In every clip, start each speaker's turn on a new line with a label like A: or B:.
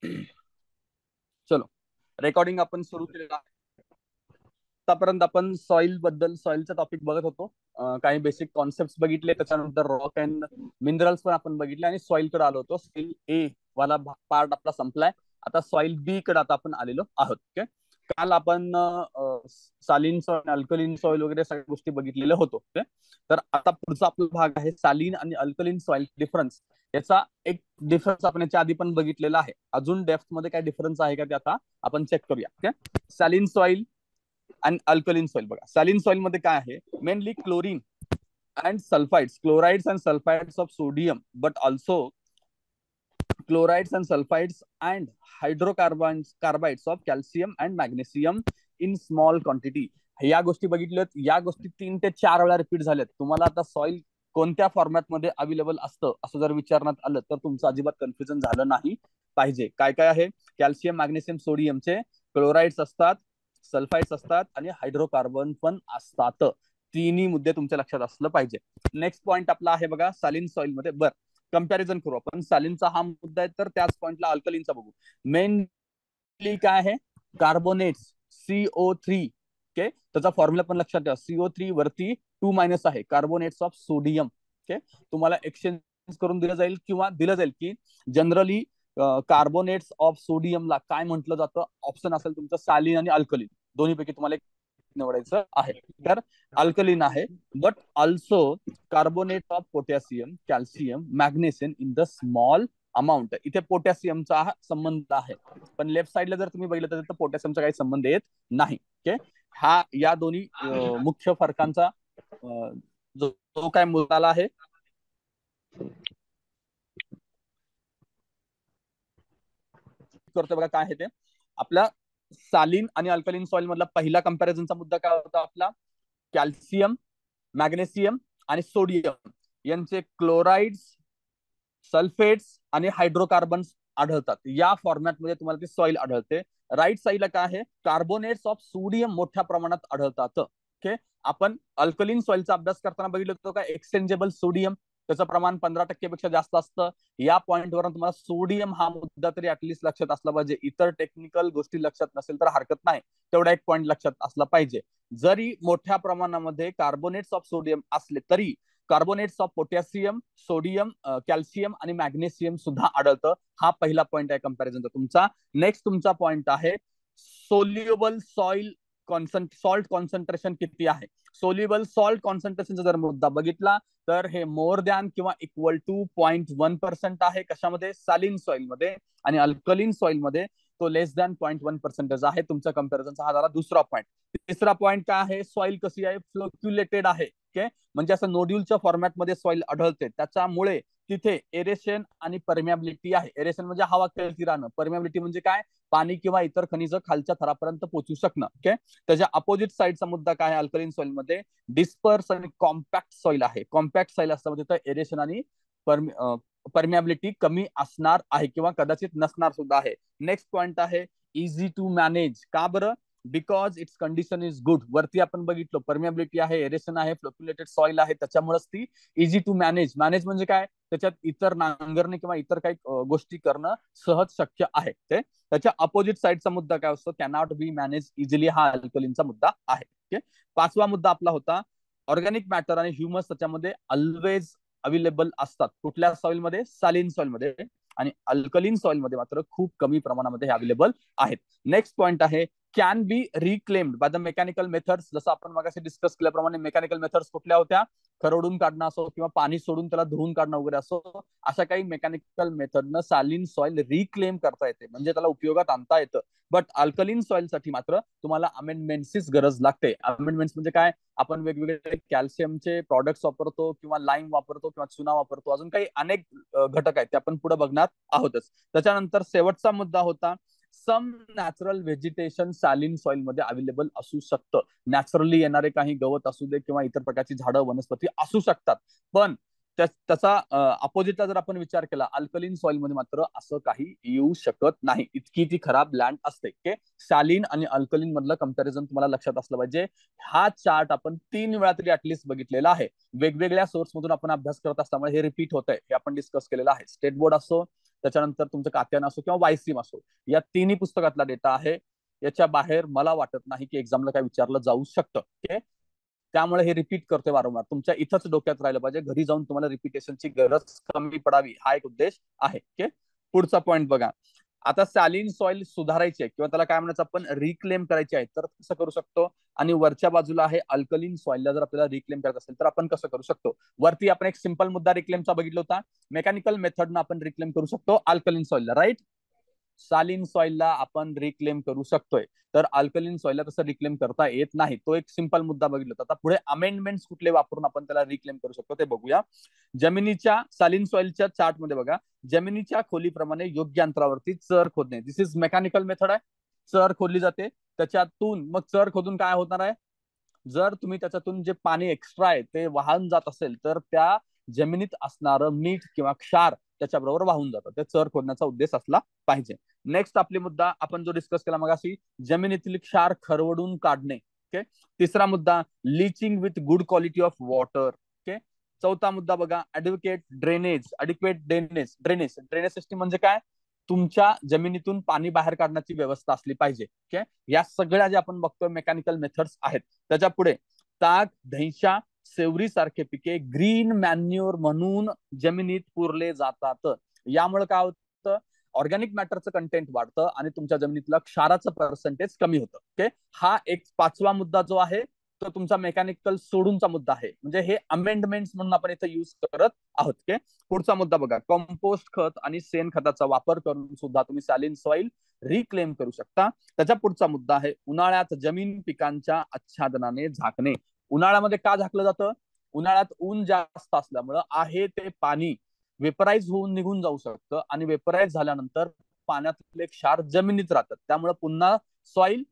A: चलो, रेकॉर्डिंग आपण सुरू केलेलं आहे. आतापर्यंत आपण सॉइल बद्दल, सॉइलचा टॉपिक बघत होतो. काही बेसिक कॉन्सेप्ट बघितले, त्याच्यानंतर रॉक अँड मिनरल्स पण आपण बघितले आणि सॉइल कडे आलो होतो. सॉइल ए वाला पार्ट आपला संपलाय. आता सॉइल बी कडे आता आपण आलेलो आहोत. ओके, काल आपण सालीन सॉइल, अल्कलीन सॉइल वगैरे सगळ्या गोष्टी बघितलेल्या होतो. ओके, तर आता पुढचा आपला भाग आहे सालीन आणि अल्कलीन सॉइल डिफरन्स. याचा एक डिफरन्स आपण याच्या आधी पण बघितलेला आहे. अजून डेप्थ मध्ये काय डिफरन्स आहे का ते आता आपण चेक करूया. ओके, सॅलिन सॉइल आणि अल्कलीन सॉइल. बघा, सॅलिन सॉइल मध्ये काय आहे, mainly chlorine and sulphides, chlorides and sulphides of sodium, but also chlorides and sulfides and hydrocarbons of calcium and magnesium in small quantity. या गोष्टी बघितल्यात. या गोष्टी 3 ते 4 वेळा रिपीट झाल्यात. तुम्हाला आता सॉइल कोणत्या फॉर्मॅटमध्ये अवेलेबल असतं असं जर विचारण्यात आलं तर तुमचं अजिबात कन्फ्युजन झालं नाही पाहिजे. काय काय आहे, कॅल्शियम, मॅग्नेशियम, सोडियमचे क्लोराइड्स असतात, सल्फाइड्स असतात आणि हायड्रोकार्बन पण असतात. तिन्ही मुद्दे तुमच्या लक्षात असलं पाहिजे. नेक्स्ट पॉइंट आपला आहे बघा सालिन सॉइल मध्ये. बर, कंपॅरिझन करू आपण. सालिनचा हा मुद्दा आहे तर त्याच पॉइंटला अल्कलीनचा बघू. मेनली काय आहे, कार्बोनेट्स, CO3. ओके, त्याचा फॉर्म्युला पण लक्षात ठेवा. CO3 वरती 2- आहे, कार्बोनेट्स ऑफ सोडियम. ओके, तुम्हाला एक्सचेंज करून दिलं जाईल किंवा दिलं जाईल की जनरली कार्बोनेट्स ऑफ सोडियमला काय म्हटलं जातं. ऑप्शन असेल तुमचं सालिन आणि अल्कलीन, दोन्हीपैकी तुम्हाला एक निवडायचं आहे. तर अल्कलीन आहे, but also carbonate of potassium, calcium, magnesium in the small amount. इथे पोटॅशियमचा संबंध आहे, पण लेफ्ट साइडला जर तुम्ही बघितलं तर पोटॅशियमचा काही संबंध येत नाही. ओके, हा या दोन्ही मुख्य फरकांचा जो जो काय मुद्दा आहे करतो बघा. काय आहे ते आपल्या सालिन आणि अल्कलीन सॉइल मधला पहिला कंपॅरिझनचा मुद्दा काय होता आपला, कॅल्शियम, मॅग्नेशियम आणि सोडियम यांचे क्लोराइड्स, सल्फेट्स आणि हायड्रोकार्बन्स आढळतात. या फॉर्मॅटमध्ये तुम्हाला ती सॉइल आढळते. राईट साईडला काय आहे, कार्बोनेट्स ऑफ सोडियम मोठ्या प्रमाणात आढळतात. ओके, आपण अल्कलीन सॉइलचा अभ्यास करताना बघितलं होतं का, एक्सचेंजेबल सोडियम त्याचं प्रमाण 15% पेक्षा जास्त असतं. या पॉईंटवर तुम्हाला सोडियम हा मुद्दा तरी ऍटलीस्ट लक्षात असला पाहिजे. इतर टेक्निकल गोष्टी लक्षात नसेल तर हरकत नाही, तेवढा एक पॉईंट लक्षात असला पाहिजे. जरी मोठ्या प्रमाणामध्ये कार्बोनेट्स ऑफ सोडियम असले तरी carbonates of potassium, sodium, calcium आणि मॅग्नेशियम सुद्धा आढळतं. हा पहिला पॉईंट आहे कंपॅरिझनचा तुमचा. नेक्स्ट तुमचा पॉईंट आहे सोल्युबल सॉइल सॉल्ट कॉन्सन्ट्रेशन किती आहे. सोल्युबल सॉल्ट कॉन्सन्ट्रेशनचा जर मुद्दा बघितला तर हे मोर दॅन किंवा इक्वल टू 0.1% आहे. कशामध्ये, सालिन सॉइल मध्ये. आणि अल्कलीन सॉइल मध्ये तो लेस दॅन 0.1% आहे. तुमचा कंपॅरिझनचा हा झाला दुसरा पॉईंट. तिसरा पॉईंट काय आहे, सॉइल कशी आहे, फ्लोक्युलेटेड आहे. ओके, म्हणजे असं नोड्यूलच्या फॉर्मॅटमध्ये सॉइल आढळते. त्याच्यामुळे तिथे एरेशन आणि परमियाबिलिटी आहे. एरेशन म्हणजे हवा खेळती राहणं, परमियाबिलिटी म्हणजे काय, पाणी किंवा इतर खनिज खालच्या थरापर्यंत पोहोचू शकणं. ओके, त्याच्या अपोजिट साईडचा मुद्दा काय आहे, अल्कलीन सॉइल मध्ये डिस्पर्स आणि कॉम्पॅक्ट सॉइल आहे. कॉम्पॅक्ट सॉइल असतं म्हणजे तर एरेशन आणि परमियाबिलिटी कमी असणार आहे किंवा कदाचित नसणार सुद्धा आहे. नेक्स्ट पॉइंट आहे इझी टू मॅनेज. का बरं, because it's condition is good. वरती आपण बघितलं परमियाबिलिटी आहे, एरेशन आहे, फ्लोक्युलेटेड सॉइल आहे, त्याच्यामुळेच ती इझी टू मॅनेज. मॅनेज म्हणजे काय, त्याच्यात इतर नांगरणे किंवा इतर काही गोष्टी करणं सहज शक्य आहे. ते त्याच्या अपोजिट साईडचा मुद्दा काय असतो, कॅनॉट बी मॅनेज इझिली. हा अल्कलीनचा मुद्दा आहे. ओके, पाचवा मुद्दा आपला होता ऑर्गॅनिक मॅटर आणि ह्युमस त्याच्यामध्ये ऑलवेज अवेलेबल असतात. कुठल्या सॉइल मध्ये, सालिन सॉइल मध्ये. आणि अल्कलीन सॉइल मध्ये मात्र खूप कमी प्रमाणामध्ये हे अवेलेबल आहेत. नेक्स्ट पॉइंट आहे can be reclaimed by the mechanical methods. जसं आपण मगाशी डिस्कस केल्याप्रमाणे मेकॅनिकल मेथड्स कुठल्या होत्या, खरडून काढणं असो किंवा पाणी सोडून त्याला धुवून काढणं वगैरे असो, अशा काही मेकॅनिकल मेथडनं सालिन सॉइल रिक्लेम करता येते, म्हणजे त्याला उपयोगात आणता येतं. बट अल्कलीन सॉइल साठी मात्र तुम्हाला अमेंडमेंटचीच गरज लागते. अमेंडमेंट्स म्हणजे काय, आपण वेगवेगळे कॅल्शियमचे प्रॉडक्ट्स वापरतो किंवा लाईम वापरतो किंवा चुना वापरतो, अजून काही अनेक घटक आहेत ते आपण पुढे बघणार आहोतच. त्याच्यानंतर शेवटचा मुद्दा होता सम नॅचरल व्हेजिटेशन सालिन सॉइल मध्ये अवेलेबल असू शकतं. नॅचरली येणारे काही गवत असू दे किंवा इतर प्रकारची झाडं वनस्पती असू शकतात. पण त्याचा अपोजिटला जर आपण विचार केला, अल्कलीन सॉइल मध्ये मात्र असं काही येऊ शकत नाही. इतकी ती खराब लँड असते. ओके, सालिन आणि अल्कलीन मधलं कंपॅरिझन तुम्हाला लक्षात असलं पाहिजे. हा चार्ट आपण 3 वेळा तरी ऍटलीस्ट बघितलेला आहे. वेगवेगळ्या सोर्स मधून आपण अभ्यास करत असल्यामुळे हे रिपीट होत आहे, हे आपण डिस्कस केलेलं आहे. स्टेट बोर्ड असो, त्याच्यानंतर तुमचं कात्यायन असो किंवा वायसीम असो, या तिन्ही पुस्तकातला डेटा आहे. याच्या बाहेर मला वाटत नाही की एक्झामला काय विचारलं जाऊ शकतं. ओके, त्यामुळे हे रिपीट करतोय वारंवार, तुमच्या इथंच डोक्यात राहिलं पाहिजे, घरी जाऊन तुम्हाला रिपिटेशनची गरज कमी पडावी, हा एक उद्देश आहे. ओके, पुढचा पॉईंट बघा. आता सॅलिन सॉइल सुधारायची आहे किंवा त्याला काय म्हणायचं आपण रिक्लेम करायची आहे, तर कसं करू शकतो? आणि वरच्या बाजूला आहे अल्कलिन सॉइलला जर आपल्याला रिक्लेम करायचं असेल तर आपण कसं करू शकतो? वरती आपण एक सिंपल मुद्दा रिक्लेमचा बघितला होता, मेकॅनिकल मेथडनं आपण रिक्लेम करू शकतो अल्कलिन सॉइलला, राईट? सालिन सॉइलला आपण रिक्लेम करू शकतोय, तर अल्कलिन सॉइलला तसं रिक्लेम करता येत नाही. तो एक सिंपल मुद्दा बघितला होता. आता पुढे अमेंडमेंट्स कुठले वापरून आपण त्याला रिक्लेम करू शकतो ते बघूया. जमिनीच्या सालिन सॉइलच्या चार्ट मध्ये बघा, जमिनीच्या खोलीप्रमाणे योग्य अंतरावरती चर खोदणे, दिस इज मेकॅनिकल मेथड आहे. चर खोदली जाते, त्याच्यातून मग चर खोदून काय होणार आहे? जर तुम्ही त्याच्यातून जे पाणी एक्स्ट्रा आहे ते वाहून जात असेल तर त्या जमिनीत असणारं मीठ किंवा क्षार त्याच्याबरोबर वाहून जातं. ते चर खोदण्याचा उद्देश असला पाहिजे. नेक्स्ट आपली मुद्दा आपण जो डिस्कस केला मगाशी, जमिनीतील क्षार खरवडून काढणे. ओके, तिसरा मुद्दा leaching with good quality of water. Okay, चौथा मुद्दा बघा, advocate drainage, adequate drainage. Drainage system म्हणजे काय? तुमच्या जमिनीतून पाणी बाहेर काढण्याची व्यवस्था असली पाहिजे. ओके, या सगळ्या ज्या आपण बघतोय मेकॅनिकल मेथड्स आहेत. त्याच्या पुढे ताग, धैंशा, सेवरी सारखे पिके ग्रीन मॅन्युअर म्हणून जमिनीत पुरले जातात. यामुळे काय होतं? ऑर्गॅनिक मॅटरचं कंटेंट वाढतं आणि तुमच्या जमिनीतलं क्षाराचं पर्सेंटेज कमी होतं. ओके, हा एक पाचवा मुद्दा जो आहे तो तुमचा मेकॅनिकल सोडूनचा मुद्दा आहे, म्हणजे हे अमेंडमेंट्स म्हणून आपण इथे युज करत आहोत. ओके, पुढचा मुद्दा बघा, कंपोस्ट खत आणि शेण खताचा वापर करून सुद्धा तुम्ही सॅलिन सॉइल रिक्लेम करू शकता. त्याच्या पुढचा मुद्दा आहे उन्हाळ्यात जमीन पिकांच्या आच्छादनाने झाकणे. उन्हाळ्यामध्ये का झाकलं जातं? उन्हाळ्यात ऊन जास्त असल्यामुळं आहे ते पाणी वेपराईज होऊन निघून जाऊ शकतं आणि वेपराईज झाल्यानंतर पाण्यातले क्षार जमिनीत राहतात, त्यामुळे पुन्हा सॉइल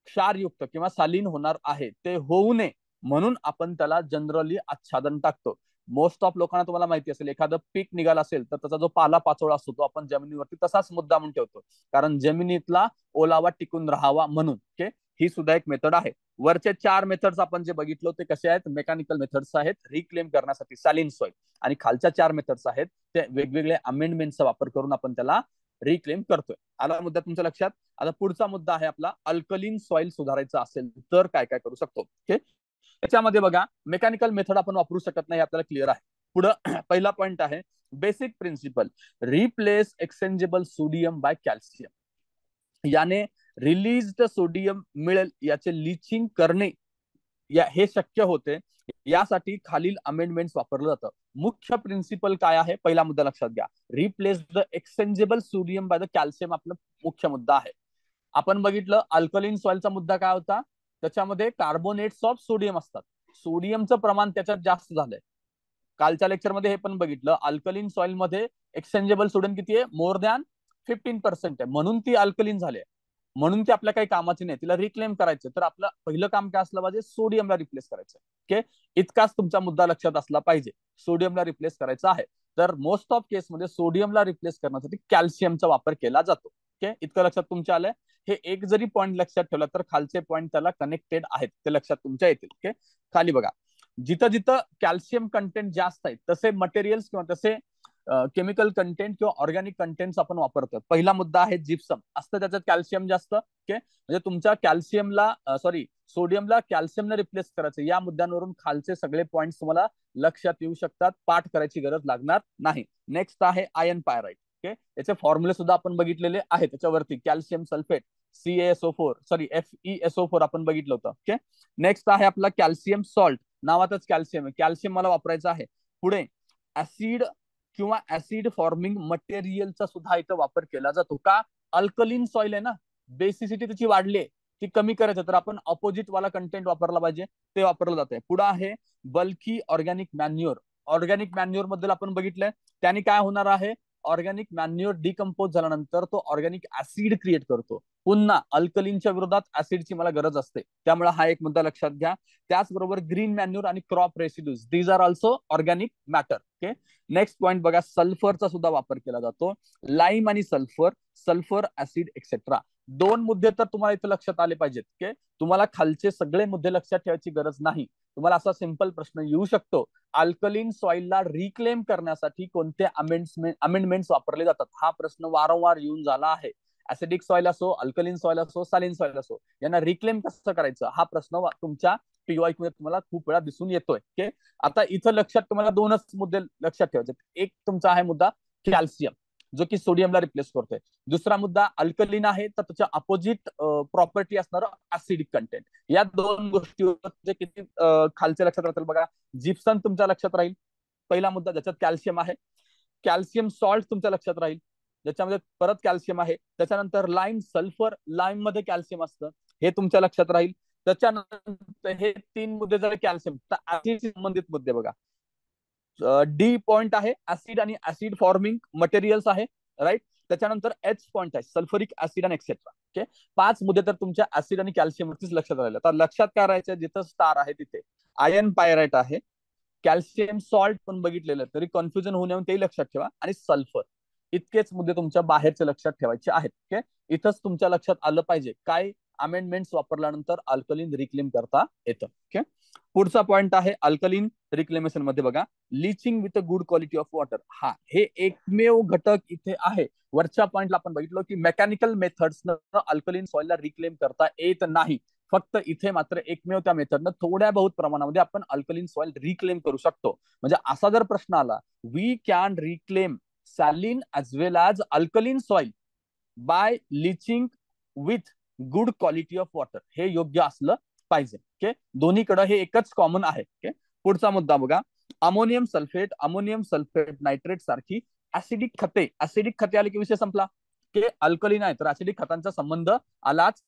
A: क्षारयुक्त किंवा सालीन होणार आहे. ते होऊ नये म्हणून आपण त्याला जनरली आच्छादन टाकतो. मोस्ट ऑफ लोकांना तुम्हाला माहिती असेल, एखादं पीक निघालं असेल तर त्याचा जो पाला पाचोळा असतो तो आपण जमिनीवरती तसाच मुद्दा म्हणून ठेवतो, कारण जमिनीतला ओलावा टिकून राहावा म्हणून. ओके, ही सुद्धा एक मेथड आहे. वरचे 4 मेथड्स आपण जे बघितलो ते कसे आहेत? मेकॅनिकल मेथड्स आहेत रिक्लेम करण्यासाठी सॅलिन सॉइल, आणि खालच्या 4 मेथड्स आहेत ते वेगवेगळे अमेंडमेंटचा वापर करून आपण त्याला रिक्लेम करतोय. आला मुद्दा तुमच्या लक्षात? आता पुढचा मुद्दा आहे आपला, अल्कलिन सॉइल सुधारायचं असेल तर काय काय करू शकतो. ओके, त्याच्यामध्ये बघा मेकॅनिकल मेथड आपण वापरू शकत नाही, आपल्याला क्लिअर आहे. पुढं पहिला पॉइंट आहे basic principle, replace exchangeable sodium by calcium. याने रिलीज्ड सोडियम मिळेल याचे लिचिंग करणे हे शक्य होते. यासाठी खालील अमेंडमेंट्स वापरलं जातं. मुख्य प्रिन्सिपल काय आहे? पहिला मुद्दा लक्षात घ्या, replace the exchangeable sodium by the calcium आपला मुख्य मुद्दा आहे. आपण बघितलं अल्कलिन सॉइलचा मुद्दा काय होता? त्याच्यामध्ये कार्बोनेट्स ऑफ सोडियम असतात, सोडियमचं प्रमाण त्याच्यात जास्त झालंय. कालच्या लेक्चरमध्ये हे पण बघितलं, अल्कलिन सॉइल मध्ये एक्सचेंजेबल सोडियम किती आहे? मोर दॅन 15% आहे, म्हणून ती अल्कलिन झाली, म्हणून ती आपल्या काही कामाची नाही. तिला रिक्लेम करायचं तर आपलं पहिलं काम काय असलं पाहिजे? सोडियमला रिप्लेस करायचं. ओके, इतकाच तुमचा मुद्दा लक्षात असला पाहिजे, सोडियमला रिप्लेस करायचा आहे. तर मोस्ट ऑफ केसमध्ये सोडियमला रिप्लेस करण्यासाठी कॅल्शियमचा वापर केला जातो. ओके, इतकं लक्षात तुमच्या आलंय? हे एक जरी पॉईंट लक्षात ठेवला तर खालचे पॉईंट त्याला कनेक्टेड आहेत, ते लक्षात तुमच्या येतील. ओके, खाली बघा, जिथं जिथं कॅल्शियम कंटेंट जास्त आहे तसे मटेरियल्स किंवा तसे केमिकल कंटेंट किंवा ऑर्गॅनिक कंटेंट आपण वापरतो. पहिला मुद्दा आहे जिप्सम, असतं त्याच्यात कॅल्शियम जास्त. ओके, म्हणजे तुमच्या कॅल्शियमला सोडियमला कॅल्शियमने रिप्लेस करायचं, या मुद्द्यांवरून खालचे सगळे पॉईंट्स तुम्हाला लक्षात येऊ शकतात, पाठ करायची गरज लागणार नाही. नेक्स्ट आहे आयर्न पायराइट. ओके, याचे फॉर्म्युले सुद्धा आपण बघितलेले आहे त्याच्यावरती, कॅल्शियम सल्फेट FeSO4 आपण बघितलं होतं. ओके, नेक्स्ट आहे आपला कॅल्शियम सॉल्ट, नावातच कॅल्शियम आहे, कॅल्शियम मला वापरायचं आहे. पुढे ऍसिड किंवा ऍसिड फॉर्मिंग मटेरियलचा सुद्धा इथं वापर केला जातो. का? अल्कलिन सॉइल आहे ना, बेसिसिटी त्याची वाढली, ती कमी करायचं तर आपण ऑपोजिट वाला कंटेंट वापरला पाहिजे, ते वापरलं जाते. पुढे आहे bulky organic manure. Organic manure बद्दल आपण बघितलंय, त्याने काय होणार आहे? ऑर्गॅनिक मॅन्युअर डिकम्पोज झाल्यानंतर तो ऑर्गॅनिक ऍसिड क्रिएट करतो. पुन्हा अल्कलिनच्या विरोधात ऍसिडची मला गरज असते, त्यामुळे हा एक मुद्दा लक्षात घ्या. त्याचबरोबर ग्रीन मॅन्युअर आणि crop residues, these are also organic matter. Okay, next point बघा, सल्फरचा सुद्धा वापर केला जातो. लाईम आणि सल्फर ऍसिड एक्सेट्रा. 2 मुद्दे तर तुम्हाला इथे लक्षात आले पाहिजेत. ओके, तुम्हाला खालचे सगळे मुद्दे लक्षात ठेवायची गरज नाही. तुम्हाला असा सिंपल प्रश्न येऊ शकतो, अल्कलीन सॉइलला रिक्लेम करण्यासाठी कोणते अमेंडमेंट्स वापरले जातात. हा प्रश्न वारंवार येऊन झाला आहे. ऍसिडिक सॉइल असो, अल्कलीन सॉइल असो, सालिन सॉइल असो, यांना रिक्लेम कसं करायचं हा प्रश्न तुमच्या पीवायक्यू मध्ये तुम्हाला खूप वेळा दिसून येतोय. ओके, आता इथं लक्षात तुम्हाला दोनच मुद्दे लक्षात ठेवायचे. एक तुमचा आहे मुद्दा कॅल्शियम, जो की सोडियमला रिप्लेस करतोय. दुसरा मुद्दा अल्कलीन आहे, तर त्याच्या अपोजिट प्रॉपर्टी असणार ऍसिडिक कंटेंट. या दोन गोष्टी किती खालच्या लक्षात राहतील बघा. जिप्सम तुमच्या लक्षात राहील, पहिला मुद्दा ज्याच्यात कॅल्शियम आहे. कॅल्शियम सॉल्ट तुमच्या लक्षात राहील, ज्याच्यामध्ये परत कॅल्शियम आहे. त्याच्यानंतर लाईम सल्फर, लाईम मध्ये कॅल्शियम असतं, हे तुमच्या लक्षात राहील. त्याच्यानंतर हे तीन मुद्दे जर कॅल्शियम, तर ऍसिड संबंधित मुद्दे बघा. डी पॉइंट आहे ऍसिड आणि ऍसिड फॉर्मिंग मटेरियल्स आहे, राईट. त्याच्यानंतर एच पॉइंट आहे सल्फ्युरिक ऍसिड आणि एक्सेट्रा. ओके, 5 मुद्दे तर तुमच्या ऍसिड आणि कॅल्शियम वरतीच लक्षात राहिले. तर लक्षात काय राहायचं, जिथं स्टार आहे तिथे आयर्न पायराइट आहे, कॅल्शियम सॉल्ट पण बघितलेलं, तरी कन्फ्युजन होऊ नये तेही लक्षात ठेवा, आणि सल्फर. इतकेच मुद्दे तुमच्या बाहेरचे लक्षात ठेवायचे आहेत. ओके, इथंच तुमच्या लक्षात आलं पाहिजे काय अमेंडमेंट्स वापरल्यानंतर अल्कलीन रिक्लेम करता येतं. ओके, पुढचा पॉइंट आहे अल्कलीन रिक्लेमेशन मध्ये बघा, leaching with a good quality of water. हा, हे एकमेव घटक इथे आहे. वरच्या पॉइंटला आपण बघितलं की मेकॅनिकल मेथड्स अल्कलीन सॉइलला रिक्लेम करता येत नाही. फक्त इथे मात्र एकमेव त्या मेथडनं थोड्या बहुत प्रमाणामध्ये आपण अल्कलीन सॉइल रिक्लेम करू शकतो. म्हणजे असा जर प्रश्न आला, we can reclaim saline as well as alkaline soil by leaching with good quality of water, हे योग्य असलं पाहिजे. ओके, दोन्हीकडे हे एकच कॉमन आहे. ओके, पुढचा मुद्दा बघा, अमोनियम सल्फेट नायट्रेट सारखी ऍसिडिक खते. ऍसिडिक खते आले की विषय संपला, की अल्कलीन आहे तर ऍसिडिक खतांचा संबंध आलाच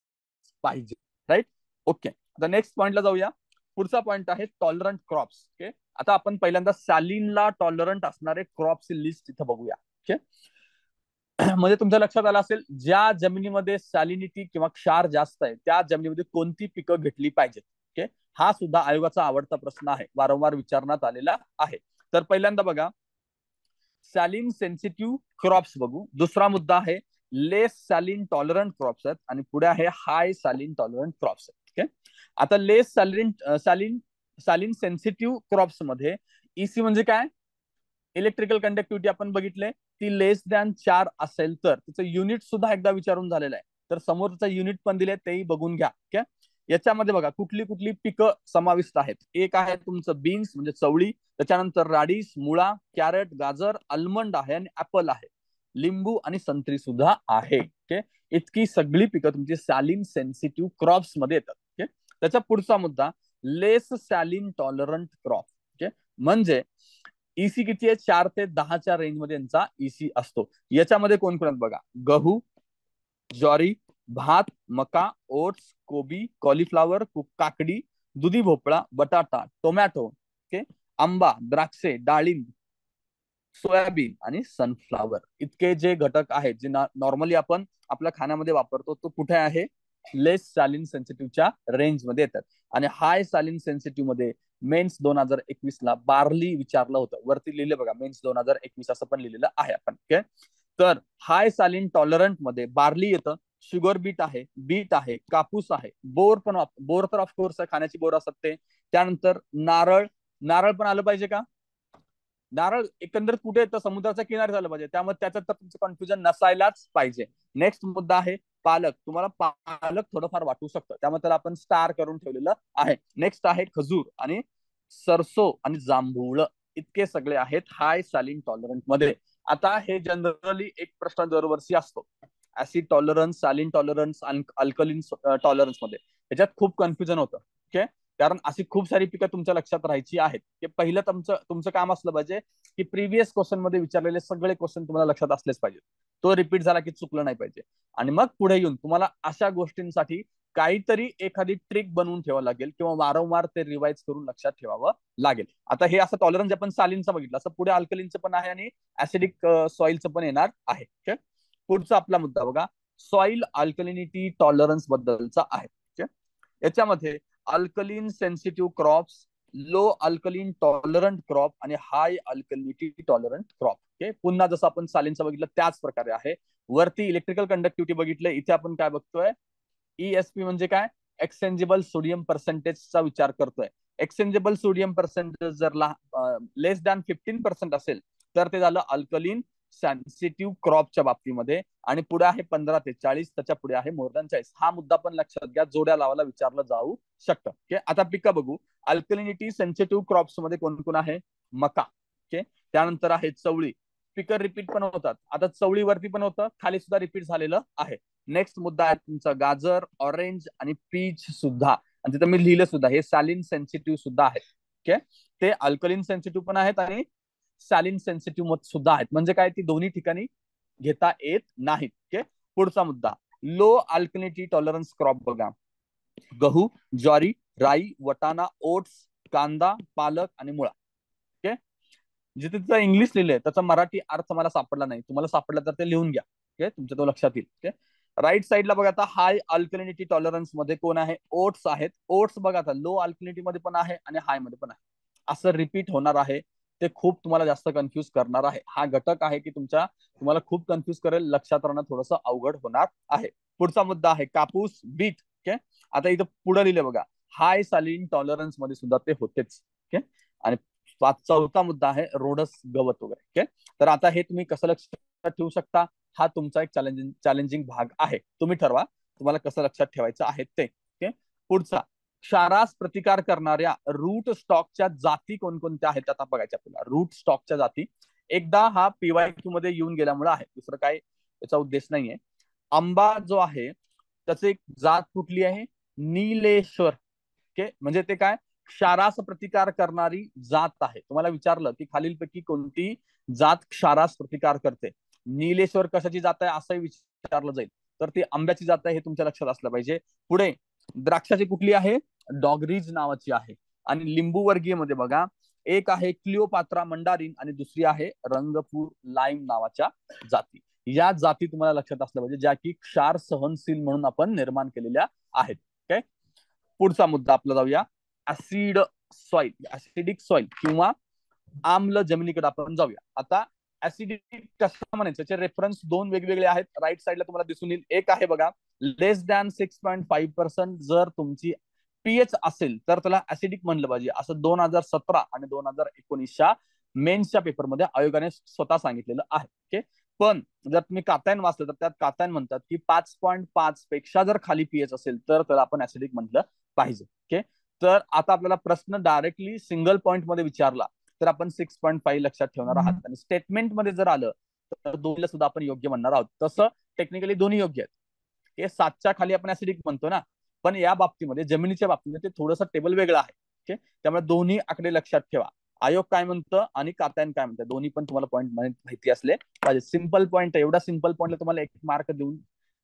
A: पाहिजे, राईट. ओके, आता नेक्स्ट पॉइंटला जाऊया. पुढचा पॉइंट आहे टॉलरंट क्रॉप्स. ओके, आता आपण पहिल्यांदा सॅलिनला टॉलरंट असणारे क्रॉप्सची लिस्ट इथं बघूया. ओके, म्हणजे तुमच्या लक्षात आलं असेल, ज्या जमिनीमध्ये सॅलिनिटी किंवा क्षार जास्त आहे त्या जमिनीमध्ये कोणती पिकं घेतली पाहिजेत. ओके, हा सुद्धा आयोगाचा आवडता प्रश्न आहे, वारंवार विचारण्यात आलेला आहे. तर पहिल्यांदा बघा, सॅलिन सेन्सिटिव्ह क्रॉप्स बघू. दुसरा मुद्दा आहे लेस सॅलिन टॉलरंट क्रॉप्स आहेत, आणि पुढे आहे हाय सॅलिन टॉलरंट क्रॉप्स आहेत. ओके, आता लेस सॅलिन सेन्सिटिव्ह क्रॉप्स मध्ये ईसी म्हणजे काय, इलेक्ट्रिकल कंडक्टिव्हिटी आपण बघितले, ती लेस दॅन 4 असेल तर तिचं युनिट सुद्धा एकदा विचारून झालेलं आहे, तर समोर त्याचं युनिट पण दिले, तेही बघून घ्या. ओके, याच्यामध्ये बघा कुठली कुठली पिकं समाविष्ट आहेत. एक आहे तुमचं बीन्स म्हणजे चवळी, त्याच्यानंतर राडीस, मुळा, कॅरेट, गाजर, आल्मंड आहे, आणि ऍपल आहे, लिंबू आणि संत्री सुद्धा आहे. ओके, इतकी सगळी पिकं तुमची सॅलिन सेन्सिटिव्ह क्रॉप्स मध्ये येतात. ओके, त्याचा पुढचा मुद्दा लेस सॅलिन टॉलरंट क्रॉप. ओके, म्हणजे ईसी किती आहे, 4 ते 10च्या रेंज मध्ये यांचा ईसी असतो. याच्यामध्ये कोण कोण बघा, गहू, ज्वारी, भात, मका, ओट्स, कोबी, कॉलीफ्लावर, काकडी, दुधी भोपळा, बटाटा, टोमॅटो, ओके, आंबा, द्राक्षे, डाळिंब, सोयाबीन आणि सनफ्लावर. इतके जे घटक आहेत जे नॉर्मली आपण आपल्या खाण्यामध्ये वापरतो, तो कुठे आहे, लेस सॅलिन सेन्सिटिव्हच्या रेंज मध्ये येतात. आणि हाय सॅलिन सेन्सिटिव्ह मध्ये मेन्स 2021 ला बार्ली विचारलं होतं, वरती लिहिले बघा, मेन्स 2021 असं पण लिहिलेलं आहे आपण. ओके, तर हाय सॅलिन टॉलरंट मध्ये बार्ली येतं, शुगर बीट आहे, कापूस आहे, बोर तर ऑफकोर्स खाण्याची बोर असतात ते. त्यानंतर नारळ, नारळ पण आलं पाहिजे का, नारळ एकंदरीत कुठे येतं, समुद्राच्या किनारी झालं पाहिजे, त्यामुळे त्याच्यात तर तुमचं कन्फ्युजन नसायलाच पाहिजे. नेक्स्ट मुद्दा आहे पालक. तुम्हाला पालक थोडंफार वाटू शकतं, त्यामुळे त्याला आपण स्टार करून ठेवलेलं आहे. नेक्स्ट आहे खजूर आणि सरसो आणि जांभूळ. इतके सगळे आहेत हाय सॅलिन टॉलरंट मध्ये. आता हे जनरली एक प्रश्न दरवर्षी असतो, ऍसिड टॉलरन्स, सॅलिन टॉलरन्स, अल्कलिन टॉलरन्स मध्ये याच्यात खूप कन्फ्युजन होतं. ओके, कारण अशी खूप सारी पिकं तुमच्या लक्षात राहायची आहेत. की पहिलं तुमचं काम असलं पाहिजे की प्रिव्हियस क्वेश्चन मध्ये विचारलेले सगळे क्वेश्चन तुम्हाला लक्षात असलेच पाहिजे, तो रिपीट झाला की चुकलं नाही पाहिजे. आणि मग पुढे येऊन तुम्हाला अशा गोष्टींसाठी काहीतरी एखादी ट्रिक बनवून ठेवावं लागेल, किंवा वारंवार ते रिवाइज करून लक्षात ठेवावं लागेल. आता हे असं टॉलरन्स आपण सालिनचं बघितलं, असं पुढे अल्कलीनचं पण आहे आणि ऍसिडिक सॉइलचं पण येणार आहे. ओके, पुढचा आपला मुद्दा बघा, सॉइल अल्कलिनिटी टॉलरन्स बद्दलचा आहे. ओके, याच्यामध्ये alkaline sensitive crops, low alkaline tolerant crop आणि हाय अल्कलिनिटी टॉलरंट क्रॉप. ओके, पुन्हा जसं आपण सालिनचं बघितलं त्याच प्रकारे आहे. वरती इलेक्ट्रिकल कंडक्टिव्हिटी बघितलं, इथे आपण काय बघतोय, ईएसपी म्हणजे काय, एक्सचेंजेबल सोडियम पर्सेंटेजचा विचार करतोय. एक्सचेंजेबल सोडियम पर्सेंटेज जर लेस दॅन 15% असेल तर ते झालं अल्कलीन सेन्सिटिव्ह क्रॉपच्या बाबतीमध्ये. आणि पुढे आहे 15 ते 40, त्याच्या पुढे आहे मोर दॅन 40. हा मुद्दा पण लक्षात घ्या, जोड्या लावायला विचारलं जाऊ शकतं. ओके, आता पिकं बघू. अल्कलिनिटी सेन्सिटिव्ह क्रॉप्स मध्ये कोण कोण आहे? मका. ओके, त्यानंतर आहे चवळी. पिकं रिपीट पण होतात. आता चवळीवरती पण होतं, खाली सुद्धा रिपीट झालेलं आहे. नेक्स्ट मुद्दा आहे तुमचा गाजर, ऑरेंज आणि पीच सुद्धा. आणि तिथं मी लिहिलं सुद्धा, हे सॅलिन सेन्सिटिव्ह सुद्धा आहेत. ओके, ते अल्कलिन सेन्सिटिव्ह पण आहेत आणि सॅलिन सेन्सिटिव्ह सुद्धा आहेत. म्हणजे काय, ती दोन्ही ठिकाणी घेता येत नाहीत. ओके, पुढचा मुद्दा लो अल्कलिनिटी टॉलरन्स क्रॉप बघा. गहू, ज्वारी, राई, वटाणा, ओट्स, कांदा, पालक आणि मुळा. ओके, जिथे तिथं इंग्लिश लिहिलंय त्याचा मराठी अर्थ मला सापडला नाही. तुम्हाला सापडला तर ते लिहून घ्या. ओके, तुमच्या तो लक्षात येईल. ओके, राईट साईडला बघा आता हाय अल्कलिनिटी टॉलरन्स मध्ये कोण आहे? ओट्स आहेत. ओट्स बघा आता लो अल्कलिनिटी मध्ये पण आहे आणि हाय मध्ये पण आहे. असं रिपीट होणार आहे. ते खूप तुम्हाला जास्त कन्फ्युज करणार आहे. हा घटक आहे की तुम्हाला खूप कन्फ्युज करेल. लक्षात राहणं थोडंसं अवघड होणार आहे. पुढचा मुद्दा आहे कापूस, बीट. ओके, आता इथं पुढे लिहिलं बघा, हाय सॅलिन टॉलरन्स मध्ये सुद्धा ते होतेच. ओके, आणि चौथा मुद्दा आहे रोडस, गवत वगैरे. ओके, तर आता हे तुम्ही कसं लक्षात ठेवू शकता? हा तुमचा एक चॅलेंजिंग भाग आहे. तुम्ही ठरवा तुम्हाला कसं लक्षात ठेवायचं आहे ते. ओके, पुढचा क्षारास प्रतिकार करणाऱ्या रूट स्टॉकच्या जाती कोणकोणत्या आहेत आता बघायच्या आपल्याला. रूट स्टॉकच्या जाती एकदा हा PYQ मध्ये येऊन गेल्यामुळे आहे, दुसरं काय याचा उद्देश नाहीये. आंबा जो आहे त्याची एक जात कुठली आहे? नीलेश्वर. ओके, म्हणजे ते काय, क्षारास प्रतिकार करणारी जात आहे. तुम्हाला विचारलं की खालीलपैकी कोणती जात क्षारास प्रतिकार करते? नीलेश्वर कशाची जात आहे असंही विचारलं जाईल, तर ती आंब्याची जात आहे, हे तुमच्या लक्षात असलं पाहिजे. पुढे द्राक्षाची कुठली आहे? डॉगरीज नावाची आहे. आणि लिंबू वर्गीय मध्ये बघा, एक आहे क्लिओपात्रा मंडारिन आणि दुसरी आहे रंगपूर लाईम नावाच्या जाती. या जाती तुम्हाला लक्षात असल्या पाहिजे, ज्या की क्षार सहनशील म्हणून आपण निर्माण केलेल्या आहेत. ओके, पुढचा मुद्दा आपला जाऊया. ऍसिड सॉइल, ऍसिडिक सॉइल किंवा आम्ल जमिनीकडे आपण जाऊया. आता ऍसिडिक कसं म्हणायचं, त्याचे रेफरन्स दोन वेगवेगळे आहेत. राईट साईडला तुम्हाला दिसून येईल. एक आहे बघा लेस दॅन 6.5%. जर तुमची पीएच असेल तर त्याला ऍसिडिक म्हणलं पाहिजे, असं 2017 आणि 2019च्या मेन्सच्या पेपरमध्ये आयोगाने स्वतः सांगितलेलं आहे. ओके, पण जर तुम्ही कातायन वाचलं तर त्यात कातायन म्हणतात की 5.5 पेक्षा जर खाली पीएच असेल तर त्याला आपण ऍसिडिक म्हटलं पाहिजे. ओके, तर आता आपल्याला प्रश्न डायरेक्टली सिंगल पॉइंट मध्ये विचारला तर आपण 6.5 लक्षात ठेवणार आहात. आणि स्टेटमेंट मध्ये जर आलं तर दोनला सुद्धा आपण योग्य म्हणणार आहोत. तसं टेक्निकली दोन्ही योग्य आहेत. हे 7च्या खाली आपण ऍसिडिक म्हणतो ना, पण या बाबतीमध्ये जमिनीच्या बाबतीमध्ये ते थोडंसं टेबल वेगळं आहे. ओके, त्यामुळे दोन्ही आकडे लक्षात ठेवा. आयोग काय म्हणतं आणि कातायन काय म्हणतं, दोन्ही पण तुम्हाला पॉईंट माहिती असले पाहिजे. सिंपल पॉईंट, एवढा सिंपल पॉईंटला तुम्हाला 1 मार्क देऊन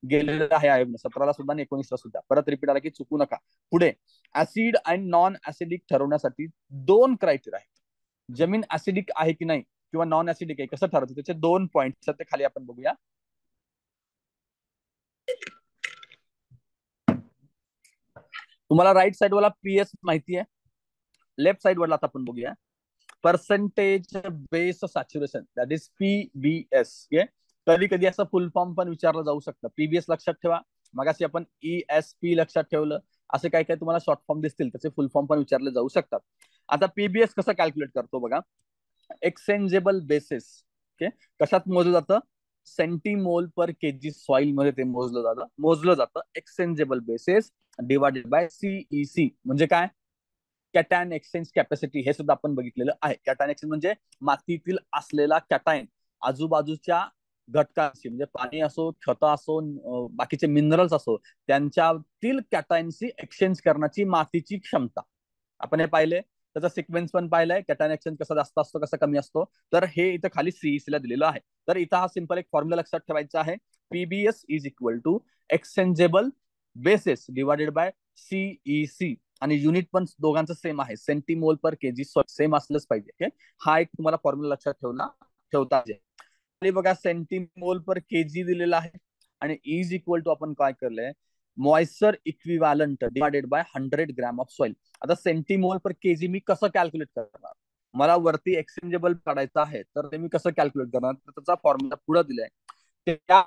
A: गेलेलं आहे आयोगने, 17ला सुद्धा आणि 19ला सुद्धा. परत रिपीट आला की चुकू नका. पुढे ऍसिड आणि नॉन ऍसिडिक ठरवण्यासाठी 2 क्रायटेरिया आहेत. जमीन ऍसिडिक आहे की नाही किंवा नॉन ऍसिडिक आहे कसं ठरवतं, त्याचे 2 पॉईंट ते खाली आपण बघूया. तुम्हाला राईट साइड वाला पीएस माहिती आहे, लेफ्ट साइड वाला आता आपण बघूया percentage base saturation, that is PBS. कधी कधी असं फुल फॉर्म पण विचारलं जाऊ शकतं. PBS लक्षात ठेवा. मगाशी आपण ESP लक्षात ठेवलं. असे काय काय तुम्हाला शॉर्ट फॉर्म दिसतील, त्याचे फुल फॉर्म पण विचारले जाऊ शकतात. आता PBS कसं कॅल्क्युलेट करतो बघा. Exchangeable basis. ओके, कशात मोजलं जातं? सेंटीमोल पर केजी सॉइल मध्ये ते मोजलं जातं. Exchangeable bases divided by CEC म्हणजे काय? Cation exchange capacity. हे सुद्धा आपण बघितलेलं आहे. कॅटायन एक्सचेंज म्हणजे मातीतील असलेला कॅटायन आजूबाजूच्या घटकांशी, म्हणजे पाणी असो, खत असो, बाकीचे मिनरल्स असो, त्यांच्यातील कॅटायनशी एक्सचेंज करण्याची मातीची क्षमता. आपण हे पाहिले, त्याचा सिक्वेन्स पण पाहिलाय, कॅटायन एक्सचेंज कसा जास्त असतो कसा कमी असतो. तर हे इथं खाली CEC ला दिलेलं आहे. तर इथं हा सिंपल एक फॉर्म्युला लक्षात ठेवायचा आहे. PBS is equal to exchangeable bases divided by CEC. आणि युनिट पण दोघांचं सेम आहे, सेंटीमोल पर केजी सेम असलंच पाहिजे. हा एक तुम्हाला फॉर्म्युला लक्षात ठेवता पाहिजे. बघा सेंटीमोल पर केजी दिलेला आहे आणि इज इक्वल टू आपण काय करलंय, moisture equivalent divided by 100 gram of soil. आता सेंटीमोल पर केजी मी कसं कॅल्क्युलेट करणार? मला वरती एक्सचेंजेबल काढायचं आहे, तर ते मी कसं कॅल्क्युलेट करणार? तर त्याचा फॉर्म्युला पुढे दिलाय. त्या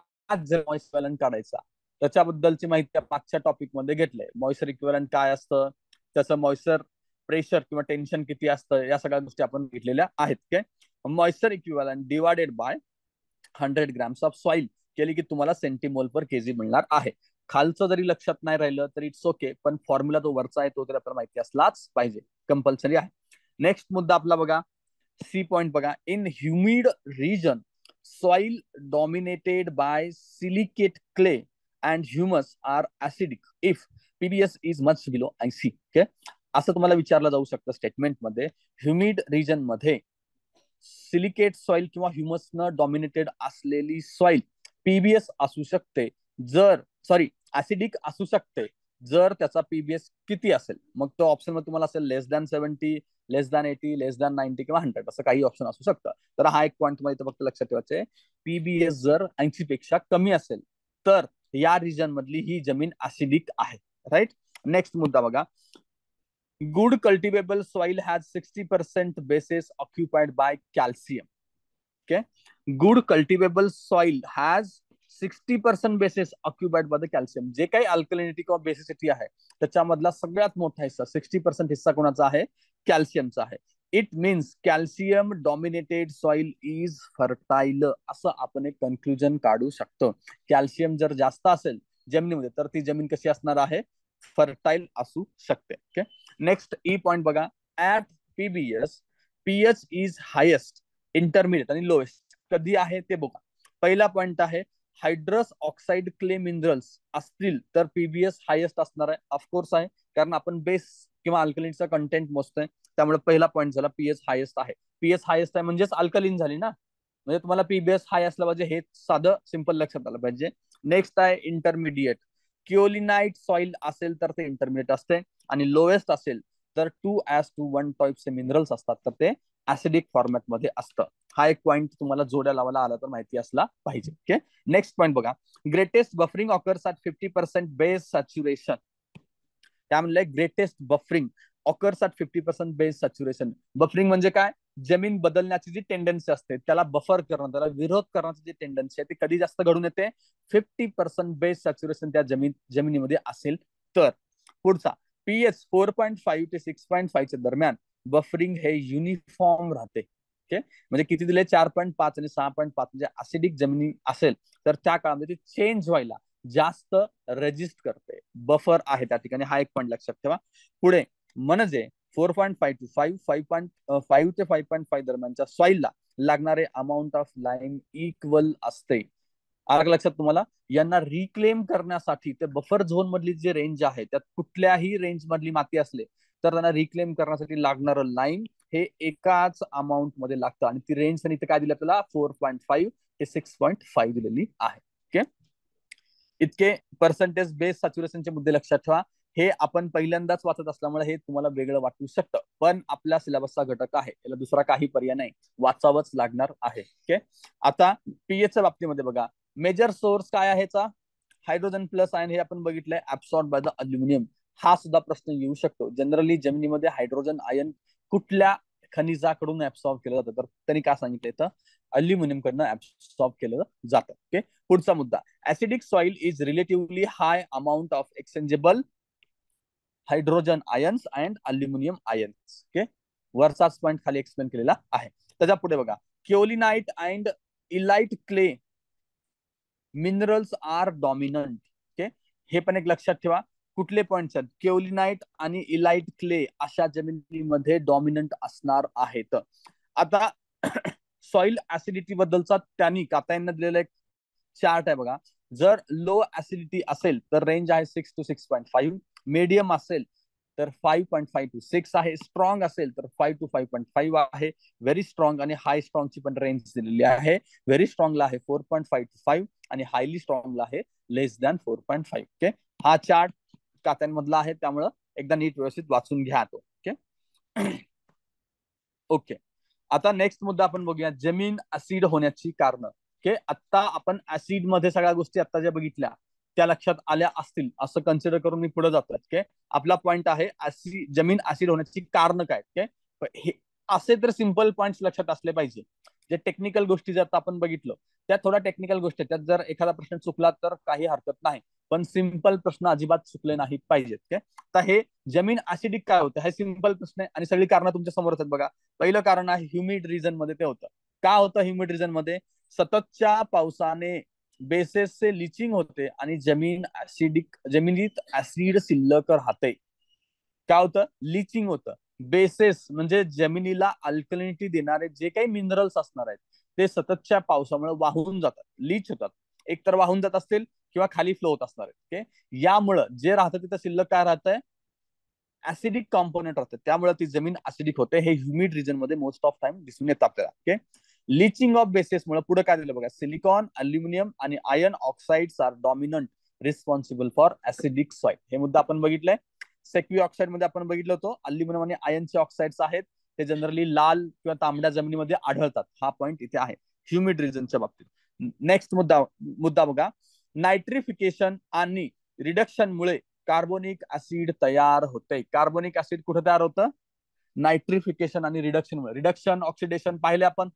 A: मॉइश्चर काढायचा, त्याच्याबद्दलची माहिती मागच्या टॉपिक मध्ये घेतलंय. मॉइश्चर इक्विव्हॅलंट काय असतं, त्याचं मॉइश्चर प्रेशर किंवा टेन्शन किती असतं, या सगळ्या गोष्टी आपण घेतलेल्या आहेत. Okay, moisture equivalent divided by 100 grams of soil केली की तुम्हाला सेंटीमोल पर केजी मिळणार आहे. खालचं जरी लक्षात नाही राहिलं तरी इट्स ओके, पण फॉर्म्युला तो वरचा आहे तो तरी आपल्याला माहिती असलाच पाहिजे, कंपल्सरी आहे. नेक्स्ट मुद्दा आपला बघा, सी पॉइंट बघा, in humid region soil dominated by silicate clay and humus are acidic if PBS is much below 80. Okay, असं तुम्हाला विचारलं जाऊ शकतं स्टेटमेंट मध्ये. ह्युमिड रिजन मध्ये सिलिकेट सॉइल किंवा ह्युमसनं डॉमिनेटेड असलेली सॉइल पीबीएस असू शकते जर, सॉरी, ऍसिडिक असू शकते जर त्याचा पीबीएस किती असेल. मग तो ऑप्शन मध्ये तुम्हाला असेल लेस दॅन 70, लेस दॅन 80, लेस दॅन 90 किंवा 100, असं काही ऑप्शन असू शकतं. तर हा एक पॉईंट तुम्हाला इथं फक्त लक्षात ठेवायचा आहे, पीबीएस जर 80 पेक्षा कमी असेल तर या रिजन मधली ही जमीन ऍसिडिक आहे. राईट. नेक्स्ट मुद्दा बघा, good cultivable soil has 60% basis occupied by calcium. Okay, good cultivable soil has 60% basis occupied by the calcium. जे काही अल्कलिनिटी किंवा बेसिसिटी आहे त्याच्यामधला सगळ्यात मोठा हिस्सा 60% हिस्सा कोणाचा आहे, कॅल्शियमचा आहे. It means calcium dominated soil is fertile, असं आपण एक कन्क्लुजन काढू शकतो. कॅल्शियम जर जास्त असेल जमिनीमध्ये तर ती जमीन कशी असणार आहे, फर्टाईल असू शकते. ओके, नेक्स्ट ई पॉइंट बघा, at PBS pH is highest, intermediate आणि लोएस्ट कधी आहे ते बघा. पहिला पॉइंट आहे, हायड्रस ऑक्साइड क्ले मिनरल्स असतील तर पीबीएस हायेस्ट असणार आहे. ऑफकोर्स आहे, कारण आपण बेस किंवा अल्कलिनचा कंटेंट मोजतोय, त्यामुळे पहिला पॉइंट झाला पीएच हायेस्ट आहे. पीएच हायेस्ट आहे म्हणजेच अल्कलिन झाली ना, म्हणजे तुम्हाला पीबीएस हाय असला पाहिजे, हे साधं सिंपल लक्षात आलं पाहिजे. नेक्स्ट आहे इंटरमिडिएट, क्योलिनाइट सॉइल असेल तर ते इंटरमिडिएट असते, आणि लोएस्ट असेल तर 2:1 टाइपचे मिनरल्स असतात तर ते ऍसिडिक फॉर्मॅट मध्ये असतं. हा एक पॉइंट तुम्हाला जोड्या लावायला आला तर माहिती असला पाहिजे. ओके, नेक्स्ट पॉइंट बघा, greatest buffering occurs at 50% base saturation. त्यामुळे greatest buffering occurs at 50% base saturation. Buffering म्हणजे काय, जमीन बदलण्याची जी टेंडन्सी असते त्याला बफर करणं, त्याला विरोध करण्याची जी टेंडन्सी आहे ती कधी जास्त घडून येते, 50% बेस सॅच्युरेशन त्या जमिनीमध्ये असेल तर. पुढचा, पीएच 4.5 ते 6.5 दरम्यान बफरिंग हे युनिफॉर्म राहते. ओके, म्हणजे किती दिले, 4.5 आणि 6.5, म्हणजे ऍसिडिक जमिनी असेल तर त्या काळामध्ये ती चेंज व्हायला जास्त रेजिस्ट करते, बफर आहे त्या ठिकाणी. हा एक पॉईंट लक्षात ठेवा. पुढे म्हणजे 4.5 टू 5, 5.5 ते 5.5 दरम्यानच्या सॉइलला लागणारे अमाऊंट ऑफ लाईम इक्वल असते. आलं लक्षात तुम्हाला. यांना रिक्लेम करण्यासाठी ते बफर झोन मधली जी रेंज आहे त्यात कुठल्याही रेंज मधली माती असले तर त्यांना रिक्लेम करण्यासाठी लागणारं लाईम हे एकाच अमाऊंट मध्ये लागतं, आणि ती रेंज त्यांनी इथे काय दिली आपल्याला, 4.5 ते 6.5 दिलेली आहे. ओके, इतके पर्सेंटेज बेस सॅच्युरेशनचे मुद्दे लक्षात ठेवा. हे आपण पहिल्यांदाच वाचत असल्यामुळे हे तुम्हाला वेगळं वाटू शकतं, पण आपल्या सिलेबसचा घटक आहे, याला दुसरा काही पर्याय नाही, वाचावंच लागणार आहे. ओके, आता पीएचच्या बाबतीमध्ये बघा, मेजर सोर्स काय आहे याचा, हायड्रोजन प्लस आयन हे आपण बघितलंय, ऍब्सॉर्ब बाय द अल्युमिनियम. हा सुद्धा प्रश्न येऊ शकतो. जनरली जमिनीमध्ये हायड्रोजन आयन कुठल्या खनिजाकडून ऍब्सॉर्ब केलं जातं, तर त्यांनी काय सांगितलं तर अल्युमिनियम कडनं ऍब्सॉर्ब केलं जातं. ओके, पुढचा मुद्दा, acidic soil is relatively high amount of exchangeable hydrogen ions and aluminium ions. Okay, वरचाच पॉईंट खाली एक्सप्लेन केलेला आहे. त्याच्या पुढे बघा, kaolinite and illite clay minerals are dominant. Okay, हे पण एक लक्षात ठेवा. कुठले पॉइंट्स आहेत, केओलिनाइट आणि इलाइट क्ले अशा जमिनीमध्ये डॉमिनंट असणार आहेत. आता सॉइल ऍसिडिटी बद्दलचा त्यांनी कातायांना दिलेला एक चार्ट आहे बघा. जर लो ऍसिडिटी असेल तर रेंज आहे 6 to 6.5, मीडियम असेल तर 5.5 to 6 आहे, स्ट्रॉंग असेल तर 5 to 5.5 आहे, व्हेरी स्ट्रॉंग आणि हाय स्ट्रॉंगची पण रेंज दिलेली आहे. व्हेरी स्ट्रॉंगला आहे 4.5 to 5 आणि हायली स्ट्रॉंगला आहे लेस दॅन 4.5. ओके, हा चार्ट कात्यांमधला आहे, त्यामुळं एकदा नीट व्यवस्थित वाचून घ्या तो. ओके ओके, आता नेक्स्ट मुद्दा आपण बघूया, जमीन ऍसिड होण्याची कारण. ओके, आता आपण ऍसिड मध्ये सगळ्या गोष्टी आता ज्या बघितल्या त्या लक्षात आल्या असतील असं कन्सिडर करून मी पुढे जातो. ओके, आपला पॉइंट आहे जमीन ऍसिड होण्याची कारण काय. ओके, हे असे तर सिंपल पॉइंट लक्षात असले पाहिजे. जे टेक्निकल गोष्टी जर आपण बघितलं त्या थोड्या टेक्निकल गोष्टी, त्यात जर एखादा प्रश्न चुकला तर काही हरकत नाही, पण सिंपल प्रश्न अजिबात चुकले नाहीत पाहिजेत. ओके, तर हे जमीन ऍसिडिक काय होतं हे सिंपल प्रश्न आहे आणि सगळी कारणं तुमच्या समोर आहेत बघा. पहिलं कारण आहे ह्युमिड रिजन मध्ये ते होतं. का होतं ह्युमिड रिजन मध्ये? सततच्या पावसाने बेसेसचे लिचिंग होते आणि जमिनीत ऍसिड शिल्लक राहते. काय होतं? लिचिंग होतं. बेसेस म्हणजे जमिनीला अल्कलिनिटी देणारे जे काही मिनरल्स असणार आहेत ते सततच्या पावसामुळे वाहून जातात, लीच होतात. एकतर वाहून जात असतील किंवा खाली फ्लो होत असणार आहेत. ओके, यामुळं जे राहतं तिथं शिल्लक काय राहतंय? ऍसिडिक कॉम्पोनंट राहतं. त्यामुळे ती जमीन ऍसिडिक होते. हे ह्युमिड रिजन मध्ये मोस्ट ऑफ टाइम दिसून येतं आपल्याला. ओके, लिचिंग ऑफ बेसेसमुळे पुढे काय दिलं बघा, सिलिकॉन, अल्युमिनियम आणि iron oxides are dominant responsible for acidic soil. हे मुद्दा आपण बघितलंय. सेक्वी ऑक्साइड मध्ये आपण बघितलं होतं अल्युमिनियम आणि आयर्नचे ऑक्साइड्स आहेत ते जनरली लाल किंवा तांबड्या जमिनीमध्ये आढळतात. हा पॉईंट इथे आहे ह्युमिड रिजनच्या बाबतीत. नेक्स्ट मुद्दा बघा, नायट्रिफिकेशन आणि रिडक्शनमुळे कार्बोनिक ऍसिड तयार होते. कार्बोनिक ऍसिड कुठे तयार होतं? नायट्रिफिकेशन आणि रिडक्शनमुळे. रिडक्शन, ऑक्सिडेशन पाहिले आपण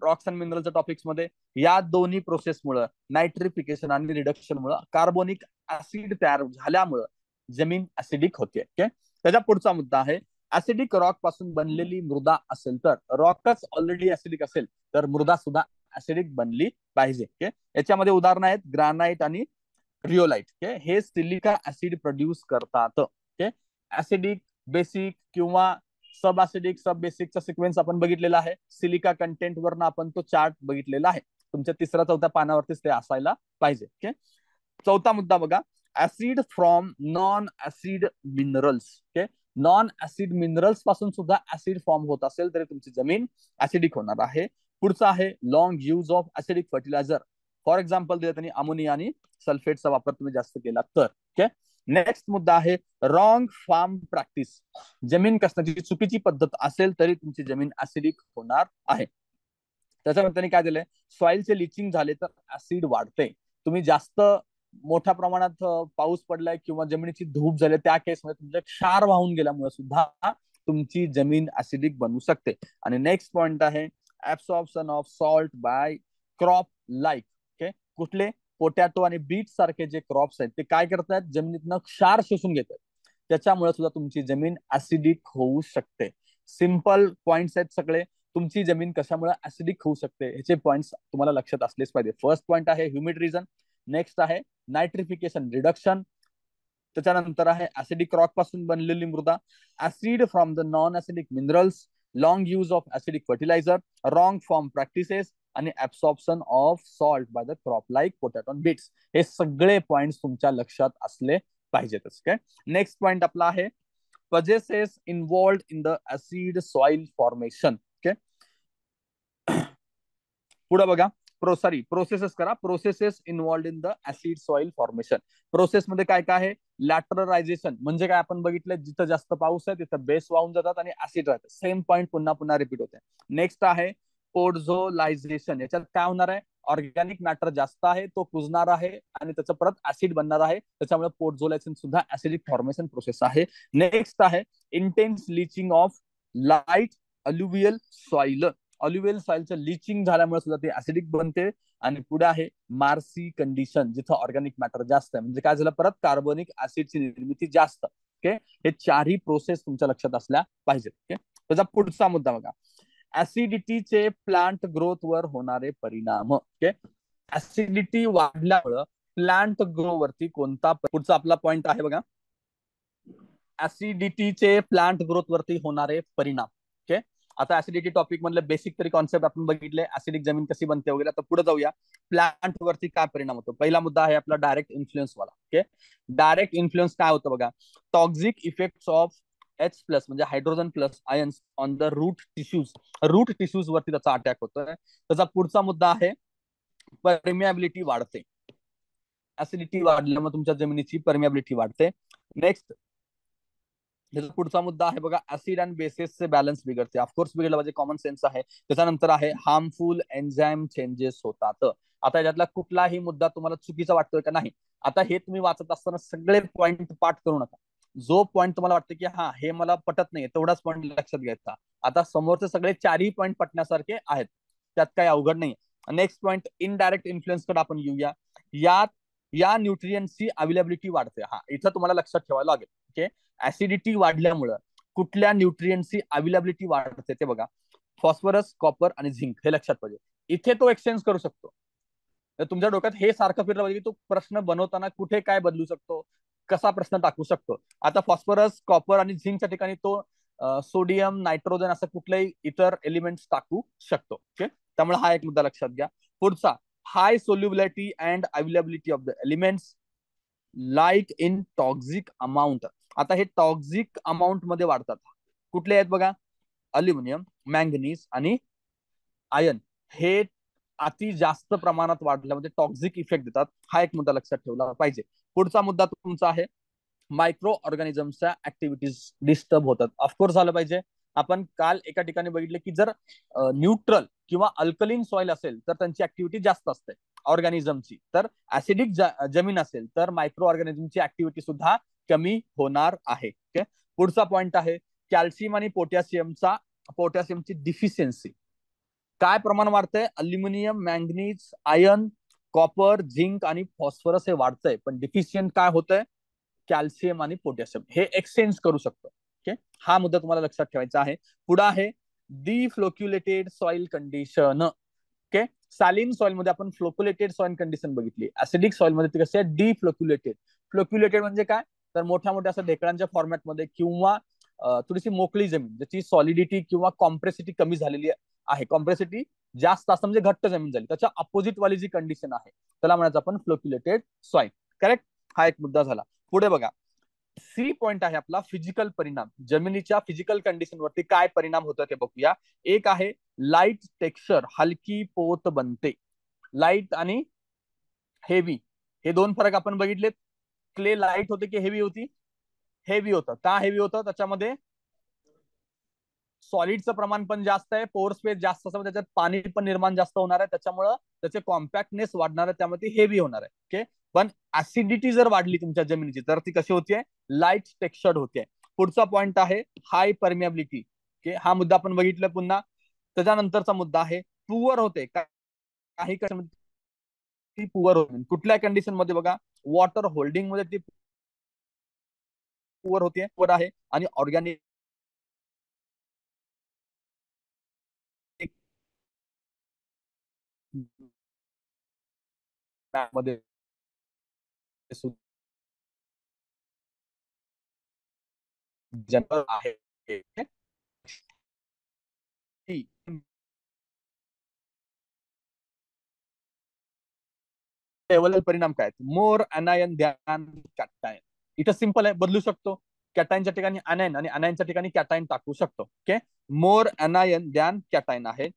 A: रॉक्स अँड मिनरलच्या टॉपिक्स मध्ये. या दोन्ही प्रोसेसमुळे, नायट्रिफिकेशन आणि रिडक्शनमुळे कार्बोनिक ऍसिड तयार झाल्यामुळे जमीन ऍसिडिक होते. ओके, त्याच्या पुढचा मुद्दा आहे, ऍसिडिक रॉक पासून बनलेली मृदा असेल तर, रॉकच ऑलरेडी ऍसिडिक असेल तर मृदा सुद्धा ऍसिडिक बनली पाहिजे. ओके, याच्यामध्ये उदाहरणं आहेत ग्रॅनाइट आणि रिओलाइट. ओके, हे सिलिका ऍसिड प्रोड्यूस करतात. ओके, ऍसिडिक, बेसिक किंवा सब ऍसिडिक, सब बेसिकचा सिक्वेन्स आपण बघितलेला आहे. सिलिका कंटेंट वरनं आपण तो चार्ट बघितलेला आहे. तुमच्या 3-4 पानावरतीच ते असायला पाहिजे. ओके, चौथा मुद्दा बघा, acid from non acid minerals. Okay, non acid minerals पासून सुद्धा ऍसिड फॉर्म होत असेल तरी तुमची जमीन ऍसिडिक होणार आहे. पुढचा आहे long use of acidic fertiliser. For example दिलं त्यांनी अमोनिया आणि सल्फेटचा वापर तुम्ही जास्त केला तर. ओके, नेक्स्ट मुद्दा आहे रॉंग फार्म प्रॅक्टिस. जमीन कसण्याची चुकीची पद्धत असेल तरी तुमची जमीन ऍसिडिक होणार आहे. त्याच्यामध्ये त्यांनी काय दिलंय, सॉइलचे लिचिंग झाले तर ऍसिड वाढते. तुम्ही जास्त मोठ्या प्रमाणात पाऊस पडलाय किंवा जमिनीची धूप झाली त्या केसमध्ये तुमच्या क्षार वाहून गेल्यामुळे सुद्धा तुमची जमीन ऍसिडिक बनवू शकते. आणि नेक्स्ट पॉइंट आहे absorption of salt by crop like. Okay, कुठले? पोटॅटो आणि बीट सारखे जे क्रॉप्स आहेत ते काय करतात? जमिनीतनं क्षार शोषून घेतात. त्याच्यामुळे सुद्धा तुमची जमीन ऍसिडिक होऊ शकते. सिंपल पॉइंट्स आहेत सगळे. तुमची जमीन कशामुळे ऍसिडिक होऊ शकते ह्याचे पॉइंट्स तुम्हाला लक्षात असलेच पाहिजे. फर्स्ट पॉइंट आहे ह्युमिड रिजन, नेक्स्ट आहे नायट्रिफिकेशन रिडक्शन, त्याच्यानंतर आहे ऍसिडिक रॉक पासून बनलेली मृदा, acid from the non acidic minerals, long use of acidic fertiliser, wrong farm practices आणि absorption of salt by the crop like potato and beets. हे सगळे पॉइंट्स तुमच्या लक्षात असले पाहिजेतच. काय नेक्स्ट पॉइंट आपला आहे processes involved in the acid soil formation. Okay, पुढे बघा, प्रोसेसेस करा. Processes involved in the acid soil formation. Process मध्ये काय काय आहे? लॅटरलायझेशन म्हणजे काय आपण बघितलं, जिथं जास्त पाऊस आहे तिथं बेस वाहून जातात आणि ऍसिड राहतात. सेम पॉईंट पुन्हा पुन्हा रिपीट होते. नेक्स्ट आहे पोडझोलायझेशन. याच्यात काय होणार आहे? ऑर्गॅनिक मॅटर जास्त आहे तो कुजणार आहे आणि त्याचं परत ऍसिड बनणार आहे. त्याच्यामुळे पोडझोलायझेशन सुद्धा ऍसिडिक फॉर्मेशन प्रोसेस आहे. नेक्स्ट आहे intense leaching of light alluvial soil. Alluvial सॉइलचं लिचिंग झाल्यामुळे सुद्धा ते ऍसिडिक बनते. आणि पुढे आहे मार्सी कंडिशन, जिथं ऑर्गॅनिक मॅटर जास्त आहे. म्हणजे काय झालं? परत कार्बोनिक ऍसिडची निर्मिती जास्त. ओके, हे चारही प्रोसेस तुमच्या लक्षात असल्या पाहिजेत. ओके, त्याचा पुढचा मुद्दा बघा, ऍसिडिटीचे प्लांट ग्रोथ वर होणारे परिणाम. ओके, ऍसिडिटी वाढल्यामुळं प्लांट ग्रो वरती कोणता, पुढचा आपला पॉइंट आहे बघा, ऍसिडिटीचे प्लांट ग्रोथ वरती होणारे परिणाम. ओके, आता ऍसिडिटी टॉपिक मधले बेसिक तरी कॉन्सेप्ट आपण बघितले, ऍसिडिक जमीन कशी बनते वगैरे. आता पुढे जाऊया, प्लांट वरती काय परिणाम होतो. पहिला मुद्दा आहे आपला डायरेक्ट इन्फ्लुएन्स वाला. ओके, डायरेक्ट इन्फ्लुएन्स काय होतं बघा, toxic effects of H plus म्हणजे hydrogen plus ions on the root tissues. Root tissues वरती त्याचा अटॅक होतोय. त्याचा पुढचा मुद्दा आहे परमियाबिलिटी वाढते. ऍसिडिटी वाढल्यामुळे तुमच्या जमिनीची परमियाबिलिटी वाढते. नेक्स्ट, पुढचा मुद्दा आहे बघा, ऍसिड अँड बेसिसचे बॅलन्स बिघडते. ऑफकोर्स बिघडलं पाहिजे, कॉमन सेन्स आहे. त्याच्यानंतर आहे हार्मफुल एन्झाईम चेंजेस होतात. आता याच्यातला कुठलाही मुद्दा तुम्हाला चुकीचा वाटतोय का? नाही. आता हे तुम्ही वाचत असताना सगळे पॉईंट पाठ करू नका. जो पॉईंट तुम्हाला वाटतं की हा हे मला पटत नाही तेवढाच पॉईंट लक्षात घ्यायचा. आता समोरचे सगळे चारही पॉईंट पटण्यासारखे आहेत, त्यात काही अवघड नाही. नेक्स्ट पॉईंट इनडायरेक्ट इन्फ्लुएन्स कडे आपण येऊया. यात या न्यूट्रिएंटची अवेलेबिलिटी वाढते. हा, इथं तुम्हाला लक्षात ठेवायला लागेल. ओके, ऍसिडिटी वाढल्यामुळं कुठल्या न्यूट्रिएंटची अवेलेबिलिटी वाढते ते बघा. फॉस्फरस, कॉपर आणि झिंक, हे लक्षात पाहिजे. इथे तो एक्सचेंज करू शकतो. तर तुमच्या डोक्यात हे सारखं फिरलं पाहिजे की तो प्रश्न बनवताना कुठे काय बदलू शकतो, कसा प्रश्न टाकू शकतो. आता फॉस्फरस, कॉपर आणि झिंकच्या ठिकाणी तो सोडियम, नायट्रोजन असं कुठलेही इतर एलिमेंट्स टाकू शकतो. ओके, त्यामुळे हा एक मुद्दा लक्षात घ्या. पुढचा, high solubility and availability of the elements like in toxic amount. आता हे टॉक्सिक अमाऊंट मध्ये वाढतात. कुठले आहेत बघा, अल्युमिनियम, मँगनीज आणि आयन. हे अति जास्त प्रमाणात वाढल्यामध्ये टॉक्सिक इफेक्ट देतात. हा एक मुद्दा लक्षात ठेवला पाहिजे. पुढचा मुद्दा तुमचा आहे मायक्रो ऑर्गॅनिझमच्या ऍक्टिव्हिटीज डिस्टर्ब होतात. ऑफकोर्स झालं पाहिजे. आपण काल एका ठिकाणी बघितलं की जर न्यूट्रल किंवा अल्कलीन सॉइल असेल तर त्यांची ऍक्टिव्हिटी जास्त असते ऑर्गॅनिझमची. तर ऍसिडिक जमीन असेल तर मायक्रो ऑर्गॅनिझमची ऍक्टिव्हिटी सुद्धा कमी होणार आहे. ओके, पुढचा पॉइंट आहे कॅल्शियम आणि पोटॅशियमची डिफिशियन्सी. काय प्रमाण वाढतंय, aluminium, manganese, iron, copper, zinc आणि फॉस्फरस हे वाढतंय, पण डिफिशियंट काय होतंय, कॅल्शियम आणि पोटॅशियम. हे एक्सचेंज करू शकतो. ओके, हा मुद्दा तुम्हाला लक्षात ठेवायचा आहे. पुढे आहे डिफ्लोक्युलेटेड सॉइल कंडिशन. ओके, सॅलिन सॉइल मध्ये आपण फ्लोक्युलेटेड सॉइल कंडिशन बघितली. ऍसिडिक सॉइल मध्ये ती कशी आहे, डिफ्लोक्युलेटेड. फ्लोक्युलेटेड म्हणजे काय, तर मोठ्या मोठ्या असं ढेकळांच्या फॉर्मॅटमध्ये किंवा थोडीशी मोकळी जमीन ज्याची सॉलिडिटी किंवा कॉम्प्रेसिटी कमी झालेली आहे. कॉम्प्रेसिटी जास्त असतं म्हणजे घट्ट जमीन झाली, त्याच्या अपोजिट वाली जी कंडिशन आहे त्याला म्हणायचं आपण फ्लोक्युलेटेड सॉइल. करेक्ट, हा एक मुद्दा झाला. पुढे बघा, सी पॉइंट आहे आपला फिजिकल परिणाम. जमिनीच्या फिजिकल कंडिशन वरती काय परिणाम होतात ते बघूया. एक आहे लाईट टेक्स्चर, हलकी पोत बनते. लाईट आणि हेवी हे दोन फरक आपण बघितलेत. क्ले लाईट होते की हेवी होती, हेवी होतं. का हेवी होतं, त्याच्यामध्ये सॉलिडचं प्रमाण पण जास्त आहे, पोर स्पेस जास्त असतं, त्याच्यात पाणी पण निर्माण जास्त होणार आहे, त्याच्यामुळं त्याचे कॉम्पॅक्टनेस वाढणार आहे, त्यामुळे ती हेवी होणार आहे. ओके, पण ऍसिडिटी जर वाढली तुमच्या जमिनीची तर ती कशी होतीये, लाईट टेक्स्चर्ड होते. पुढचा पॉइंट आहे हाय परमिएबिलिटी. ओके, हा मुद्दा आपण बघितलं. पुन्हा त्याच्यानंतरचा मुद्दा आहे पुअर होते. काही ती पुअर होते. कुठल्या कंडिशन मध्ये बघा, वॉटर होल्डिंग मध्ये ती पुअर होते, पुअर आहे. आणि ऑर्गॅनिक मध्ये जनरल आहे. लेवल परिणाम काय, मोर अनायन द्यान कॅटायन. इथं सिंपल आहे, बदलू शकतो. कॅटायनच्या ठिकाणी अनायन आणि अनायनच्या ठिकाणी कॅटायन टाकू शकतो. ओके, मोर अनायन द्यान कॅटायन आहे.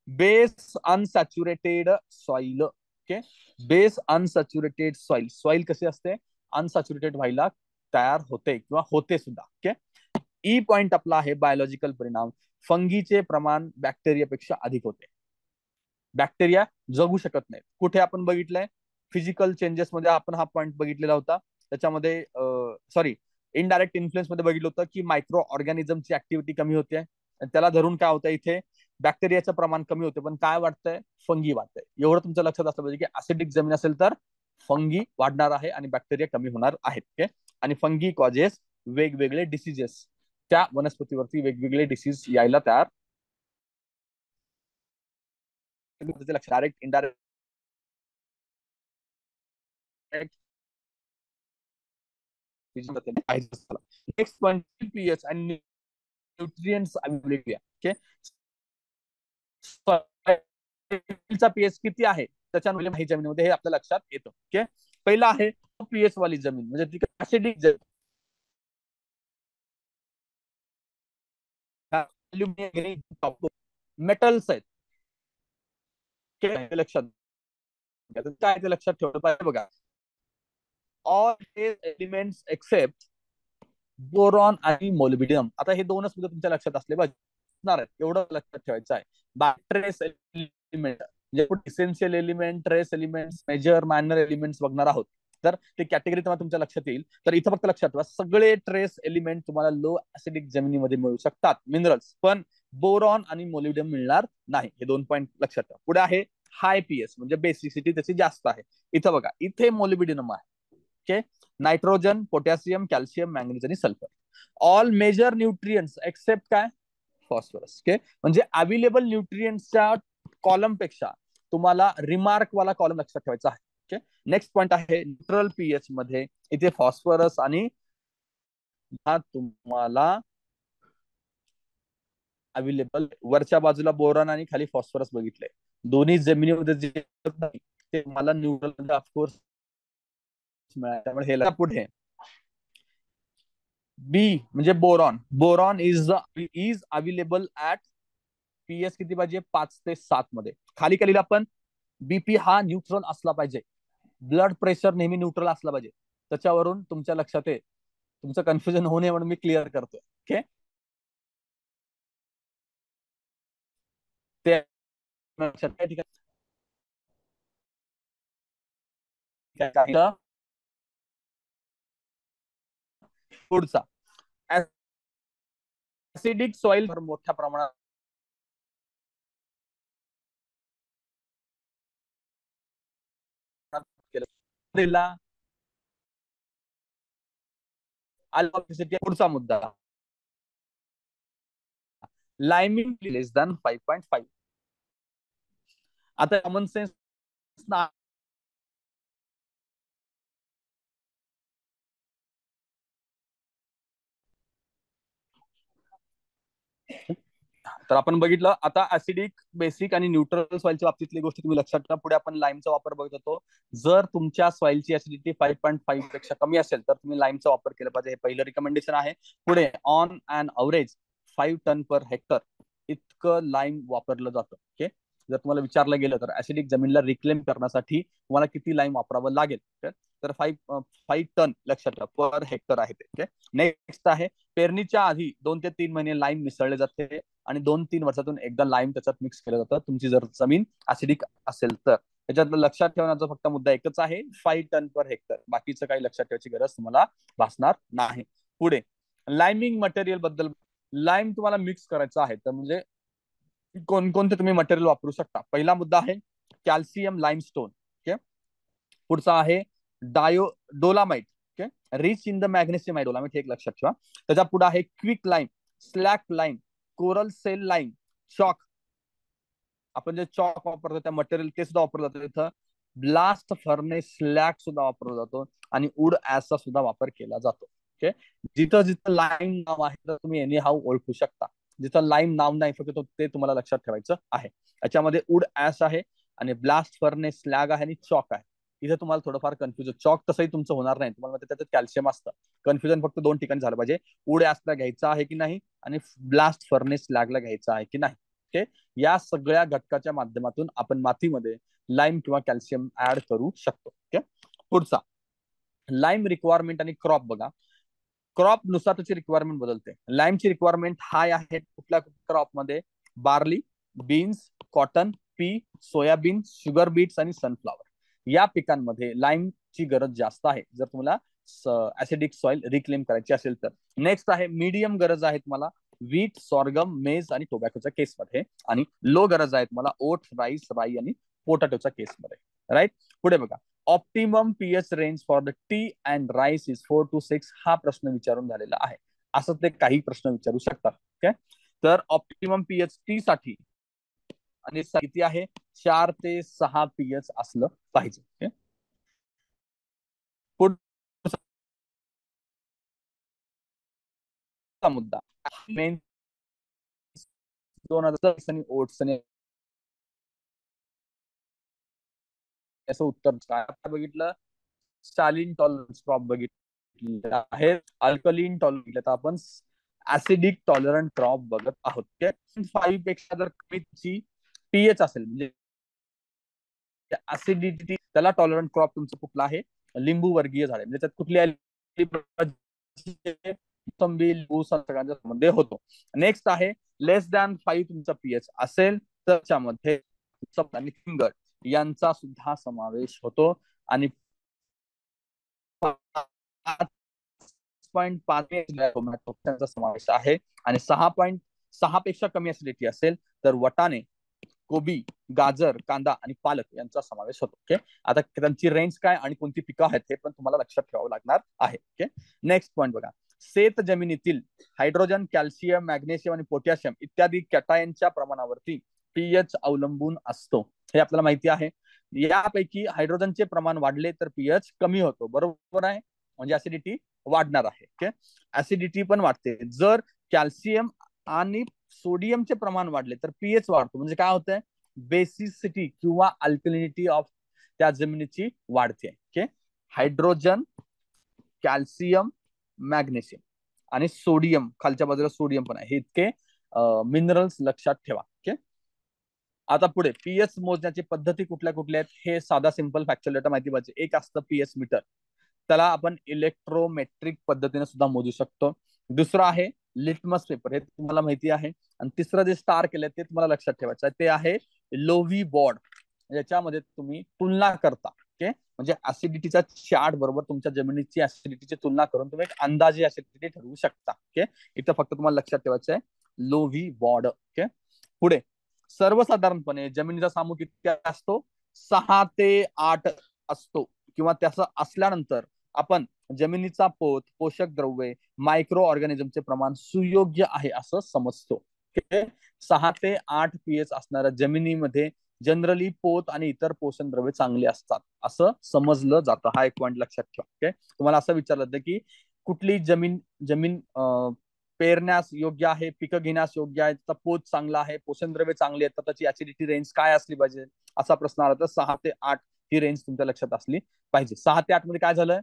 A: Base unsaturated soil. Okay, base unsaturated soil. Soil कशी असते, अनसॅच्युरेटेड व्हायला तयार होते किंवा होते सुद्धा. ओके, ई पॉइंट आपला आहे बायोलॉजिकल परिणाम. फंगीचे प्रमाण बॅक्टेरियापेक्षा अधिक होते. बॅक्टेरिया जगू शकत नाही. कुठे आपण बघितलंय, फिजिकल चेंजेस मध्ये आपण हा पॉईंट बघितलेला होता. त्याच्यामध्ये सॉरी, इनडायरेक्ट इन्फ्लुएन्स मध्ये बघितलं होतं की मायक्रो ऑर्गॅनिझमची ऍक्टिव्हिटी कमी होते. त्याला धरून काय होतं, इथे बॅक्टेरियाचं प्रमाण कमी होते, पण काय वाटतंय, फंगी वाढतंय. एवढं तुमच्या लक्षात असलं पाहिजे की ऍसिडिक जमीन असेल तर फंगी वाढणार आहे आणि बॅक्टेरिया कमी होणार आहेत. ओके, आणि फंगी कॉजेस वेगवेगळे डिसीजेस, त्या वनस्पतीवरती वेगवेगळे डिसीज यायला तयार. Direct indirect next point, pH आणि न्यूट्रिएंट्स अवेलेबिलिटी. ओके, चा पीएच किती आहे त्याच्यामुळे माहिती जमिनीमध्ये हे आपल्या लक्षात येतं. ओके, पहिला आहे पीएच वाली जमीन, म्हणजे ती ऍसिडिक जमीन. मेटल्स आहेत. लक्षात काय, ते लक्षात ठेवलं पाहिजे बघा. ऑल एलिमेंट्स एक्सेप्ट बोरॉन आणि मोलिबिडियम. आता हे दोनच मुद्दे तुमच्या लक्षात असले पाहिजे, एवढं लक्षात ठेवायचं आहे. ट्रेस एलिमेंट म्हणजे essential element, trace elements, major minor elements बघणार आहोत. तर ते कॅटेगरी तेव्हा तुमच्या लक्षात येईल. तर इथं फक्त लक्षात ठेवा, सगळे ट्रेस एलिमेंट तुम्हाला लो ऍसिडिक जमिनीमध्ये मिळू शकतात, मिनरल्स, पण बोरॉन आणि मोलिबिडियम मिळणार नाही. हे 2 पॉईंट लक्षात ठेवा. पुढे आहे हाय पीएच म्हणजे बेसिसिटी त्याची जास्त आहे. इथं बघा, इथे मोलिबिडिनम आहे. Okay, nitrogen, potassium, calcium, manganese आणि sulphur. All major nutrients except काय, फॉस्फरस. ओके, म्हणजे अवेलेबल न्यूट्रिएंट्सच्या कॉलम पेक्षा तुम्हाला रिमार्क वाला कॉलम लक्षात ठेवायचा आहे. ओके, नेक्स्ट पॉइंट आहे न्यूट्रल पीएच मध्ये इथे फॉस्फरस आणि तुम्हाला अवेलेबल वरच्या बाजूला बोरॉन आणि खाली फॉस्फरस बघितले. दोन्ही जमिनीमध्ये जे ते मला न्यूट्रल मध्ये ऑफकोर्स मिळाले. त्यामुळे हे पुढे बी म्हणजे boron. Boron is available at pH किती पाहिजे, 5 ते 7 मध्ये. खाली खाली आपण बीपी हा न्यूट्रल असला पाहिजे, ब्लड प्रेशर नेहमी न्यूट्रल असला पाहिजे. त्याच्यावरून तुमच्या लक्षात आहे, तुमचं कन्फ्युजन होऊ नये म्हणून मी क्लिअर करतो. ओके, ते ठिकाणी पुढचा ऍसिडिक सॉइल मोठ्या प्रमाणात केलं. पुढचा मुद्दा लाइमिंग लेस दॅन 5.5. आता कॉमन सेन्स तर आपण बघितलं. आता ऍसिडिक, बेसिक आणि न्यूट्रल सॉइलच्या बाबतीतली गोष्टी तुम्ही लक्षात ठेवा. पुढे आपण लाईमचा वापर बघत होतो. जर तुमच्या सॉइलची ऍसिडिटी 5.5 पेक्षा कमी असेल तर तुम्ही लाईमचा वापर केला पाहिजे. हे पहिलं रिकमेंडेशन आहे. पुढे on and average 5 tonne per hectare इतकं लाईम वापरलं जातं. ओके, जर तुम्हाला विचारलं गेलं तर ऍसिडिक जमीनला रिक्लेम करण्यासाठी तुम्हाला किती लाईम वापरावं लागेल, तर 5 टन लक्षात ठेवा पर हेक्टर आहे ते. नेक्स्ट आहे पेरणीच्या आधी 2 ते 3 महिने लाईम मिसळले जाते आणि 2-3 वर्षातून एकदा लाईम त्याच्यात मिक्स केलं जातं, तुमची जर जमीन ऍसिडिक असेल तर. त्याच्यात लक्षात ठेवण्याचा फक्त मुद्दा एकच आहे, 5 टन पर हेक्टर. बाकीचं काही लक्षात ठेवायची गरज तुम्हाला भासणार नाही. पुढे लाइमिंग मटेरियल बद्दल. लाईम तुम्हाला मिक्स करायचं आहे तर म्हणजे कोणकोणते तुम्ही मटेरियल वापरू शकता. पहिला मुद्दा आहे कॅल्शियम लाईमस्टोन. ओके, पुढचा आहे dolomite. Okay, rich in the magnesium आहे डोलामाइट, हे एक लक्षात ठेवा. त्याच्या पुढे आहे quick lime, slack lime, coral shell lime, chalk. आपण जे चॉक वापरतो त्या मटेरियल ते सुद्धा वापरलं जातं तिथं. ब्लास्ट फर्नेस स्लॅग सुद्धा वापरला जातो आणि वूड ऍशचा सुद्धा वापर केला जातो. ओके, जिथं जिथं लाईम नाव आहे तर तुम्ही एनी हाऊ ओळखू शकता. जिथं लाईम नाव नाही फक्त ते तुम्हाला लक्षात ठेवायचं आहे. याच्यामध्ये वूड ऍश आहे आणि ब्लास्ट फर्नेस स्लॅग आहे आणि चॉक आहे. इथे तुम्हाला थोडंफार कन्फ्युजन. चॉक तसंही तुमचं होणार नाही, तुम्हाला त्याच्यात कॅल्शियम असतं. कन्फ्युजन फक्त 2 ठिकाणी झालं पाहिजे, वूड ऍशला घ्यायचा आहे की नाही आणि ब्लास्ट फर्नेस स्लॅगला घ्यायचा आहे की नाही. ओके, या सगळ्या घटकाच्या माध्यमातून आपण मातीमध्ये लाईम किंवा कॅल्शियम ऍड करू शकतो. ओके, पुढचा लाईम रिक्वायरमेंट आणि क्रॉप बघा. क्रॉप नुसार त्याची रिक्वायरमेंट बदलते. लाईमची रिक्वायरमेंट हाय आहे कुठल्या क्रॉप मध्ये, barley, beans, cotton, pea, soybean, sugar beets आणि सनफ्लावर या पिकांमध्ये लाईमची गरज जास्त आहे जर तुम्हाला ऍसिडिक सॉइल रिक्लेम करायची असेल तर. नेक्स्ट आहे मीडियम गरज आहे तुम्हाला व्हीट, सॉर्गम, मेज आणि टोबॅकोच्या केसमध्ये. आणि लो गरज आहे तुम्हाला ओट, राईस, राई आणि पोटॅटोच्या केसमध्ये. राईट, पुढे बघा optimum pH range for the T and rice is 4 to 6. हा प्रश्न विचारून झालेला आहे. असं ते काही प्रश्न विचारू शकतात. ओके, तर ऑप्टिमम पीएच टी साठी आणि किती आहे, 4 ते 6 पीएच असलं पाहिजे. ओके, पुढचा मुद्दा मेन 2006 आणि ओट्स आणि याचं उत्तर काय बघितलं, स्टालिन टॉलरन्स क्रॉप बघितलं आहे. अल्कलीन टॉलरन्स तर आपण ऍसिडिक टॉलरंट क्रॉप बघत आहोत. 5 पेक्षा जर कमीची पीएच असेल म्हणजे ऍसिडिटी, त्याला टॉलरंट क्रॉप तुमचं कुठला आहे, लिंबू वर्गीय झाडे. म्हणजे त्यात कुठली मोसंबी, लिंबू, सगळ्यांच्या मध्ये होतो. नेक्स्ट आहे लेस दॅन 5 तुमचा पीएच असेल तर त्याच्यामध्ये फिंगर यांचा सुद्धा समावेश होतो. आणि 5.5 टोमॅटोचा समावेश आहे. आणि 6.6 पेक्षा कमी ऍसिडिटी असेल तर वटाणे, कोबी, गाजर, कांदा आणि पालक यांचा समावेश होतो. ओके, आता त्यांची रेंज काय आणि कोणती पिकं आहेत हे पण तुम्हाला लक्षात ठेवावं लागणार आहे. ओके, नेक्स्ट पॉईंट बघा. शेत जमिनीतील हायड्रोजन, कॅल्शियम, मॅग्नेशियम आणि पोटॅशियम इत्यादी कॅटायनच्या प्रमाणावरती पीएच अवलंबून असतो. हे आपल्याला माहिती आहे. यापैकी हायड्रोजनचे प्रमाण वाढले तर पीएच कमी होतो. बरोबर आहे, म्हणजे ऍसिडिटी वाढणार आहे. ओके, ऍसिडिटी पण वाढते. जर कॅल्शियम आणि सोडियमचे प्रमाण वाढले तर पीएच वाढतो. म्हणजे काय होतंय, बेसिसिटी किंवा अल्कलिनिटी ऑफ त्या जमिनीची वाढते. ओके, हायड्रोजन, कॅल्शियम, मॅग्नेशियम आणि सोडियम, खालच्या बाजूला सोडियम पण आहे, हे इतके मिनरल्स लक्षात ठेवा. ओके, आता पुढे पीएच मोजण्याची पद्धती कुठल्या कुठल्या आहेत हे साधा सिंपल फॅक्च्युअल डेटा माहिती पाहिजे. एक असतं पीएच मीटर, त्याला आपण इलेक्ट्रोमेट्रिक पद्धतीने सुद्धा मोजू शकतो. दुसरं आहे लिटमस पेपर, हे तुम्हाला माहिती आहे. आणि तिसरं जे स्टार केलंय ते तुम्हाला लक्षात ठेवायचं आहे, ते आहे लोव्ही बोर्ड. याच्यामध्ये तुम्ही तुलना करता. ओके, म्हणजे ऍसिडिटीच्या चार्ट बरोबर तुमच्या जमिनीची ऍसिडिटीची तुलना करून तुम्ही एक अंदाजे ऍसिडिटी ठरवू शकता. ओके, इथं फक्त तुम्हाला लक्षात ठेवायचं आहे लोव्ही बोर्ड. ओके, पुढे सर्वसाधारणपणे जमिनीचा सामू किती असतो, 6 ते 8 असतो. किंवा त्याचं असल्यानंतर आपण जमिनीचा पोत, पोषक द्रव्ये, मायक्रो ऑर्गॅनिझमचे प्रमाण सुयोग्य आहे असं समजतो. 6 ते 8 पीएच असणाऱ्या जमिनीमध्ये जनरली पोत आणि इतर पोषण द्रव्ये चांगली असतात असं समजलं जातं. हा एक पॉईंट लक्षात ठेवा. ओके, तुम्हाला असं विचारलं जातं की कुठली जमीन जमीन पेरण्यास योग्य आहे, पिकं घेण्यास योग्य आहे, त्याचा पोत चांगला आहे, पोषण द्रव्ये चांगली आहेत, तर त्याची ऍसिडिटी रेंज काय असली पाहिजे, असा प्रश्न आला तर 6 ते 8 ही रेंज तुमच्या लक्षात असली पाहिजे. 6 ते 8 मध्ये काय झालं,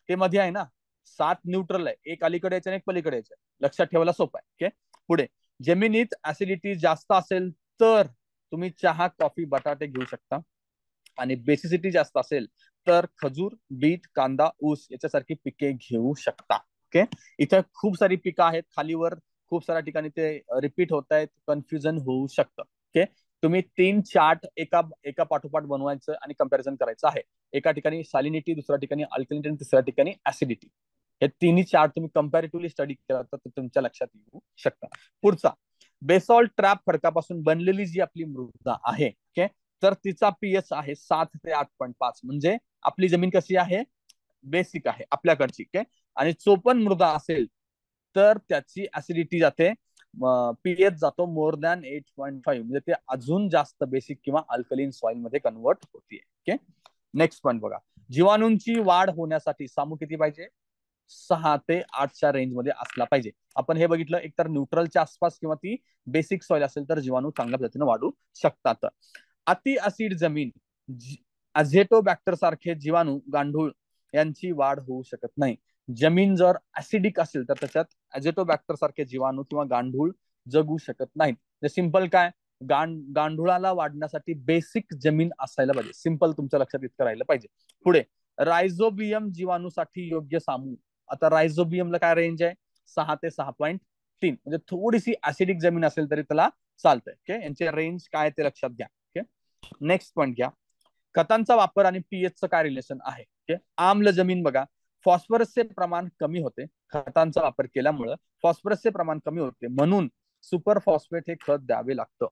A: ते मध्ये आहे ना, 7 न्यूट्रल आहे, एक अलीकडे यायचं आणि एक पलीकडे यायचं, लक्षात ठेवायला सोपं आहे. ओके, पुढे जमिनीत ऍसिडिटी जास्त असेल तर तुम्ही चहा, कॉफी, बटाटे घेऊ शकता. आणि बेसिसिटी जास्त असेल तर खजूर, बीट, कांदा, ऊस याच्यासारखी पिके घेऊ शकता. ओके, इथे खूप सारी पिकं आहेत, खालीवर खूप साऱ्या ठिकाणी ते रिपीट होत आहेत, कन्फ्युजन होऊ शकतं. ओके, तुम्ही 3 चार्ट एका पाठोपाठ बनवायचं आणि कंपॅरिझन करायचं आहे. एका ठिकाणी सॅलिनिटी, दुसऱ्या ठिकाणी अल्कलिनिटी आणि तिसऱ्या ठिकाणी ऍसिडिटी. हे तिन्ही चार्ट तुम्ही कंपॅरेटिव्हली स्टडी केला तर तुमच्या लक्षात येऊ शकता. पुढचा, बेसॉल्ट ट्रॅप खडकापासून बनलेली जी आपली मृदा आहे, ओके, तर तिचा पीएच आहे 7 ते 8.5. म्हणजे आपली जमीन कशी आहे, बेसिक आहे आपल्याकडची. ओके, आणि चोपन मृदा असेल तर त्याची ऍसिडिटी जाते, पीएच जातो मोर दॅन 8.5, म्हणजे ते अजून जास्त बेसिक किंवा अल्कलीन सॉइल मध्ये कन्वर्ट होतीये. ओके, नेक्स्ट पॉईंट बघा. जीवाणूंची वाढ होण्यासाठी सामू किती पाहिजे, 6 ते 8च्या रेंज मध्ये असला पाहिजे. आपण हे बघितलं, एकतर न्यूट्रलच्या आसपास किंवा ती बेसिक सॉइल असेल तर जीवाणू चांगल्या पद्धतीने वाढू शकतात. अति ऍसिड जमीन, अझेटोबॅक्टर सारखे जीवाणू, गांडूळ यांची वाढ होऊ शकत नाही. जमीन जर ऍसिडिक असेल तर त्याच्यात अझेटोबॅक्टर सारखे जीवाणू किंवा गांडूळ जगू शकत नाहीत. सिंपल काय, गांडुळाला वाढण्यासाठी बेसिक जमीन असायला पाहिजे. सिंपल, तुमच्या लक्षात इतकं राहिलं पाहिजे. पुढे रायझोबियम जीवाणूसाठी योग्य सामू. आता रायझोबियमला काय रेंज आहे, 6 ते 6.3. म्हणजे थोडीशी ऍसिडिक जमीन असेल तरी त्याला चालतंय. ओके, यांची रेंज काय ते लक्षात घ्या. ओके, नेक्स्ट पॉईंट घ्या. खतांचा वापर आणि पीएचचं काय रिलेशन आहे. ओके, आम्ल जमीन बघा, फॉस्फरसचे प्रमाण कमी होते. खतांचा वापर केल्यामुळे फॉस्फरसचे प्रमाण कमी होते, म्हणून सुपर फॉस्फेट हे खत द्यावे लागतं.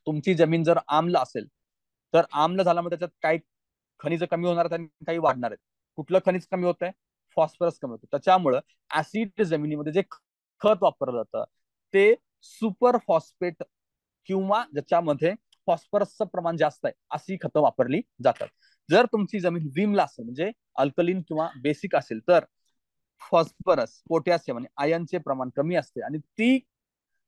A: तुमची जमीन जर आम्ल असेल तर आम्ल झाल्यामुळे त्याच्यात काही खनिज कमी होणार आहेत आणि काही वाढणार आहेत. कुठलं खनिज कमी होत आहे, फॉस्फरस कमी होतं. त्याच्यामुळं ऍसिड जमिनीमध्ये जे खत वापरलं जातं ते सुपर फॉस्फेट किंवा ज्याच्यामध्ये फॉस्फरसचं प्रमाण जास्त आहे अशी खतं वापरली जातात. जर तुमची जमीन विमला असेल म्हणजे अल्कलीन किंवा बेसिक असेल तर फॉस्फरस, पोटॅशियम आणि आयनचे प्रमाण कमी असते आणि ती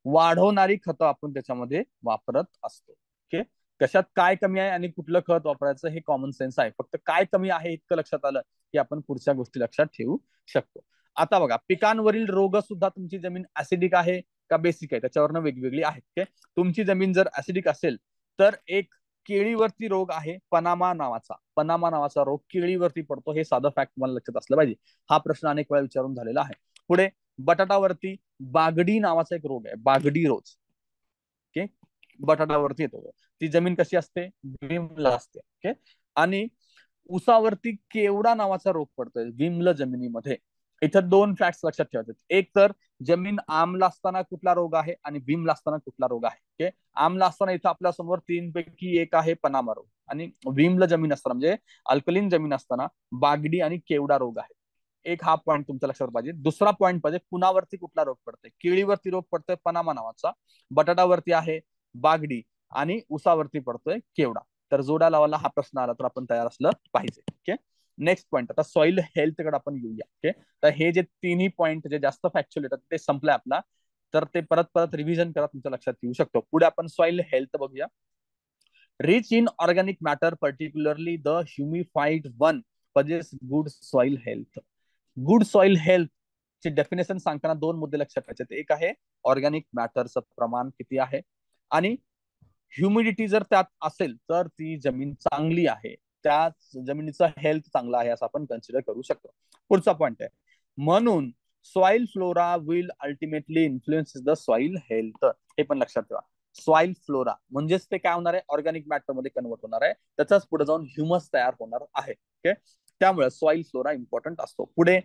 A: वाढवणारी खतं आपण त्याच्यामध्ये वापरत असतो. ओके, कशात काय कमी आहे आणि कुठलं खत वापरायचं हे कॉमन सेन्स आहे. फक्त काय कमी आहे इतकं लक्षात आलं की आपण पुढच्या गोष्टी लक्षात ठेवू शकतो. आता बघा, पिकांवरील रोग सुद्धा तुमची जमीन ऍसिडिक आहे का बेसिक आहे त्याच्यावरनं वेगवेगळी आहेत. ओके, तुमची जमीन जर ऍसिडिक असेल तर एक केळीवरती रोग आहे पनामा नावाचा रोग केळीवरती पडतो. हे साधं फॅक्ट तुम्हाला लक्षात असलं पाहिजे. हा प्रश्न अनेक वेळा विचारून झालेला आहे. पुढे बटाटावरती बागडी नावाचा एक रोग आहे, बागडी रोग. ओके, बटाटावरती येतो. ती जमीन कशी असते, विमल असते. ओके, आणि ऊसावरती केवडा नावाचा रोग पडतोय विमल जमिनीमध्ये. इथं दोन फॅक्ट्स लक्षात ठेवायचे. एक तर जमीन आम्ल असताना कुठला रोग आहे आणि विम्ल असताना कुठला रोग आहे. ओके, आम्ल असताना इथं आपल्या समोर तीन पैकी एक आहे पनामा रोग, आणि विम्ल जमीन असताना म्हणजे अल्कलीन जमीन असताना बागडी आणि केवडा रोग आहे. एक हा पॉईंट तुमच्या लक्षात पाहिजे. दुसरा पॉईंट पाहिजे, कुणावरती कुठला रोग पडतोय. केळीवरती रोग पडतोय पनामा नावाचा, बटाटावरती आहे बागडी, आणि ऊसावरती पडतोय केवडा. तर जोड्या लावायला हा प्रश्न आला तर आपण तयार असलं पाहिजे. ओके, नेक्स्ट पॉईंट, आता सॉइल हेल्थ कडे आपण येऊया. ओके, तर हे जे तिन्ही पॉईंट जे जास्त फॅक्च्युअल येतात ते संपले आपला, तर ते परत परत रिव्हिजन करा, तुमच्या लक्षात येऊ शकतो. पुढे आपण सॉइल हेल्थ बघूया. Rich in organic matter, particularly the humified one, possess good soil health. Good soil health ची डेफिनेशन सांगताना दोन मुद्दे लक्षात ठेवायचे. एक आहे ऑर्गॅनिक मॅटरचं प्रमाण किती आहे, आणि ह्युमिडिटी जर त्यात असेल तर ती जमीन चांगली आहे, त्या जमिनीचा हेल्थ चांगला आहे असं आपण कन्सिडर करू शकतो. पुढचा पॉइंट आहे, म्हणून soil flora will ultimately influence the soil health. हे पण लक्षात ठेवा. सॉइल फ्लोरा म्हणजेच ते काय होणार आहे, ऑर्गॅनिक मॅटर मध्ये कन्वर्ट होणार आहे, त्याचाच पुढे जाऊन ह्युमस तयार होणार आहे. ओके, त्यामुळे सॉइल फ्लोरा इम्पॉर्टंट असतो. पुढे,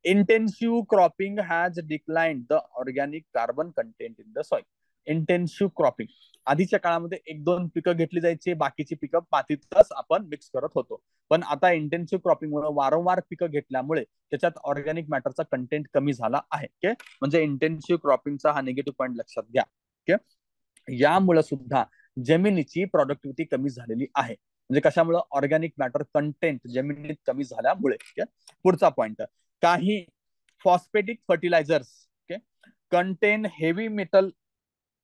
A: intensive cropping has declined the organic carbon content in the soil. Intensive cropping, आधीच्या काळामध्ये एक दोन पिकं घेतली जायची, बाकीची पिकं मातीतच आपण मिक्स करत होतो. पण आता इंटेन्सिव्ह क्रॉपिंग मुळे वारंवार पिकं घेतल्यामुळे त्याच्यात ऑर्गॅनिक मॅटरचा कंटेंट कमी झाला आहे. ओके, म्हणजे इंटेन्सिव्ह क्रॉपिंगचा हा निगेटिव्ह पॉईंट लक्षात घ्या. ओके, यामुळे सुद्धा जमिनीची प्रोडक्टिव्हिटी कमी झालेली आहे. म्हणजे कशामुळे, ऑर्गॅनिक मॅटर कंटेंट जमिनीत कमी झाल्यामुळे. पुढचा पॉइंट, काही phosphatic fertilisers contain heavy metal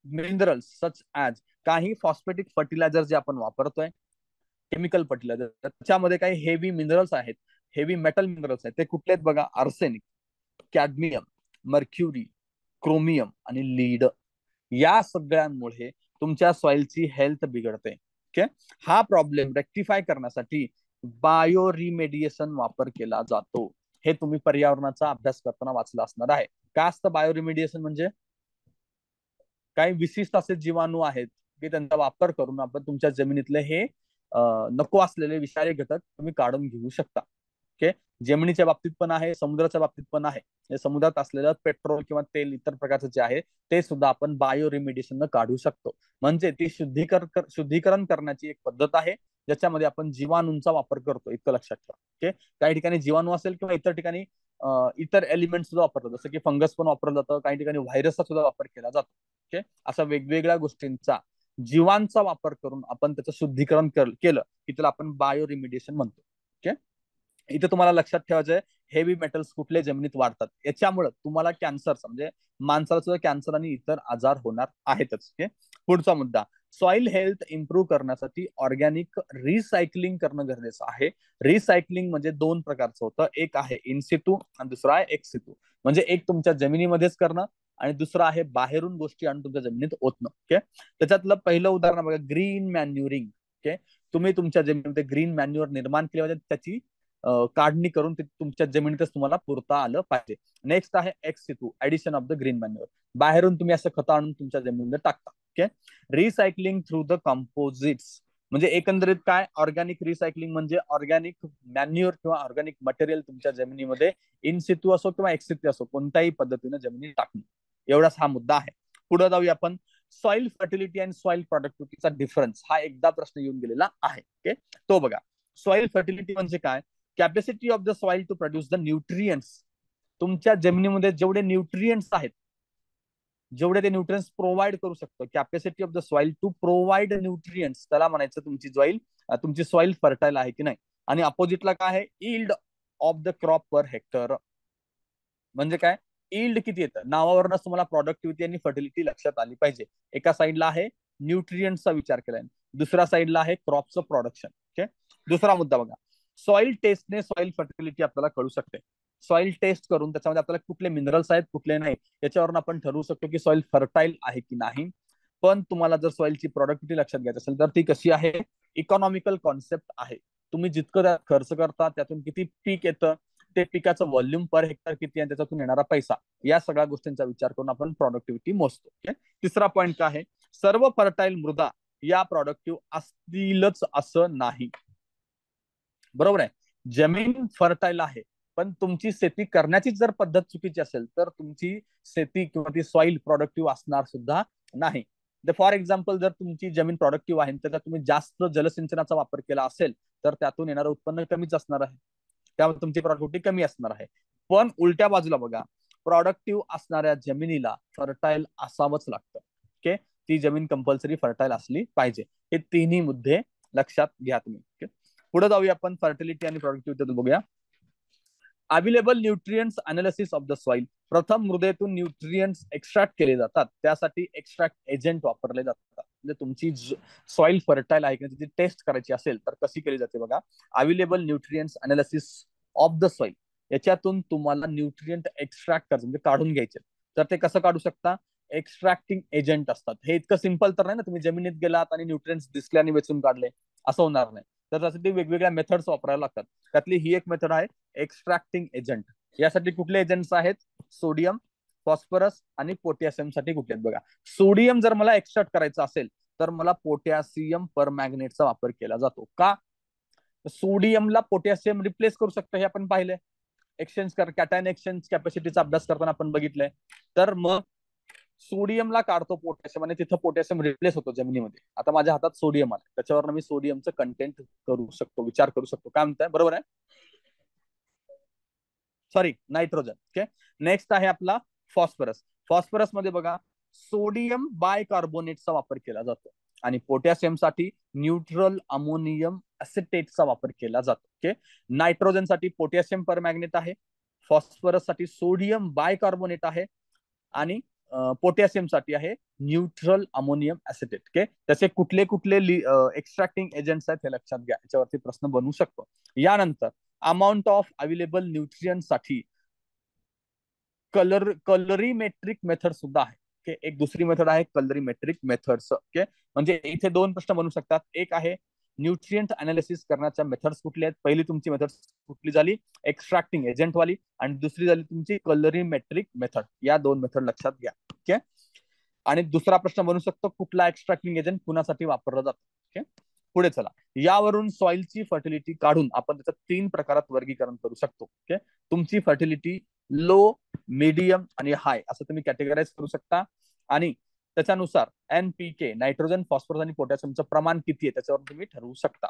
A: minerals such as. काही फॉस्फेटिक फर्टिलायझर जे आपण वापरतोय, केमिकल फर्टिलायझर, त्याच्यामध्ये काही हेवी मिनरल्स आहेत, हेवी मेटल मिनरल्स आहेत. ते कुठले आहेत बघा, आर्सेनिक, कॅडमियम, मर्क्युरी, क्रोमियम आणि लीड. या सगळ्यांमुळे तुमच्या सॉइलची हेल्थ बिघडते. ओके, हा प्रॉब्लेम रेक्टिफाय करण्यासाठी बायो रिमेडिएशन वापर केला जातो. हे तुम्ही पर्यावरणाचा अभ्यास करताना वाचलं असणार आहे. काय असतं बायो रिमेडिएशन म्हणजे, काही विशिष्ट असे जीवाणू आहेत की त्यांचा वापर करून आपण तुमच्या जमिनीतले हे नको असलेले विषारी घटक तुम्ही काढून घेऊ शकता. ओके, जमिनीच्या बाबतीत पण आहे, समुद्राच्या बाबतीत पण आहे. समुद्रात असलेलं पेट्रोल किंवा तेल इतर प्रकारचं जे आहे ते सुद्धा आपण बायो रिमेडिएशन काढू शकतो. म्हणजे ती शुद्धीकरण करण्याची एक पद्धत आहे, ज्याच्यामध्ये आपण जीवाणूंचा वापर करतो, इतकं लक्षात ठेवा. ओके, काही ठिकाणी जीवाणू असेल किंवा इतर ठिकाणी इतर एलिमेंट सुद्धा वापरतात, जसं की फंगस पण वापरलं जातं, काही ठिकाणी व्हायरसचा सुद्धा वापर केला जातो. ओके, असा वेगवेगळ्या गोष्टींचा, जीवांचा वापर करून आपण त्याचं शुद्धीकरण केलं की त्याला आपण बायो रिमिडिएशन म्हणतो. ओके, इथे तुम्हाला लक्षात ठेवायचं आहे, हेवी मेटल्स कुठले जमिनीत वाढतात, याच्यामुळे तुम्हाला कॅन्सर, म्हणजे माणसाला सुद्धा कॅन्सर आणि इतर आजार होणार आहेतच. ओके, पुढचा मुद्दा, सॉइल हेल्थ इम्प्रूव्ह करण्यासाठी ऑर्गॅनिक रिसायकलिंग करणं गरजेचं आहे. रिसायकलिंग म्हणजे दोन प्रकारचं होतं, एक आहे इनसिटू आणि दुसरा आहे एक्सिटू. म्हणजे एक तुमच्या जमिनीमध्येच करणं आणि दुसरं आहे बाहेरून गोष्टी आणून तुमच्या जमिनीत ओतणं. ओके, त्याच्यातलं पहिलं उदाहरण बघा, ग्रीन मॅन्युरिंग. ओके, तुम्ही तुमच्या जमिनीमध्ये ग्रीन मॅन्युअर निर्माण केले पाहिजे, त्याची काढणी करून ते तुमच्या जमिनीतच तुम्हाला पुरता आलं पाहिजे. नेक्स्ट आहे ex situ, addition of the green manure. बाहेरून तुम्ही असं खत आणून तुमच्या जमिनीमध्ये टाकता. Okay, recycling through the composites, म्हणजे एकंदरीत काय, ऑर्गॅनिक रिसायकलिंग म्हणजे ऑर्गॅनिक मॅन्युअर किंवा ऑर्गॅनिक मटेरियल तुमच्या जमिनीमध्ये इनसिटू असो किंवा एक्सिटू असो कोणत्याही पद्धतीने जमिनीत टाकणे. एवढाच हा मुद्दा आहे. पुढे जाऊया आपण, सॉइल फर्टिलिटी अँड सॉइल प्रोडक्टिव्हिटीचा डिफरन्स. हा एकदा प्रश्न येऊन गेलेला आहे. ओके, तो बघा, सॉइल फर्टिलिटी म्हणजे काय, capacity of the soil to produce the nutrients. तुमच्या जमिनीमध्ये जेवढे न्यूट्रियंट्स आहेत, जेवढे ते न्यूट्रियंट्स प्रोव्हाइड करू शकतो, capacity of the soil to provide nutrients, त्याला म्हणायचं तुमची सॉइल फर्टाईल आहे की नाही. आणि अपोजिटला काय आहे, yield of the crop per hectare. म्हणजे काय, इल्ड किती येतं, नावावरूनच तुम्हाला प्रोडक्टिव्हिटी आणि फर्टिलिटी लक्षात आली पाहिजे. एका साईडला आहे न्यूट्रियंटचा विचार केलाय, दुसऱ्या साईडला आहे क्रॉपचं प्रोडक्शन. ओके, दुसरा मुद्दा बघा, सॉइल टेस्टने सॉइल फर्टिलिटी आपल्याला कळू शकते. सॉइल टेस्ट करून त्याच्यामध्ये आपल्याला कुठले मिनरल्स आहेत कुठले नाही याच्यावरून आपण ठरवू शकतो की सॉइल फर्टाईल आहे की नाही. पण तुम्हाला जर सॉइलची प्रोडक्टिव्हिटी लक्षात घ्यायची असेल तर ती कशी आहे, इकॉनॉमिकल कॉन्सेप्ट आहे. तुम्ही जितकं त्यात खर्च करता त्यातून किती पीक येतं, ते पिकाचं व्हॉल्यूम पर हेक्टर किती आहे, त्याच्यातून येणारा पैसा, या सगळ्या गोष्टींचा विचार करून आपण प्रोडक्टिव्हिटी मोजतो. ओके, तिसरा पॉईंट काय आहे, सर्व फर्टाईल मृदा या प्रोडक्टिव्ह असतीलच असं नाही. बरोबर आहे, जमीन फर्टाईल आहे पण तुमची शेती करण्याची जर पद्धत चुकीची असेल तर तुमची शेती किंवा ती सॉइल प्रोडक्टिव्ह असणार सुद्धा नाही. फॉर एक्झाम्पल, जर तुमची जमीन प्रोडक्टिव्ह आहे त्याच्यात तुम्ही जास्त जलसिंचनाचा वापर केला असेल तर त्यातून येणारं उत्पन्न कमीच असणार आहे, त्यामुळे तुमची प्रोडक्टिव्हिटी कमी असणार आहे. पण उलट्या बाजूला बघा, प्रोडक्टिव्ह असणाऱ्या जमिनीला फर्टाईल असावंच लागतं. ओके, ती जमीन कंपल्सरी फर्टाईल असली पाहिजे. हे तिन्ही मुद्दे लक्षात घ्या तुम्ही. ओके, पुढे जाऊया आपण फर्टिलिटी आणि प्रोडक्टिव्हिटी बघूया. Available nutrients analysis of the soil. प्रथम मृदेतून न्यूट्रिएंट्स एक्स्ट्रॅक्ट केले जातात, त्यासाठी एक्स्ट्रॅक्ट एजंट वापरले जातात. म्हणजे तुमची सॉइल फर्टाईल आहे की त्याची टेस्ट करायची असेल तर कशी केली जाते बघा. Available nutrients analysis of the soil, याच्यातून तुम्हाला न्यूट्रिएंट एक्स्ट्रॅक्ट करायचं म्हणजे काढून घ्यायचे. तर ते कसं काढू शकता, एक्स्ट्रॅक्टिंग एजंट असतात. हे इतकं सिंपल तर नाही ना, तुम्ही जमिनीत गेलात आणि न्यूट्रिएंट्स दिसले आणि वेचून काढले, असं होणार नाही. तर त्यासाठी वेगवेगळ्या मेथड्स वापरायला लागतात. त्यातली ही एक मेथड आहे एक्स्ट्रॅक्टिंग एजंट. यासाठी कुठले एजंट्स आहेत, सोडियम, फॉस्फरस आणि पोटॅशियम साठी कुठले आहेत बघा. सोडियम जर मला एक्स्ट्रॅक्ट करायचं असेल तर मला पोटॅशियम परमॅग्नेटचा वापर केला जातो. का, सोडियमला पोटॅशियम रिप्लेस करू शकतं हे आपण पाहिलंय. एक्सचेंज कॅटायन एक्सचेंज कॅपॅसिटीचा अभ्यास करताना आपण बघितलंय. तर मग सोडियमला काढतो पोटॅशियम आणि तिथं पोटॅशियम रिप्लेस होतो जमिनीमध्ये. आता माझ्या हातात सोडियम आलं, त्याच्यावर मी सोडियमचं कंटेंट करू शकतो, विचार करू शकतो. काय म्हणताय, बरोबर आहे? Sorry, nitrogen. ओके, नेक्स्ट आहे आपला फॉस्फरस. फॉस्फरस मध्ये बघा, सोडियम बायकार्बोनेटचा वापर केला जातो आणि पोटॅशियम साठी न्यूट्रल अमोनियम ऍसिटेटचा वापर केला जातो. ओके, नायट्रोजन साठी पोटॅशियम परमॅग्नेट आहे, फॉस्फरस साठी सोडियम बायकार्बोनेट आहे आणि पोटॅशियम साठी आहे न्यूट्रल अमोनियम ऍसिटेट. ओके, त्याचे कुठले कुठले एक्स्ट्रॅक्टिंग एजंट्स आहेत हे लक्षात घ्या, याच्यावरती प्रश्न बनवू शकतो. यानंतर अमाऊंट ऑफ अवेलेबल न्यूट्रिएंट साठी कलरीमेट्रिक मेथड सुद्धा आहे. ओके, एक दुसरी मेथड आहे कलरीमेट्रिक मेथड्स. ओके, म्हणजे इथे दोन प्रश्न बनू शकतात. एक आहे न्यूट्रिएंट अनालिसिस करण्याच्या मेथड्स कुठले आहेत. पहिली तुमची मेथड कुठली झाली, एक्स्ट्रॅक्टिंग एजंट वाली, आणि दुसरी झाली तुमची कलरीमेट्रिक मेथड. या दोन मेथड लक्षात घ्या. ओके, आणि दुसरा प्रश्न बनू शकतो, कुठला एक्स्ट्रॅक्टिंग एजंट कुणासाठी वापरला जातो. ओके, पुढे चला. यावरून सॉइलची फर्टिलिटी काढून आपण त्याचं 3 प्रकारात वर्गीकरण करू शकतो. ओके, तुमची फर्टिलिटी लो, मीडियम आणि हाय असं तुम्ही कॅटेगराईज करू शकता. आणि त्याच्यानुसार NPK, नायट्रोजन, फॉस्फरस आणि पोटॅशियमचं प्रमाण किती आहे त्याच्यावर तुम्ही ठरवू शकता.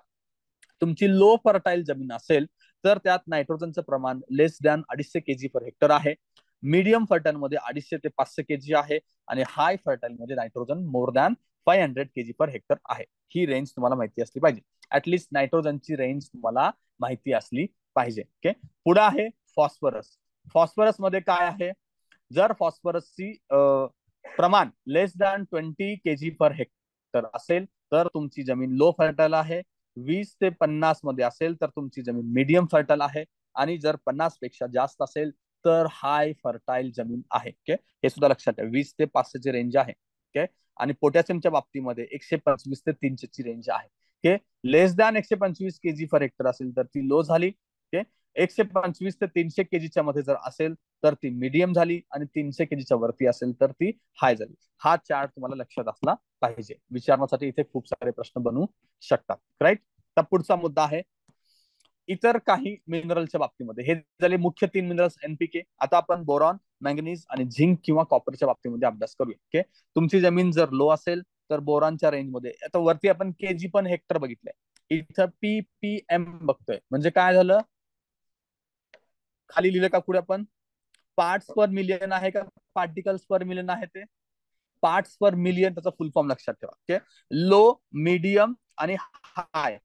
A: तुमची लो फर्टाईल जमीन असेल तर त्यात नायट्रोजनचं प्रमाण लेस दॅन 250 kg पर हेक्टर आहे. मीडियम फर्टाईल मध्ये 250 ते 500 kg आहे आणि हाय फर्टाईल मध्ये nitrogen more than 500 kg per hectare आहे. ही रेंज तुम्हाला माहिती असली पाहिजे. ऍटलिस्ट नायट्रोजनची रेंज तुम्हाला माहिती असली पाहिजे. ओके, पुढे आहे फॉस्फरस. फॉस्फरस मध्ये काय आहे, जर फॉस्फरसची प्रमाण लेस दॅन 20 kg पर हेक्टर असेल तर तुमची जमीन लो फर्टाईल आहे. 20 ते 50 मध्ये असेल तर तुमची जमीन मीडियम फर्टाईल आहे आणि जर 50 पेक्षा जास्त असेल तर हाय फर्टाईल जमीन आहे. ओके, हे सुद्धा लक्षात ठेवा. 20 ते 500 ची रेंज आहे. ओके, आणि पोटॅशियमच्या बाबतीमध्ये 125 ते 300 ची रेंज आहे. ओके, लेस दॅन 125 kg पर हेक्टर असेल तर ती लो झाली. ओके, 125 ते 300 kg मध्ये जर असेल तर ती मीडियम झाली आणि 300 kg वरती असेल तर ती हाय झाली. हा चार्ट तुम्हाला लक्षात असला पाहिजे. विचारण्यासाठी इथे खूप सारे प्रश्न बनवू शकतात. राईट, तर पुढचा मुद्दा आहे इतर काही मिनरलच्या बाबतीमध्ये. हे झाले मुख्य 3 मिनरल्स NPK. आता आपण बोरॉन, मॅंगनीज आणि झिंक किंवा कॉपरच्या बाबतीमध्ये अभ्यास करूया. ओके, तुमची जमीन जर लो असेल तर बोरॉनच्या रेंजमध्ये, आता वरती आपण केजी पण हेक्टर बघितलंय, इथं PPM बघतोय. म्हणजे काय झालं, खाली लिहिलं का पुढे आपण पार्ट्स पर मिलियन आहे का पार्टिकल्स पर मिलियन आहे, ते पार्ट्स पर मिलियन त्याचा फुल फॉर्म लक्षात ठेवा. ओके, लो, मीडियम आणि हाय.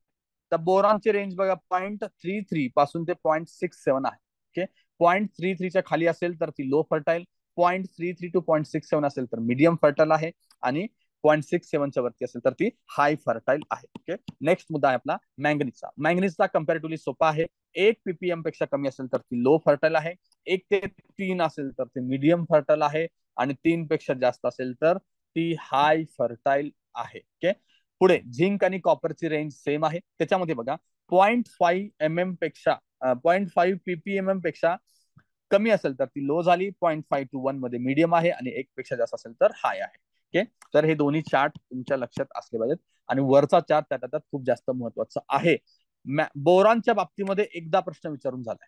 A: तर बोरॉनची रेंज बघा 0.33 पासून ते 0.67 आहे. ओके, 0.33च्या खाली असेल तर ती लो फर्टाईल, 0.33 टू 0.67 असेल तर मीडियम फर्टाईल आहे आणि 0.67च्या वरती असेल तर ती हाय फर्टाईल आहे. ओके, नेक्स्ट मुद्दा आहे आपला मॅंगनीजचा. मॅंगनीजचा कम्पॅरेटिव्हली सोपा आहे. 1 PPM पेक्षा कमी असेल तर ती लो फर्टाईल आहे, 1 ते 3 असेल तर ती मीडियम फर्टाईल आहे आणि 3 पेक्षा जास्त असेल तर ती हाय फर्टाईल आहे. ओके, पुढे झिंक आणि कॉपरची रेंज सेम आहे. त्याच्यामध्ये बघा 0.5 mm पेक्षा 0.5 PPM पेक्षा कमी असेल तर ती लो झाली, 0.5 टू 1 मध्ये मीडियम आहे आणि 1 पेक्षा जास्त असेल तर हाय आहे. ओके, तर हे दोन्ही चार्ट तुमच्या लक्षात असले पाहिजेत. आणि वरचा चार्ट त्यात खूप जास्त महत्वाचा आहे. बोरॉनच्या बाबतीमध्ये एकदा प्रश्न विचारून झालाय.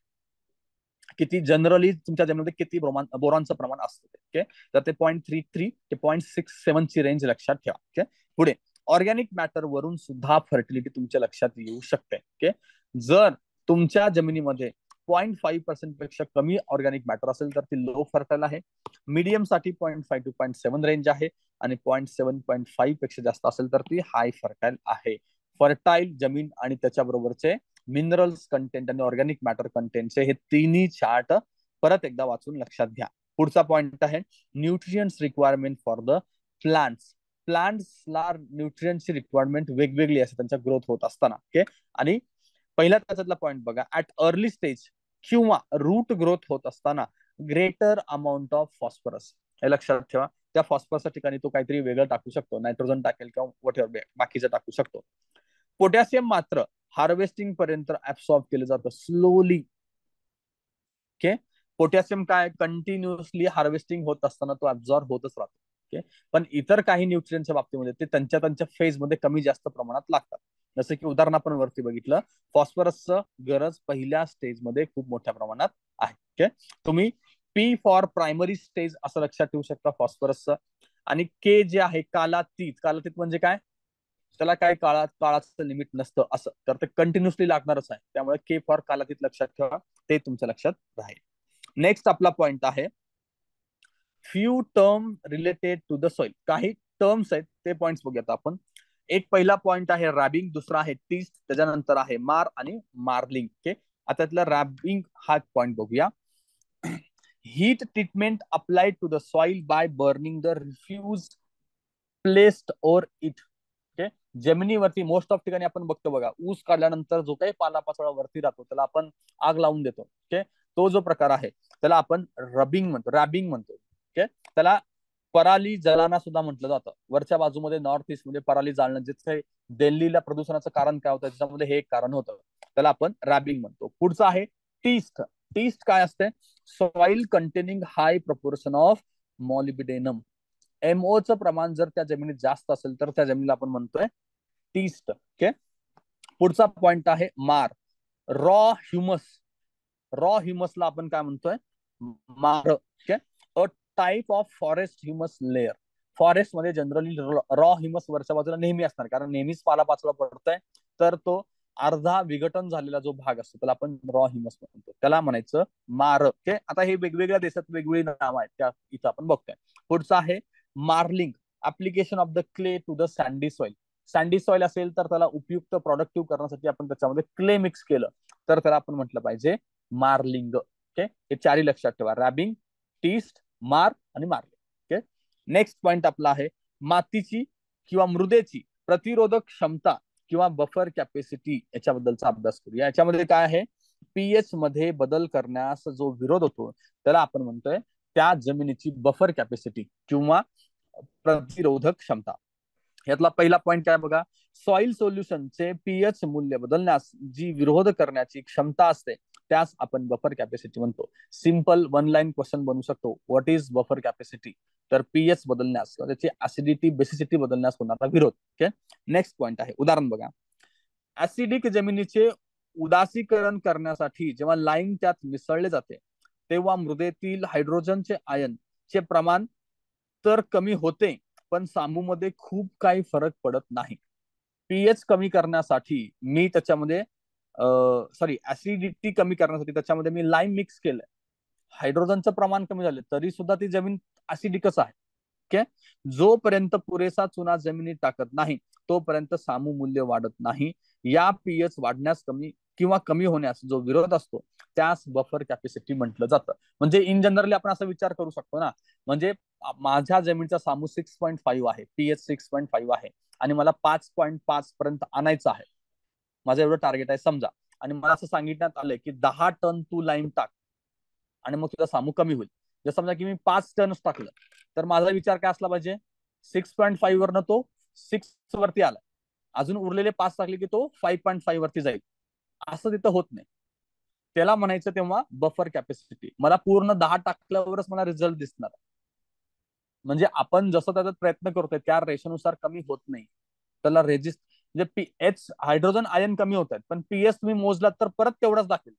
A: किती जनरली तुमच्या जमिनीमध्ये किती बोरॉनचं प्रमाण असतं. ओके, तर ते 0.33 ते 0.67 ची रेंज लक्षात ठेवा. ओके, पुढे ऑर्गॅनिक मॅटर वरून सुद्धा फर्टिलिटी तुमच्या लक्षात येऊ शकते. ओके, जर तुमच्या जमिनीमध्ये 0.5% पेक्षा कमी ऑर्गॅनिक मॅटर असेल तर ती लो फर्टाईल आहे. मीडियम साठी 0.5 टू 0.7 रेंज आहे आणि 0.7 0.5 पेक्षा जास्त असेल तर ती हाय फर्टाईल आहे. फर्टाईल जमीन आणि त्याच्याबरोबरचे मिनरल्स कंटेंट आणि ऑर्गॅनिक मॅटर कंटेंटचे हे तिन्ही चार्ट परत एकदा वाचून लक्षात घ्या. पुढचा पॉइंट आहे nutrients requirement for the plants. प्लांट्सला न्यूट्रियन्सची रिक्वायरमेंट वेगवेगळी असते त्यांच्या ग्रोथ होत असताना. ओके, आणि पहिला त्याच्यातला पॉइंट बघा, ऍट अर्ली स्टेज किंवा रूट ग्रोथ होत असताना ग्रेटर अमाऊंट ऑफ फॉस्फरस. हे लक्षात ठेवा. त्या फॉस्फरसच्या ठिकाणी तो काहीतरी वेगळं टाकू शकतो, नायट्रोजन टाकेल किंवा वॉटेवर बाकीचं टाकू शकतो. पोटॅशियम मात्र हार्वेस्टिंग पर्यंत ऍब्सॉर्ब केलं जातं स्लोली. ओके, पोटॅशियम काय कंटिन्युअसली हार्वेस्टिंग होत असताना तो ऍब्सॉर्ब होतच राहतो. ओके, पण इतर काही न्यूट्रियनच्या बाबतीमध्ये ते त्यांच्या त्यांच्या फेज मध्ये कमी जास्त प्रमाणात लागतात. जसं की उदाहरण आपण वरती बघितलं, फॉस्फरसचं गरज पहिल्या स्टेजमध्ये खूप मोठ्या प्रमाणात आहे. ओके, तुम्ही पी फॉर प्रायमरी स्टेज असं लक्षात ठेवू शकता फॉस्फरसचं. आणि के जे आहे कालातीत. कालातीत म्हणजे काय, त्याला काय काळाचं लिमिट नसतं असं, तर ते कंटिन्युअसली लागणारच आहे. त्यामुळे के फॉर कालातीत लक्षात ठेवा, ते तुमच्या लक्षात राहील. नेक्स्ट आपला पॉइंट आहे few term related to the soil. काही टर्म्स आहेत ते पॉइंट्स बघूयात आपण. एक पहिला पॉइंट आहे रॅबिंग, दुसरा आहे टीस्ट, त्याच्यानंतर आहे मार आणि मार्लिंग. ओके, आता त्यातला रॅबिंग हा पॉइंट बघूया. Heat treatment applied to the soil by burning the refuse placed or it. Okay, जमिनीवरती मोस्ट ऑफ ठिकाणी आपण बघतो बघा, ऊस काढल्यानंतर जो काही पालापाचोळा वरती राहतो त्याला आपण आग लावून देतो. ओके, तो जो प्रकार आहे त्याला आपण रबिंग म्हणतो, रॅबिंग म्हणतो. ओके, त्याला पराली जलाना सुद्धा म्हटलं जातं. वरच्या बाजूमध्ये नॉर्थ ईस्ट मध्ये पराली जाळणं, जिथे दिल्लीला प्रदूषणाचं कारण काय होतं त्याच्यामध्ये हे एक कारण होतं, त्याला आपण रॅबिंग म्हणतो. पुढचं आहे टीस्ट. टीस्ट काय असते, soil containing high proportion of molybdenum. एमओचं प्रमाण जर त्या जमिनीत जास्त असेल तर त्या जमिनीला आपण म्हणतोय टीस्ट. ओके, पुढचा पॉइंट आहे मार, रॉ ह्युमस. रॉ ह्युमसला आपण काय म्हणतोय, मार. Okay, a type of forest humus layer. Forest मध्ये जनरली रॉ ह्युमस वरच्या बाजूला नेहमी असणार, कारण नेहमीच पालापाचोळा पडतोय, तर तो अर्धा विघटन झालेला जो भाग असतो त्याला आपण रॉ ह्युमस म्हणतो, त्याला म्हणायचं मार. ओके, आता हे वेगवेगळ्या देशात वेगवेगळी नावं आहेत, त्या इथं आपण बघतोय. पुढचं आहे marling, application of the clay to the sandy soil. Sandy soil असेल तर त्याला उपयुक्त प्रोडक्टिव्ह करण्यासाठी आपण त्याच्यामध्ये क्ले मिक्स केलं तर त्याला आपण म्हटलं पाहिजे मार्लिंग. ओके, हे चारही लक्षात ठेवा, रॅबिंग, टीस्ट, मार आणि मार्लिंग. ओके, नेक्स्ट पॉइंट आपला आहे मातीची किंवा मृदेची प्रतिरोधक क्षमता किंवा बफर कॅपॅसिटी, याच्याबद्दलचा अभ्यास करूया. याच्यामध्ये काय आहे, पीएच मध्ये बदल करण्यास जो विरोध होतो त्याला आपण म्हणतोय त्या जमिनीची बफर कॅपॅसिटी किंवा प्रतिरोधक क्षमता. यातला पहिला पॉइंट काय बघा, सॉइल सोल्युशनचे पीएच मूल्य बदलण्यास जी विरोध करण्याची क्षमता असते त्यास आपण बफर कॅपॅसिटी म्हणतो. सिंपल वन लाईन क्वेश्चन बनू शकतो, व्हॉट इज बफर कॅपॅसिटी, तर पीएच बदलण्यास किंवा त्याची ऍसिडिटी बेसिसिटी बदलण्यास होणारा विरोध. ओके, नेक्स्ट पॉइंट आहे उदाहरण बघा, ऍसिडिक जमिनीचे उदासीकरण करण्यासाठी जेव्हा लाईम त्यात मिसळले जाते तेव्हा मृदेतील हायड्रोजनचे आयन चे प्रमाण तर कमी होते, पण सामूमध्ये खूप काही फरक पडत नाही. पीएच कमी करण्यासाठी मी त्याच्यामध्ये ऍसिडिटी कमी करण्यासाठी त्याच्यामध्ये मी लाईम मिक्स केलंय, हायड्रोजनचं प्रमाण कमी झालं तरी सुद्धा ती जमीन ऍसिडिकच आहे. ओके, जोपर्यंत पुरेसा चुना जमिनीत टाकत नाही तोपर्यंत सामू मूल्य वाढत नाही. या पीएच वाढण्यास कमी किंवा कमी होण्यास जो विरोध असतो त्यास बफर कॅपॅसिटी म्हटलं जातं. म्हणजे इन जनरली आपण असा विचार करू शकतो ना, म्हणजे माझ्या जमिनीचा सामू 6.5 आहे, पीएच 6.5 आहे आणि मला 5.5 पर्यंत आणायचं आहे, माझं एवढं टार्गेट आहे समजा, आणि मला असं सांगितण्यात आलंय की 10 टन तू लाईम टाक आणि मग तुझा सामू कमी होईल. जर समजा की मी 5 टनच टाकलं तर माझा विचार काय असला पाहिजे, 6.5 वरनं तो 6 वरती आला, अजून उरलेले 5 टाकले की तो 5.5 वरती जाईल. असं तिथं होत नाही, त्याला म्हणायचं तेव्हा बफर कॅपॅसिटी. मला पूर्ण 10 टाकल्यावरच मला रिझल्ट दिसणार, म्हणजे आपण जसं त्याचा प्रयत्न करतोय त्या रेशोनुसार कमी होत नाही. त्याला रेजिस्ट म्हणजे पीएच हायड्रोजन आयन कमी होत आहेत पण पीएच तुम्ही मोजलात तर परत तेवढाच दाखवेल.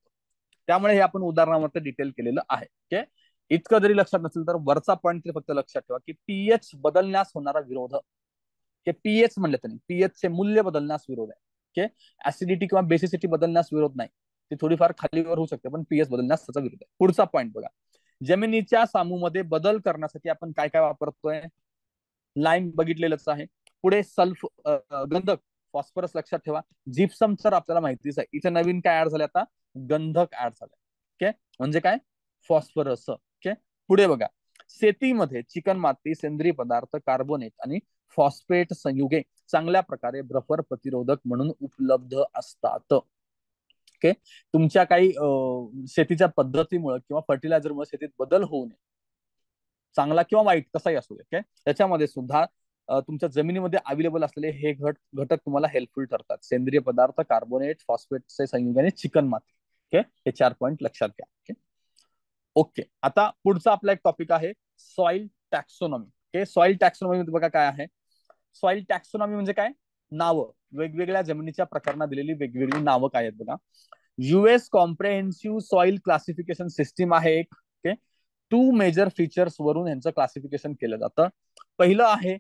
A: त्यामुळे हे आपण उदाहरणामध्ये डिटेल केलेलं आहे. ओके, इतकं जरी लक्षात नसेल तर वरचा पॉईंट तरी फक्त लक्षात ठेवा की पीएच बदलण्यास होणारा विरोध, पीएच म्हणलं त्यांनी, पीएच चे मूल्य बदलण्यास विरोध आहे. ओके, ऍसिडिटी किंवा बेसिसिटी बदलण्यास विरोध नाही, ती थोडीफार खालीवर होऊ शकते, पण पीएच बदलण्यास त्याचा विरोध आहे. पुढचा पॉईंट बघा, जमिनीच्या सामूमध्ये बदल करण्यासाठी आपण काय काय वापरतोय. लाईम बघितलेलंच आहे. पुढे सल्फ गंधक, फॉस्फरस लक्षात ठेवा. जिप्सम तर आपल्याला माहितीच आहे. इथे नवीन काय ऍड झालं आता, गंधक ऍड झालंय. ओके, म्हणजे काय, फॉस्फरस. ओके, पुढे बघा, शेतीमध्ये चिकण माती, सेंद्रिय पदार्थ, कार्बोनेट आणि फॉस्फेट संयुगे चांगल्या प्रकारे ब्रफर प्रतिरोधक म्हणून उपलब्ध असतात. ओके, तुमच्या काही शेतीच्या पद्धतीमुळे किंवा फर्टिलायझरमुळे शेतीत बदल होऊ नये, चांगला किंवा वाईट कसाही असू दे. त्याच्यामध्ये सुद्धा तुमच्या जमिनीमध्ये अवेलेबल असलेले हे घटक तुम्हाला हेल्पफुल ठरतात. सेंद्रिय पदार्थ, कार्बोनेट, फॉस्फेटचे संयुग आणि चिकन माती. ओके, हे 4 पॉईंट लक्षात घ्या. ओके ओके, आता पुढचा आपला एक टॉपिक आहे soil taxonomy. Okay, soil taxonomy मध्ये बघा काय आहे. सॉइल टॅक्सोनॉमी म्हणजे काय, नावं, वेगवेगळ्या जमिनीच्या प्रकारांना दिलेली वेगवेगळी नावं काय आहेत बघा. US comprehensive soil classification system आहे एक. ओके, 2 मेजर फीचर्स वरून यांचं क्लासिफिकेशन केलं जातं. पहिलं आहे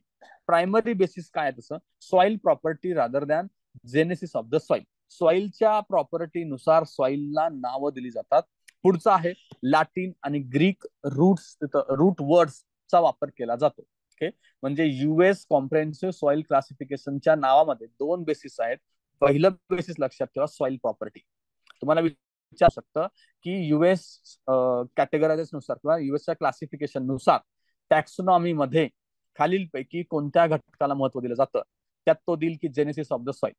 A: प्रायमरी बेसिस, काय आहे तसं, soil property rather than genesis of the soil. सॉइलच्या प्रॉपर्टीनुसार सॉइलला नावं दिली जातात. पुढचं आहे लॅटिन आणि ग्रीक रूट वर्ड्सचा वापर केला जातो. ओके, म्हणजे युएस कॉम्प्रेहेन्सिव्ह सॉइल क्लासिफिकेशनच्या नावामध्ये 2 बेसिस आहेत. पहिलं बेसिस लक्षात ठेवा, सॉइल प्रॉपर्टी. तुम्हाला विचारू शकतं की युएस कॅटेगरायझेशन नुसार किंवा युएसच्या क्लासिफिकेशन नुसार टॅक्सोनॉमी मध्ये खालीलपैकी कोणत्या घटकाला महत्व दिलं जातं. त्यात तो देईल की जेनेसिस ऑफ द सॉइल.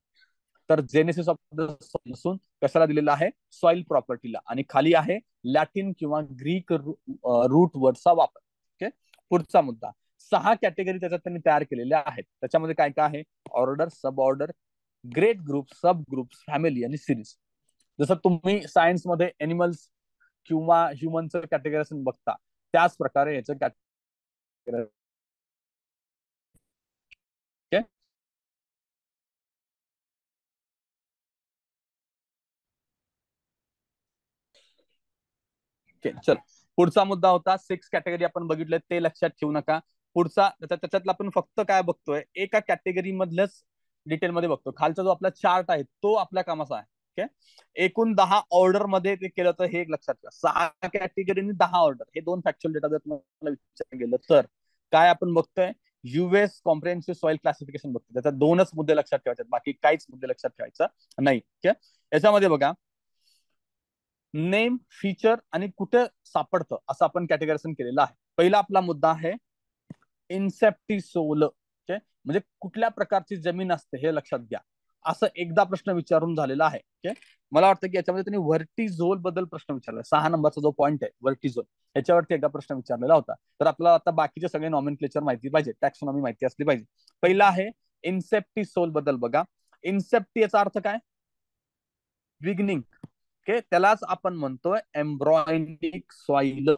A: तर जेनेसिस ऑफ द सॉइल असून कशाला दिलेला आहे, सॉइल प्रॉपर्टीला, आणि खाली आहे लॅटिन किंवा ग्रीक रूट वर्डचा वापर. ओके, पुढचा मुद्दा, 6 कॅटेगरी त्याच्यात त्यांनी तयार केलेल्या आहेत. त्याच्यामध्ये काय काय आहे, ऑर्डर, सब ऑर्डर, ग्रेट ग्रुप, सब ग्रुप, फॅमिली आणि सिरीज. जसं तुम्ही सायन्समध्ये एनिमल्स किंवा ह्युमनचं कॅटेगरायझेशन बघता, त्याच प्रकारे याचं कॅटेगरायझेशन. चल, पुढचा मुद्दा होता 6 कॅटेगरी आपण बघितले, ते लक्षात ठेवू नका. पुढचा त्याच्यातला आपण फक्त काय बघतोय, एका कॅटेगरी मधल्याच डिटेलमध्ये बघतो. खालचा जो आपला चार्ट आहे तो आपल्या कामाचा आहे. ओके, एकूण 10 ऑर्डर मध्ये ते केलं तर हे एक लक्षात ठेवा. 6 कॅटेगरीने 10 ऑर्डर, हे 2 फॅक्च्युअल डेटा जर तुम्हाला विचारलं गेलं तर काय आपण बघतोय, युएस कॉम्प्रेहेन्सिव्ह सॉइल क्लासिफिकेशन बघतोय. त्याच्यात 2च मुद्दे लक्षात ठेवायचे, बाकी काहीच मुद्दे लक्षात ठेवायचं नाही. ओके, याच्यामध्ये बघा, नेम, फीचर आणि कुठे सापडतं असं आपण कॅटेगरायझेशन केलेलं आहे. पहिला आपला मुद्दा आहे इन्सेप्टिसोल. ओके, म्हणजे कुठल्या प्रकारची जमीन असते हे लक्षात घ्या, असं एकदा प्रश्न विचारून झालेला आहे. ओके, मला वाटतं की याच्यामध्ये त्यांनी व्हर्टिझोल बद्दल प्रश्न विचारला. 6 नंबरचा जो पॉईंट आहे व्हर्टिझोल, याच्यावरती एकदा प्रश्न विचारलेला होता. तर आपल्याला आता बाकीचे सगळे नॉमेनक्लेचर माहिती पाहिजे, टॅक्सोनॉमी माहिती असली पाहिजे. पहिला आहे इन्सेप्टिसोल बद्दल बघा. इन्सेप्टी याचा अर्थ काय, बिगिनिंग. ओके, त्यालाच आपण म्हणतोय एम्ब्रॉयनिक सॉइल.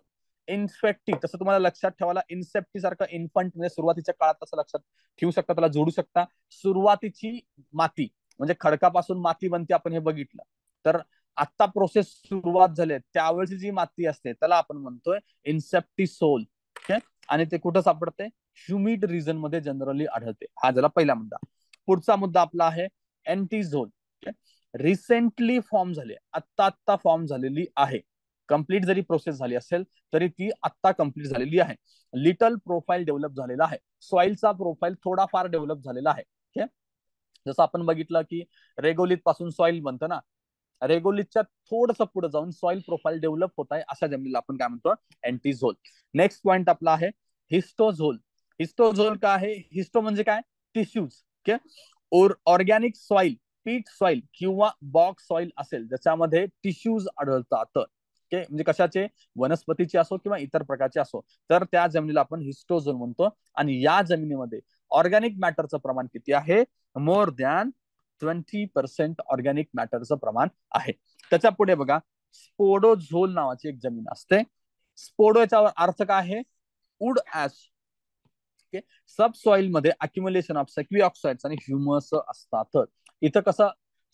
A: इन्फेक्टी तसं तुम्हाला लक्षात ठेवायला, इन्सेप्टी सारखं इन्फंट म्हणजे सुरुवातीच्या काळात, तसं लक्षात ठेवू शकता, त्याला जोडू शकता. सुरुवातीची माती म्हणजे खडकापासून माती बनते, आपण हे बघितलं. तर आता प्रोसेस सुरुवात झाली त्यावेळेची जी माती असते त्याला आपण म्हणतोय इन्सेप्टिसोल. ओके, आणि ते कुठं सापडते, ह्युमिड रिजन मध्ये जनरली आढळते. हा झाला पहिला मुद्दा. पुढचा मुद्दा आपला आहे एंटीझोल. रिसेंटली फॉर्म झाले, आत्ता फॉर्म झालेली आहे. कंप्लीट जरी प्रोसेस झाली असेल तरी ती आत्ता कंप्लीट झालेली आहे. लिटल प्रोफाईल डेव्हलप झालेला आहे, सॉइलचा प्रोफाईल थोडाफार डेव्हलप झालेला आहे. जसं आपण बघितलं की रेगोलित पासून सॉइल बनतं ना, रेगोलितच्या थोडंसं पुढे जाऊन सॉइल प्रोफाईल डेव्हलप होत आहे, अशा जमिनीला आपण काय म्हणतो, अँटीझोल. नेक्स्ट पॉइंट आपला आहे हिस्टोझोल. हिस्टोझोल काय आहे, हिस्टो म्हणजे काय, टिश्यूज. ओके, ऑर्गॅनिक सॉइल, पीट सॉइल किंवा बॉग सॉइल असेल ज्याच्यामध्ये टिश्यूज आढळतात. ओके, म्हणजे कशाचे, वनस्पतीचे असो किंवा इतर प्रकारचे असो, तर त्या जमिनीला आपण हिस्टोझोल म्हणतो. आणि या जमिनीमध्ये ऑर्गॅनिक मॅटरचं प्रमाण किती आहे, मोर दॅन 20% ऑर्गॅनिक मॅटरचं प्रमाण आहे. त्याच्या पुढे बघा, स्पोडोझोल नावाची एक जमीन असते. स्पोडो याचा अर्थ काय आहे, would ash. Okay, sub soil मध्ये अक्युम्युलेशन ऑफ सेक्वी ऑक्साइड्स आणि ह्युमस असतात. इथं कसं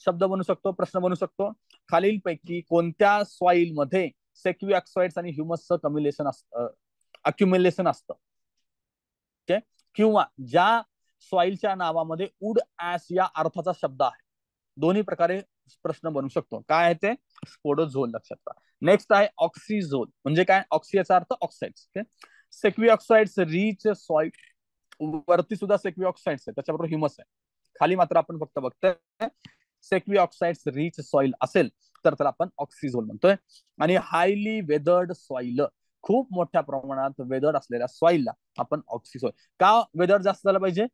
A: शब्द बनू शकतो, प्रश्न बनू शकतो. खालीलपैकी कोणत्या सॉइल मध्ये सेक्वी ऑक्साइड्स आणि ह्युमसचं कम्युलेशन असतं, अक्युम्युलेशन असतं. ओके, किंवा ज्या सॉइलच्या नावामध्ये वुड ऍश या अर्थाचा शब्द आहे. दोन्ही प्रकारे प्रश्न बनू शकतो. काय आहे ते? स्पोडोझोल. लक्षात ठेवा. नेक्स्ट आहे ऑक्सिझोल. म्हणजे काय? ऑक्सी याचा अर्थ oxides. Okay, sesqui oxides rich soil. वरती सुद्धा सेक्वी ऑक्साइड्स आहे, त्याच्याबरोबर ह्युमस आहे. खाली मात्र आपण फक्त बघतोय सेक्वी ऑक्साइड्स रिच सॉइल असेल तर त्याला आपण ऑक्सिझोल म्हणतोय. आणि हायली वेदर्ड सॉइल, खूप मोठ्या प्रमाणात वेदर्ड असलेल्या सॉइलला आपण ऑक्सिझोल. का वेदर जास्त झालं पाहिजे?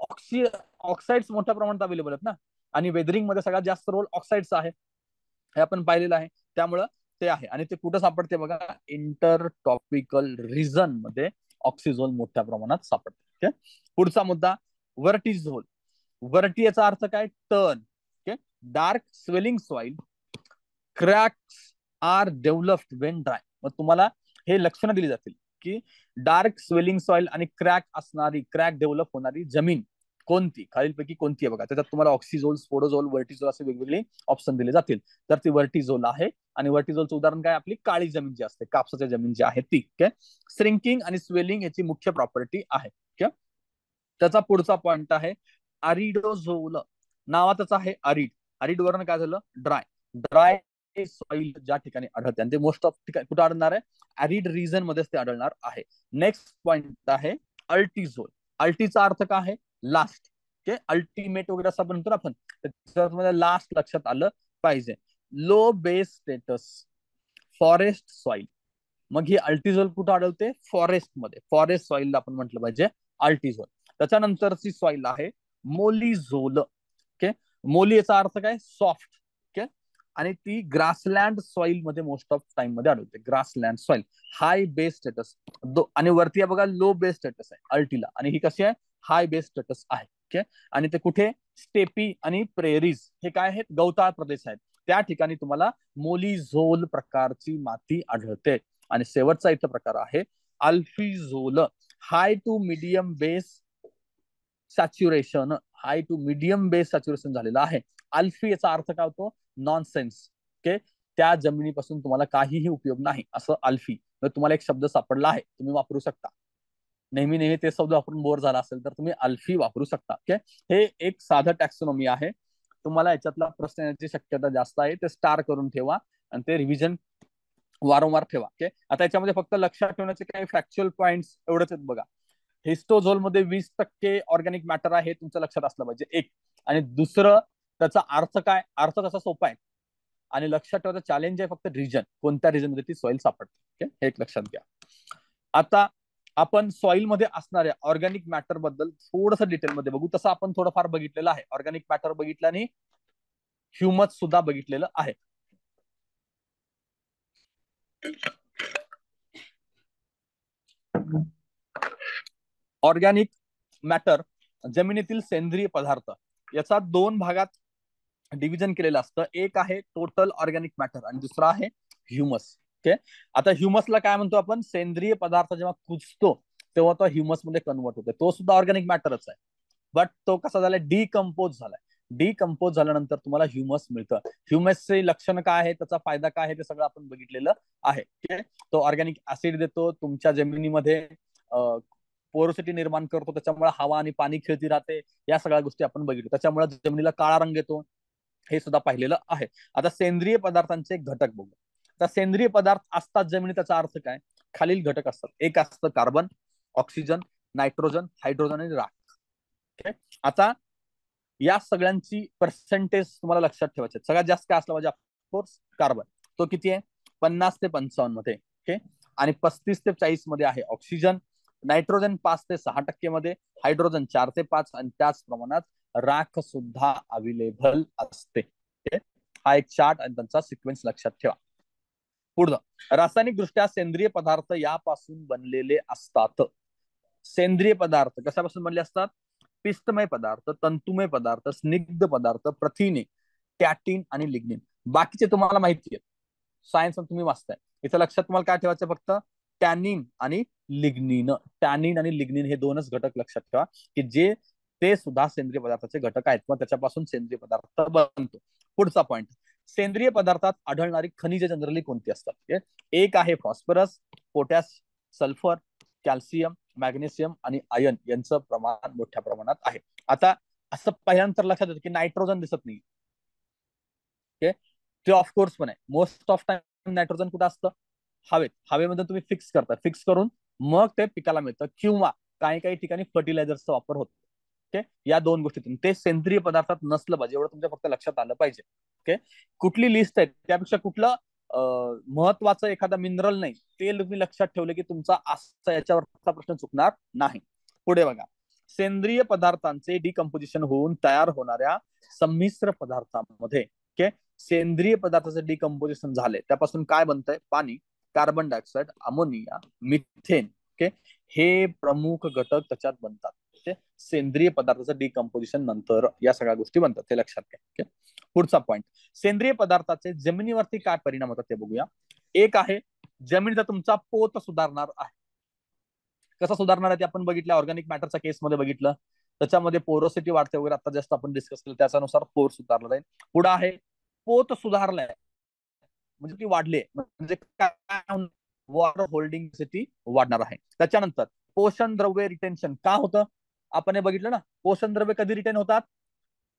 A: ऑक्साइड्स मोठ्या प्रमाणात अवेलेबल आहेत ना, आणि वेदरिंग मध्ये सगळ्यात जास्त रोल ऑक्साइडचा आहे, हे आपण पाहिलेलं आहे. त्यामुळं ते आहे. आणि ते कुठं सापडते बघा? इंटर टॉपिकल रिजन मध्ये ऑक्सिझोल मोठ्या प्रमाणात सापडते. ओके, पुढचा मुद्दा वर्टिझोल. वर्टी याचा अर्थ काय? Turn. Okay, dark swelling soil, cracks are developed when dry. मग तुम्हाला हे लक्षणं दिली जातील की डार्क स्वेलिंग सॉइल आणि क्रॅक असणारी, क्रॅक डेव्हलप होणारी जमीन कोणती, खालीलपैकी कोणती आहे बघा. त्याच्यात तुम्हाला ऑक्सिझोल, स्पोडोझोल, वर्टिझोल असे वेगवेगळे ऑप्शन दिले जातील. तर ती वर्टिझोल आहे. आणि वर्टिझोलचं उदाहरण काय? आपली काळी जमीन जी असते, कापसाची जमीन जी आहे ती. ओके, श्रिंकिंग आणि स्वेलिंग याची मुख्य प्रॉपर्टी आहे. ओके, त्याचा पुढचा पॉइंट आहे अरिडोझोल. नावातच आहे अरिड. अरिड वरून काय झालं? ड्राय. ड्राय सॉइल ज्या ठिकाणी आढळते, आणि ते मोस्ट ऑफ ठिकाणी कुठे आढळणार आहे? अरिड रिजन मध्येच ते आढळणार आहे. नेक्स्ट पॉइंट आहे अल्टिझोल. अल्टीचा अर्थ काय आहे? लास्ट. ओके, अल्टिमेट वगैरे असं म्हणतो ना आपण, त्याच्यामध्ये लास्ट लक्षात आलं पाहिजे. Low base status forest soil. मग ही अल्टिझोल कुठं आढळते? फॉरेस्ट मध्ये. फॉरेस्ट सॉइल आपण म्हटलं पाहिजे अल्टिझोल. त्याच्यानंतरची सॉइल आहे मोलिझोल. ओके, मोली याचा अर्थ काय? सॉफ्ट. ओके, आणि ती ग्रासलँड सॉइल मध्ये मोस्ट ऑफ टाइम मध्ये आढळते. ग्रासलँड सॉइल, हाय बेस स्टेटस. आणि वरती बघा लो बेस स्टेटस आहे अल्टीला, आणि ही कशी आहे? हाय बेस स्टेटस आहे. ओके, आणि ते कुठे? स्टेपी आणि प्रेरीज हे काय आहेत? गवताळ प्रदेश आहेत. त्या ठिकाणी तुम्हाला मोलिझोल प्रकारची माती आढळते. आणि शेवटचा इथं प्रकार आहे alfisol. High to medium base saturation. High to medium base saturation झालेला आहे. अल्फी याचा अर्थ काय होतो? नॉनसेन्स. ओके, त्या जमिनीपासून तुम्हाला काहीही उपयोग नाही, असं अल्फी. जर तुम्हाला एक शब्द सापडला आहे, तुम्ही वापरू शकता. नेहमी नेहमी ते शब्द वापरून बोर झाला असेल तर तुम्ही अल्फी वापरू शकता. ओके, हे एक साधं टॅक्सोनॉमी आहे. तुम्हाला याच्यातला प्रश्न येण्याची शक्यता जास्त आहे. ते स्टार करून ठेवा आणि ते रिव्हिजन वारंवार ठेवा. ओके, आता याच्यामध्ये फक्त लक्षात ठेवण्याचे काही फॅक्च्युअल पॉइंट्स एवढंच आहेत बघा. हिस्टोझोल मध्ये 20% ऑर्गॅनिक मॅटर आहे, तुमचं लक्षात असलं पाहिजे. एक. आणि दुसरं, त्याचा अर्थ काय? अर्थ तसा सोपा आहे. आणि लक्षात ठेवायचं चॅलेंज आहे फक्त रिजन, कोणत्या रिजन मध्ये ती सॉइल सापडते. ओके, हे एक लक्षात घ्या. आता आपण सॉइल मध्ये असणाऱ्या ऑर्गॅनिक मॅटर बद्दल थोडस डिटेलमध्ये बघू. तसं आपण थोडंफार बघितलेलं आहे. ऑर्गॅनिक मॅटर बघितलं आणि ह्युमस सुद्धा बघितलेलं आहे. ऑर्गॅनिक मॅटर, जमिनीतील सेंद्रिय पदार्थ, याचा दोन भागात डिव्हिजन केलेलं असतं. एक आहे टोटल ऑर्गॅनिक मॅटर आणि दुसरा आहे ह्युमस. ओके, आता ह्युमसला काय म्हणतो आपण? सेंद्रिय पदार्थ जेव्हा कुजतो तेव्हा तो ह्युमस मध्ये कन्वर्ट होतो. तो सुद्धा ऑर्गॅनिक मॅटरच आहे, बट तो कसा झालाय? डिकम्पोज झालाय. डिकम्पोज झाल्यानंतर तुम्हाला ह्युमस मिळतं. ह्युमसचे लक्षण काय आहे, त्याचा फायदा काय आहे, ते सगळं आपण बघितलेलं आहे. तो ऑर्गॅनिक ऍसिड देतो तुमच्या जमिनीमध्ये, पोरोसिटी निर्माण करतो, त्याच्यामुळे हवा आणि पाणी खेळती राहते. या सगळ्या गोष्टी आपण बघितलो. त्याच्यामुळे जमिनीला काळा रंग येतो, हे सुद्धा पाहिलेलं आहे. आता सेंद्रिय पदार्थांचे घटक बघू. आता सेंद्रिय पदार्थ असतात जमिनीत, त्याचा अर्थ काय? खालील घटक असतात. एक असतं कार्बन, ऑक्सिजन, नायट्रोजन, हायड्रोजन आणि राख. ओके, आता या सगळ्यांची पर्सेंटेज तुम्हाला लक्षात ठेवायचे. सगळ्यात जास्त काय असलं पाहिजे? Of course carbon. तो किती आहे? 50 ते 55 मध्ये. ओके, आणि 35 ते 40 मध्ये आहे ऑक्सिजन. नायट्रोजन 5 ते 6% मध्ये, हायड्रोजन 4 ते 5, आणि त्याच प्रमाणात राख सुद्धा अवेलेबल असते. हा एक चार्ट आणि त्यांचा सिक्वेन्स लक्षात ठेवा. पुढं, रासायनिक दृष्ट्या सेंद्रिय पदार्थ यापासून बनलेले असतात. सेंद्रिय पदार्थ कशापासून बनले असतात? पिष्टमय पदार्थ, तंतुमय पदार्थ, स्निग्ध पदार्थ, प्रथिने, टॅटिन आणि लिग्निन. बाकीचे तुम्हाला माहिती आहे, सायन्स तुम्ही वाचताय. इथं लक्षात तुम्हाला काय ठेवायचं? फक्त टॅनिन आणि लिग्निन. टॅनिन आणि लिग्निन हे दोनच घटक लक्षात ठेवा की जे ते सुद्धा सेंद्रिय पदार्थाचे घटक आहेत, मग त्याच्यापासून सेंद्रिय पदार्थ बनतो. पुढचा पॉईंट, सेंद्रिय पदार्थात आढळणारी खनिजे जनरली कोणती असतात? एक आहे phosphorus, potash, sulphur, calcium, magnesium आणि आयर्न यांचं प्रमाण मोठ्या प्रमाणात आहे. आता असं पहिल्यांतर लक्षात येतं की नायट्रोजन दिसत नाही, ते ऑफकोर्स पण आहे. मोस्ट ऑफ टाइम नायट्रोजन कुठं असतं? हवेत. हवेमध्ये तुम्ही फिक्स करता, फिक्स करून मग ते पिकाला मिळतं, किंवा काही काही ठिकाणी फर्टिलायझरचा वापर होतो. ओके, या दोन गोष्टीतून ते सेंद्रिय पदार्थात नसलं पाहिजे, एवढं तुमच्या फक्त लक्षात आलं पाहिजे. ओके, कुठली लिस्ट आहे त्यापेक्षा कुठलं महत्वाचं एखादा मिनरल नाही ते तुम्ही लक्षात ठेवले की तुमचा असा याच्यावरचा प्रश्न चुकणार नाही. पुढे बघा, सेंद्रिय पदार्थांचे डिकम्पोजिशन होऊन तयार होणाऱ्या संमिश्र पदार्थांमध्ये सेंद्रिय पदार्थाचे डिकम्पोजिशन झाले, त्यापासून काय बनतंय? पाणी, carbon dioxide, ammonia, methane. Okay, हे प्रमुख घटक त्याच्यात बनतात. सेंद्रिय पदार्थाचं डिकम्पोजिशन नंतर या सगळ्या गोष्टी बनतात, ते लक्षात घ्या. पुढचा पॉईंट, सेंद्रिय पदार्थाचे जमिनीवरती काय परिणाम होतात ते बघूया. एक आहे, जमिनीचा तुमचा पोत सुधारणार आहे. कसं सुधारणार आहे ते आपण बघितलं, ऑर्गॅनिक मॅटरच्या केसमध्ये बघितलं. त्याच्यामध्ये पोरोसिटी वाढते वगैरे, आता जस्ट आपण डिस्कस केलं, त्याच्यानुसार पोर सुधारला जाईल. पुढे आहे, पोत सुधारलाय म्हणजे ती वाढली, म्हणजे काय, वॉटर होल्डिंग सिटी वाढणार आहे. त्याच्यानंतर पोषण द्रव्य रिटेन्शन का होतं? आपण हे बघितलं ना, पोषण द्रव्य कधी रिटेन होतात?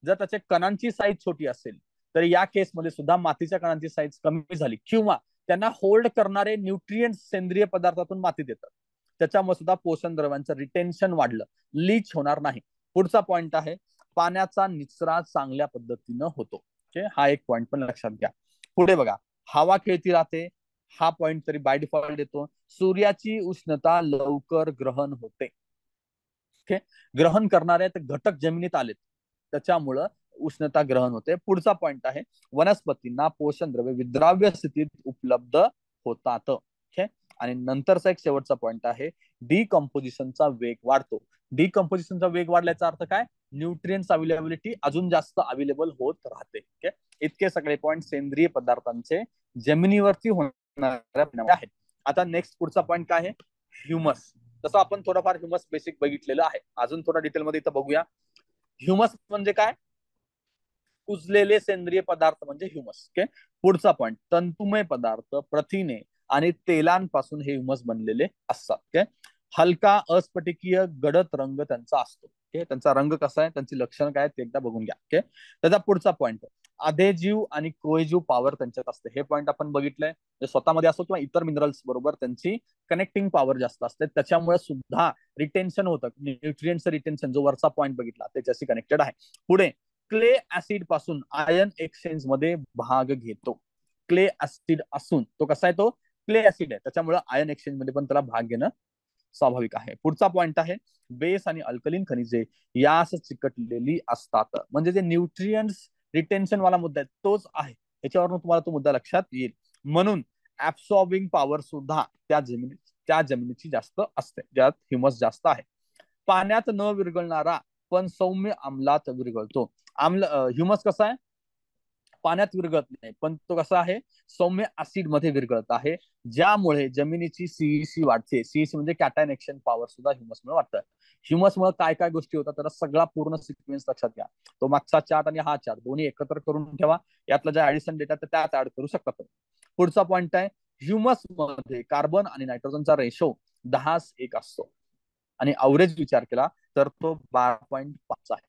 A: जर त्याच्या कणांची साईज छोटी असेल, तर या केसमध्ये सुद्धा मातीच्या कणांची साईज कमी झाली, किंवा त्यांना होल्ड करणारे न्यूट्रिएंट सेंद्रिय पदार्थातून मातीत येतात, त्याच्यामुळे सुद्धा पोषण द्रव्यांचं रिटेन्शन वाढलं, लीच होणार नाही. पुढचा पॉईंट आहे, पाण्याचा निचरा चांगल्या पद्धतीनं होतो. हा एक पॉईंट पण लक्षात घ्या. पुढे बघा, हवा खेळती राहते, हा पॉईंट तरी बाय डिफॉल्ट येतो. सूर्याची उष्णता लवकर ग्रहण होते. ओके, ग्रहण करणारे घटक जमिनीत आलेत, त्याच्यामुळं उष्णता ग्रहण होते. पुढचा पॉईंट आहे, वनस्पतींना पोषण द्रव्य विद्राव्य स्थितीत उपलब्ध होतात. ओके, आणि नंतरचा एक शेवटचा पॉईंट आहे, डिकम्पोजिशनचा वेग वाढतो. डिकम्पोजिशनचा वेग वाढल्याचा अर्थ काय? न्यूट्रिएंट्स अवेलेबिलिटी अजून जास्त अवेलेबल होत राहते. ओके, इतके सगळे पॉईंट सेंद्रिय पदार्थांचे जमिनीवरती होणाऱ्या परिणाम आहेत. आता नेक्स्ट पुढचा पॉईंट काय आहे? ह्युमस. तसं आपण थोडंफार ह्युमस बेसिक बघितलेलं आहे, अजून थोडा डिटेलमध्ये इथं बघूया. ह्युमस म्हणजे काय? कुजलेले सेंद्रिय पदार्थ म्हणजे ह्युमस. ओके, पुढचा पॉईंट, तंतुमय पदार्थ, प्रथिने आणि तेलांपासून हे ह्युमस बनलेले असतात. ओके, हलका अस्फटिकीय गडद रंग त्यांचा असतो. ओके, त्यांचा रंग कसा आहे, त्यांची लक्षणं काय ते एकदा बघून घ्या. ओके, त्याचा पुढचा पॉईंट, अधेजिव्ह आणि कोएजिव्ह पॉवर त्यांच्यात असते. हे पॉईंट आपण बघितलंय, स्वतःमध्ये असो किंवा इतर मिनरल्स बरोबर त्यांची कनेक्टिंग पॉवर जास्त असते, त्याच्यामुळे सुद्धा रिटेन्शन होतं. न्यूट्रिएंटचं रिटेन्शन जो वरचा पॉईंट बघितला त्याच्याशी कनेक्टेड आहे. पुढे, क्ले ऍसिड पासून आयन एक्सचेंज मध्ये भाग घेतो. क्ले ऍसिड असून तो कसा आहे? तो क्ले ऍसिड आहे, त्याच्यामुळे आयन एक्सचेंज मध्ये पण त्याला भाग घेणं स्वाभाविक आहे. पुढचा पॉईंट आहे, बेस आणि अल्कलीन खनिजे यास चिकटलेली असतात. म्हणजे जे न्यूट्रिएंट्स रिटेन्शन वाला मुद्दा आहे तोच आहे, याच्यावरून तुम्हाला तो मुद्दा लक्षात येईल. म्हणून ऍब्सॉर्बिंग पॉवर सुद्धा त्या जमिनीची जास्त असते, ज्यात ह्युमस जास्त आहे. पाण्यात न विरघळणारा पण सौम्य आम्लात विरघळतो. ह्युमस कसा आहे? पाण्यात विरघळत नाही, पण तो कसा आहे? सौम्य ऍसिड मध्ये विरघळत आहे, ज्यामुळे जमिनीची सीईसी वाढते. सीईसी म्हणजे कॅटायन एक्शन पॉवर सुद्धा ह्युमसमुळे वाढतं. ह्युमसमुळे काय काय गोष्टी होतात त्याला सगळा पूर्ण सिक्वेन्स लक्षात घ्या. तो मागचा चार्ट आणि हा चार्ट दोन्ही एकत्र करून ठेवा, यातला जे ऍडिशन डेटा त्यात ऍड करू शकता. पुढचा पॉईंट आहे, ह्युमस मध्ये कार्बन आणि नायट्रोजनचा रेशो 10:1 असतो, आणि अवरेज विचार केला तर तो 12.5 आहे.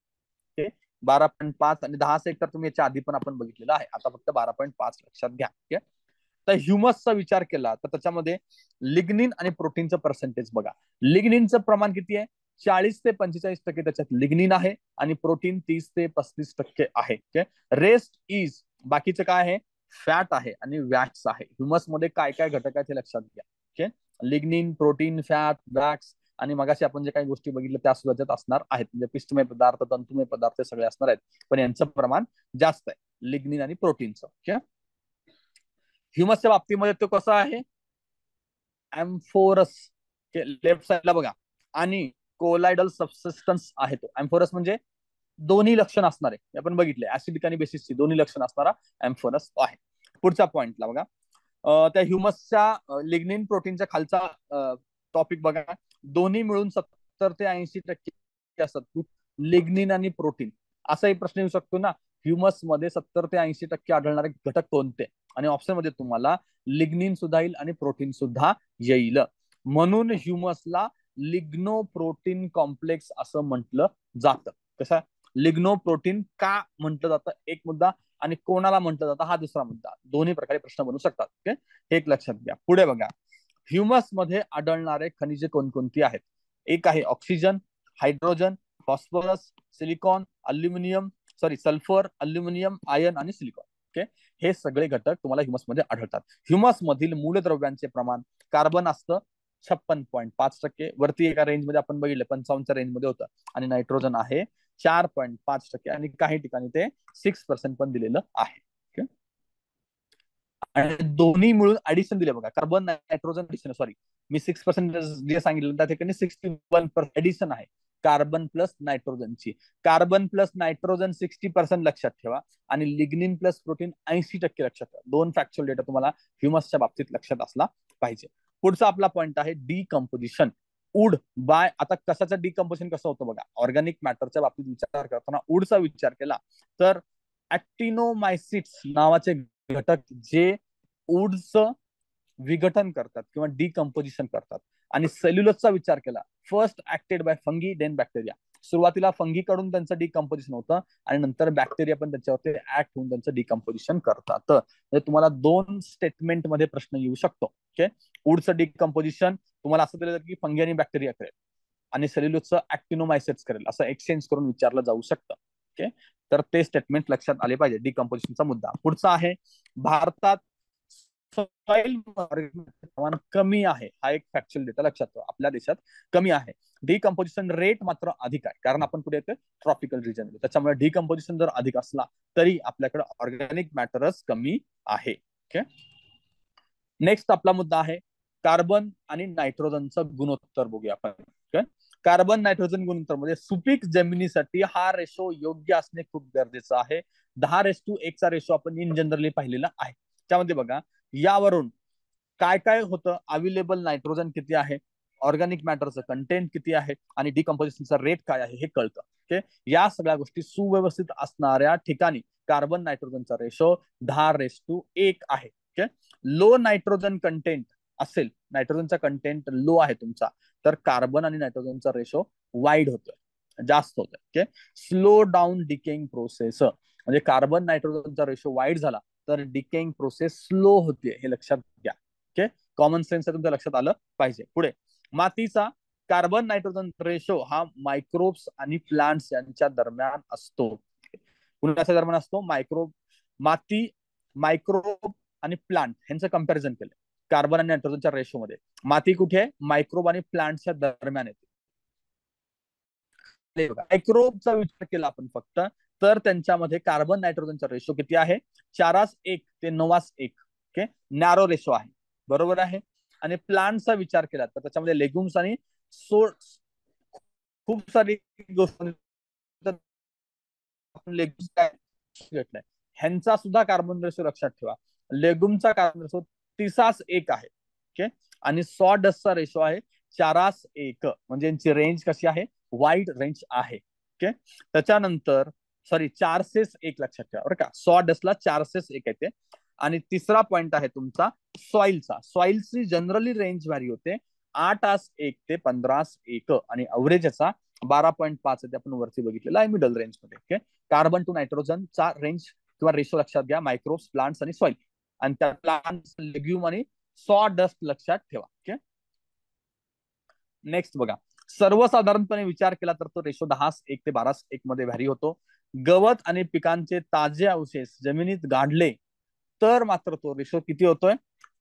A: 12.5 आणि 10 तर तुम्ही याच्या आधी पण आपण बघितलेलं आहे, आता फक्त 12.5 लक्षात घ्या. तर ह्युमसचा विचार केला तर त्याच्यामध्ये लिग्निन आणि प्रोटीनचं पर्सेंटेज बघा. लिग्निनचं प्रमाण किती आहे? 40 ते 45% त्याच्यात लिग्निन आहे, आणि प्रोटीन 30 ते 35% आहे. रेस्ट इज बाकीचं काय आहे? फॅट आहे आणि वॅक्स आहे. ह्युमस मध्ये काय काय घटक आहेत हे लक्षात घ्या. Okay, lignin, protein, fat, wax, आणि मगाशी आपण जे काही गोष्टी बघितल्या त्या सुद्धा त्यात असणार आहेत. म्हणजे पिष्टमय पदार्थ, तंतुमय पदार्थ सगळे असणार आहेत, पण यांचं प्रमाण जास्त आहे लिग्निन आणि प्रोटीनचं. ओके, ह्युमसच्या बाबतीमध्ये तो कसा आहे? ऍम्फोरस, लेफ्ट साइडला बघा, आणि कोलायडल सबसिस्टन्स आहे तो. ऍम्फोरस म्हणजे दोन्ही लक्षण असणार आहे, आपण बघितले ऍसिडिक आणि बेसिसची दोन्ही लक्षण असणारा ऍम्फोरस आहे. पुढच्या पॉइंटला बघा, त्या ह्युमसच्या लिग्निन प्रोटीनच्या खालचा टॉपिक बघा, दोन्ही मिळून 70 ते 80% असतात. लिग्निन आणि प्रोटीन. असाही प्रश्न येऊ शकतो ना, ह्युमस मध्ये 70 ते 80% आढळणारे घटक कोणते, आणि ऑप्शन मध्ये तुम्हाला लिग्निन सुद्धा येईल आणि प्रोटीन सुद्धा येईल. म्हणून ह्युमसला लिग्नो प्रोटीन कॉम्प्लेक्स असं म्हटलं जातं. कसं लिग्नो प्रोटीन का म्हटलं जातं एक मुद्दा, आणि कोणाला म्हटलं जातं हा दुसरा मुद्दा. दोन्ही प्रकारे प्रश्न बनू शकतात. ओके, हे एक लक्षात घ्या. पुढे बघा, ह्युमस मध्ये आढळणारे खनिजे कोणकोणती आहेत. एक आहे oxygen, hydrogen, phosphorus, silicon, aluminium, sulphur, aluminium, iron आणि सिलिकॉन. ओके, हे सगळे घटक तुम्हाला ह्युमस मध्ये आढळतात. ह्युमस मधील मूलद्रव्यांचे प्रमाण कार्बन असतं 56.5%, वरती एका रेंज मध्ये आपण बघितलं 55च्या रेंज मध्ये होतं, आणि नायट्रोजन आहे 4.5%, आणि काही ठिकाणी ते 6% पण दिलेलं आहे. ओके, आणि दोन्ही मिळून ऍडिशन दिले बघा, कार्बन नायट्रोजन ऍडिशन, सॉरी मी 6% जे सांगितलं त्या ठिकाणी 61% ऍडिशन आहे कार्बन प्लस नायट्रोजनची. कार्बन प्लस नायट्रोजन 60% लक्षात ठेवा, आणि लिग्निन प्लस प्रोटीन 80% लक्षात ठेवा. दोन फॅक्च्युअल डेटा तुम्हाला ह्युमसच्या बाबतीत लक्षात असला पाहिजे. पुढचा आपला पॉइंट आहे डिकम्पोजिशन. उड बाय, आता कशाचं डिकम्पोजिशन कसं होतं बघा, ऑर्गॅनिक मॅटरच्या बाबतीत विचार करताना उडचा विचार केला तर ऍक्टिनोमायसिट्स नावाचे घटक जे उडचं विघटन करतात किंवा डिकम्पोजिशन करतात. आणि सेल्युलोजचा विचार केला, first acted by fungi then bacteria. सुरुवातीला फंगी कडून त्यांचं डिकम्पोजिशन होतं, आणि नंतर बॅक्टेरिया पण त्याच्यावरती ऍक्ट होऊन त्यांचं डिकम्पोजिशन करतात. म्हणजे तुम्हाला दोन स्टेटमेंट मध्ये प्रश्न येऊ शकतो. ओके, उडचं डिकम्पोजिशन तुम्हाला असं दिलं की फंगी आणि बॅक्टेरिया करेल, आणि सेल्युलोजचं ऍक्टिनोमायसिट्स करेल, असं एक्सचेंज करून विचारलं जाऊ शकतं. ओके, तर ते स्टेटमेंट लक्षात आले पाहिजे. डिकम्पोजिशनचा मुद्दा पुढचा आहे, भारतात सॉइल प्रमाण कमी आहे, हा एक फॅक्च्युअल डेटा लक्षात ठेवा. आपल्या देशात कमी आहे. डिकम्पोजिशन रेट मात्र अधिक आहे, कारण आपण कुठे येतोय ट्रॉपिकल रिजन मध्ये. त्याच्यामुळे डिकम्पोजिशन जर अधिक असला तरी आपल्याकडे ऑर्गॅनिक मॅटरच कमी आहे. ओके, नेक्स्ट आपला मुद्दा आहे कार्बन आणि नायट्रोजनचा गुणोत्तर बघूया आपण. ओके, कार्बन नायट्रोजन गुणोत्तर मध्ये सुपीक जमिनीसाठी हा रेशो योग्य असणे खूप गरजेचं आहे. 10:1 चा रेशो आपण इन जनरली पाहिलेला आहे. त्यामध्ये बघा, यावरून काय काय होतं, अवेलेबल नायट्रोजन किती आहे, ऑर्गॅनिक मॅटरचं कंटेंट किती आहे, आणि डिकम्पोजिशनचा रेट काय आहे हे कळतं. ओके, या सगळ्या गोष्टी सुव्यवस्थित असणाऱ्या ठिकाणी कार्बन नायट्रोजनचा रेशो 10:1 आहे. ओके, लो नायट्रोजन कंटेंट असेल, नायट्रोजनचा कंटेंट लो आहे तुमचा, तर कार्बन आणि नायट्रोजनचा रेशो वाईड होतोय, जास्त होतोय. Okay, slow down decaying process, म्हणजे कार्बन नायट्रोजनचा रेशो वाईड झाला तर डिकेइंग प्रोसेस स्लो होते, हे लक्षात घ्या. ओके, कॉमन सेन्स तुमच्या लक्षात आलं पाहिजे. पुढे, मातीचा कार्बन नायट्रोजन रेशो हा मायक्रोब्स आणि प्लांट्स यांच्या दरम्यान असतो. कुणाच्या दरम्यान असतो, माती, मायक्रोब आणि प्लांट यांचं कंपॅरिझन केलं कार्बन आणि नायट्रोजनच्या रेशो मध्ये. माती कुठे आहे, मायक्रोब आणि प्लांटच्या दरम्यान येते. मायक्रोबचा विचार केला आपण फक्त, तर त्यांच्यामध्ये कार्बन नायट्रोजनचा रेशो किती आहे, 4:1 ते 9:1. ओके, नॅरो रेशो आहे, बरोबर आहे. आणि प्लांटचा विचार केला तर त्याच्यामध्ये लेग्युम्स आणि खूप सारी गोष्ट लेग्युम्स काय घेतलाय, ह्यांचा सुद्धा कार्बन रेशो लक्षात ठेवा. लेग्युमचा कार्बन रेशो 30:1 आहे. ओके, आणि सॉडस्टचा रेशो आहे 4:1, म्हणजे यांची रेंज कशी आहे, वाईड रेंज आहे. ओके, त्याच्यानंतर 4:1 लक्षात ठेवा बरं का, सॉडस्टला 4:1 येते. आणि तिसरा पॉइंट आहे तुमचा सॉइलचा. सॉइलची जनरली रेंज व्हॅरी होते 8:1 ते 15:1, आणि अवरेजचा 12.5 ते आपण वरती बघितलेला आहे मिडल रेंज मध्ये. ओके, कार्बन टू नायट्रोजनचा रेंज किंवा रेशो लक्षात घ्या, मायक्रोब्स, प्लांट्स आणि सॉइल, आणि त्या प्लांट्स, लेग्युम आणि सॉडस्ट लक्षात ठेवा. ओके, नेक्स्ट बघा, सर्वसाधारणपणे विचार केला तर तो रेशो 10:1 ते 12:1 मध्ये व्हॅरी होतो. गवत आणि पिकांचे ताजे अवशेष जमिनीत गाडले तर मात्र तो रेशो किती होतोय,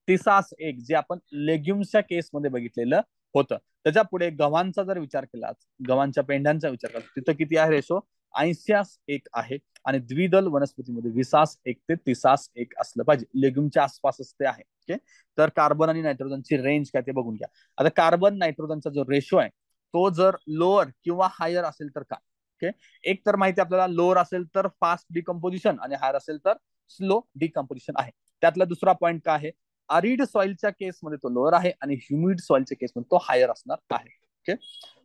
A: 30:1, जे आपण लेग्युम्सच्या केसमध्ये बघितलेलं होतं. त्याच्या पुढे गव्हांचा जर विचार केला, गव्हांच्या पेंढ्यांचा विचार केला, तिथं किती आहे रेशो, 80:1 आहे. आणि द्विदल वनस्पतीमध्ये 20:1 ते 30:1 असलं पाहिजे, लेग्युमच्या आसपासच ते आहे. ओके, तर कार्बन आणि नायट्रोजनची रेंज काय ते बघून घ्या. आता कार्बन नायट्रोजनचा जो रेशो आहे तो जर लोअर किंवा हायर असेल तर काय. ओके, एक तर माहिती आपल्याला, लोअर असेल तर फास्ट डिकम्पोजिशन, आणि हायर असेल तर स्लो डिकम्पोजिशन आहे. त्यातला दुसरा पॉइंट काय आहे, अरिड सॉइलच्या केसमध्ये तो लोअर आहे, आणि ह्युमिड सॉइलच्या केसमध्ये तो हायर असणार आहे. ओके.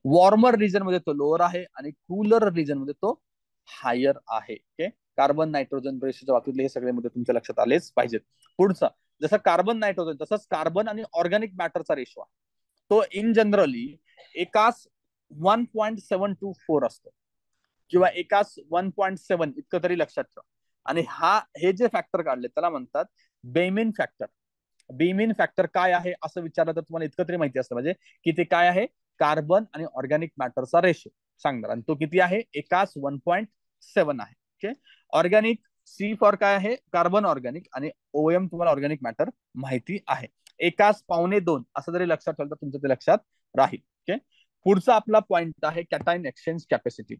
A: वॉर्मर रिजन मध्ये तो लोअर आहे आणि कूलर रिजन मध्ये तो हायर आहे. ओके. कार्बन नायट्रोजन रेशोच्या बाबतीतले हे सगळे मुद्दे तुमच्या लक्षात आलेच पाहिजेत. पुढचा, जसं कार्बन नायट्रोजन तसंच कार्बन आणि ऑर्गॅनिक मॅटरचा रेशो आहे. तो इन जनरली एकाच 1.724 असतो किंवा एकाच 1.7 इतकं तरी लक्षात ठेवा. आणि हे जे फॅक्टर काढले त्याला म्हणतात बेमिन फॅक्टर. बेमिन फॅक्टर काय आहे असं विचारलं तर तुम्हाला इतकं तरी माहिती असतं म्हणजे की ते काय आहे, कार्बन आणि ऑर्गॅनिक मॅटरचा रेशो सांगणार, आणि तो किती आहे, एकाच 1.7 आहे. ओके. ऑर्गॅनिक, सी फॉर काय आहे, कार्बन ऑर्गॅनिक, आणि ओएम तुम्हाला ऑर्गॅनिक मॅटर माहिती आहे. एकाच 1.25 असं जरी लक्षात ठेवलं तर तुमचं ते लक्षात राहील. ओके. पुढचा आपला पॉइंट आहे कॅटायन एक्सचेंज कॅपॅसिटी.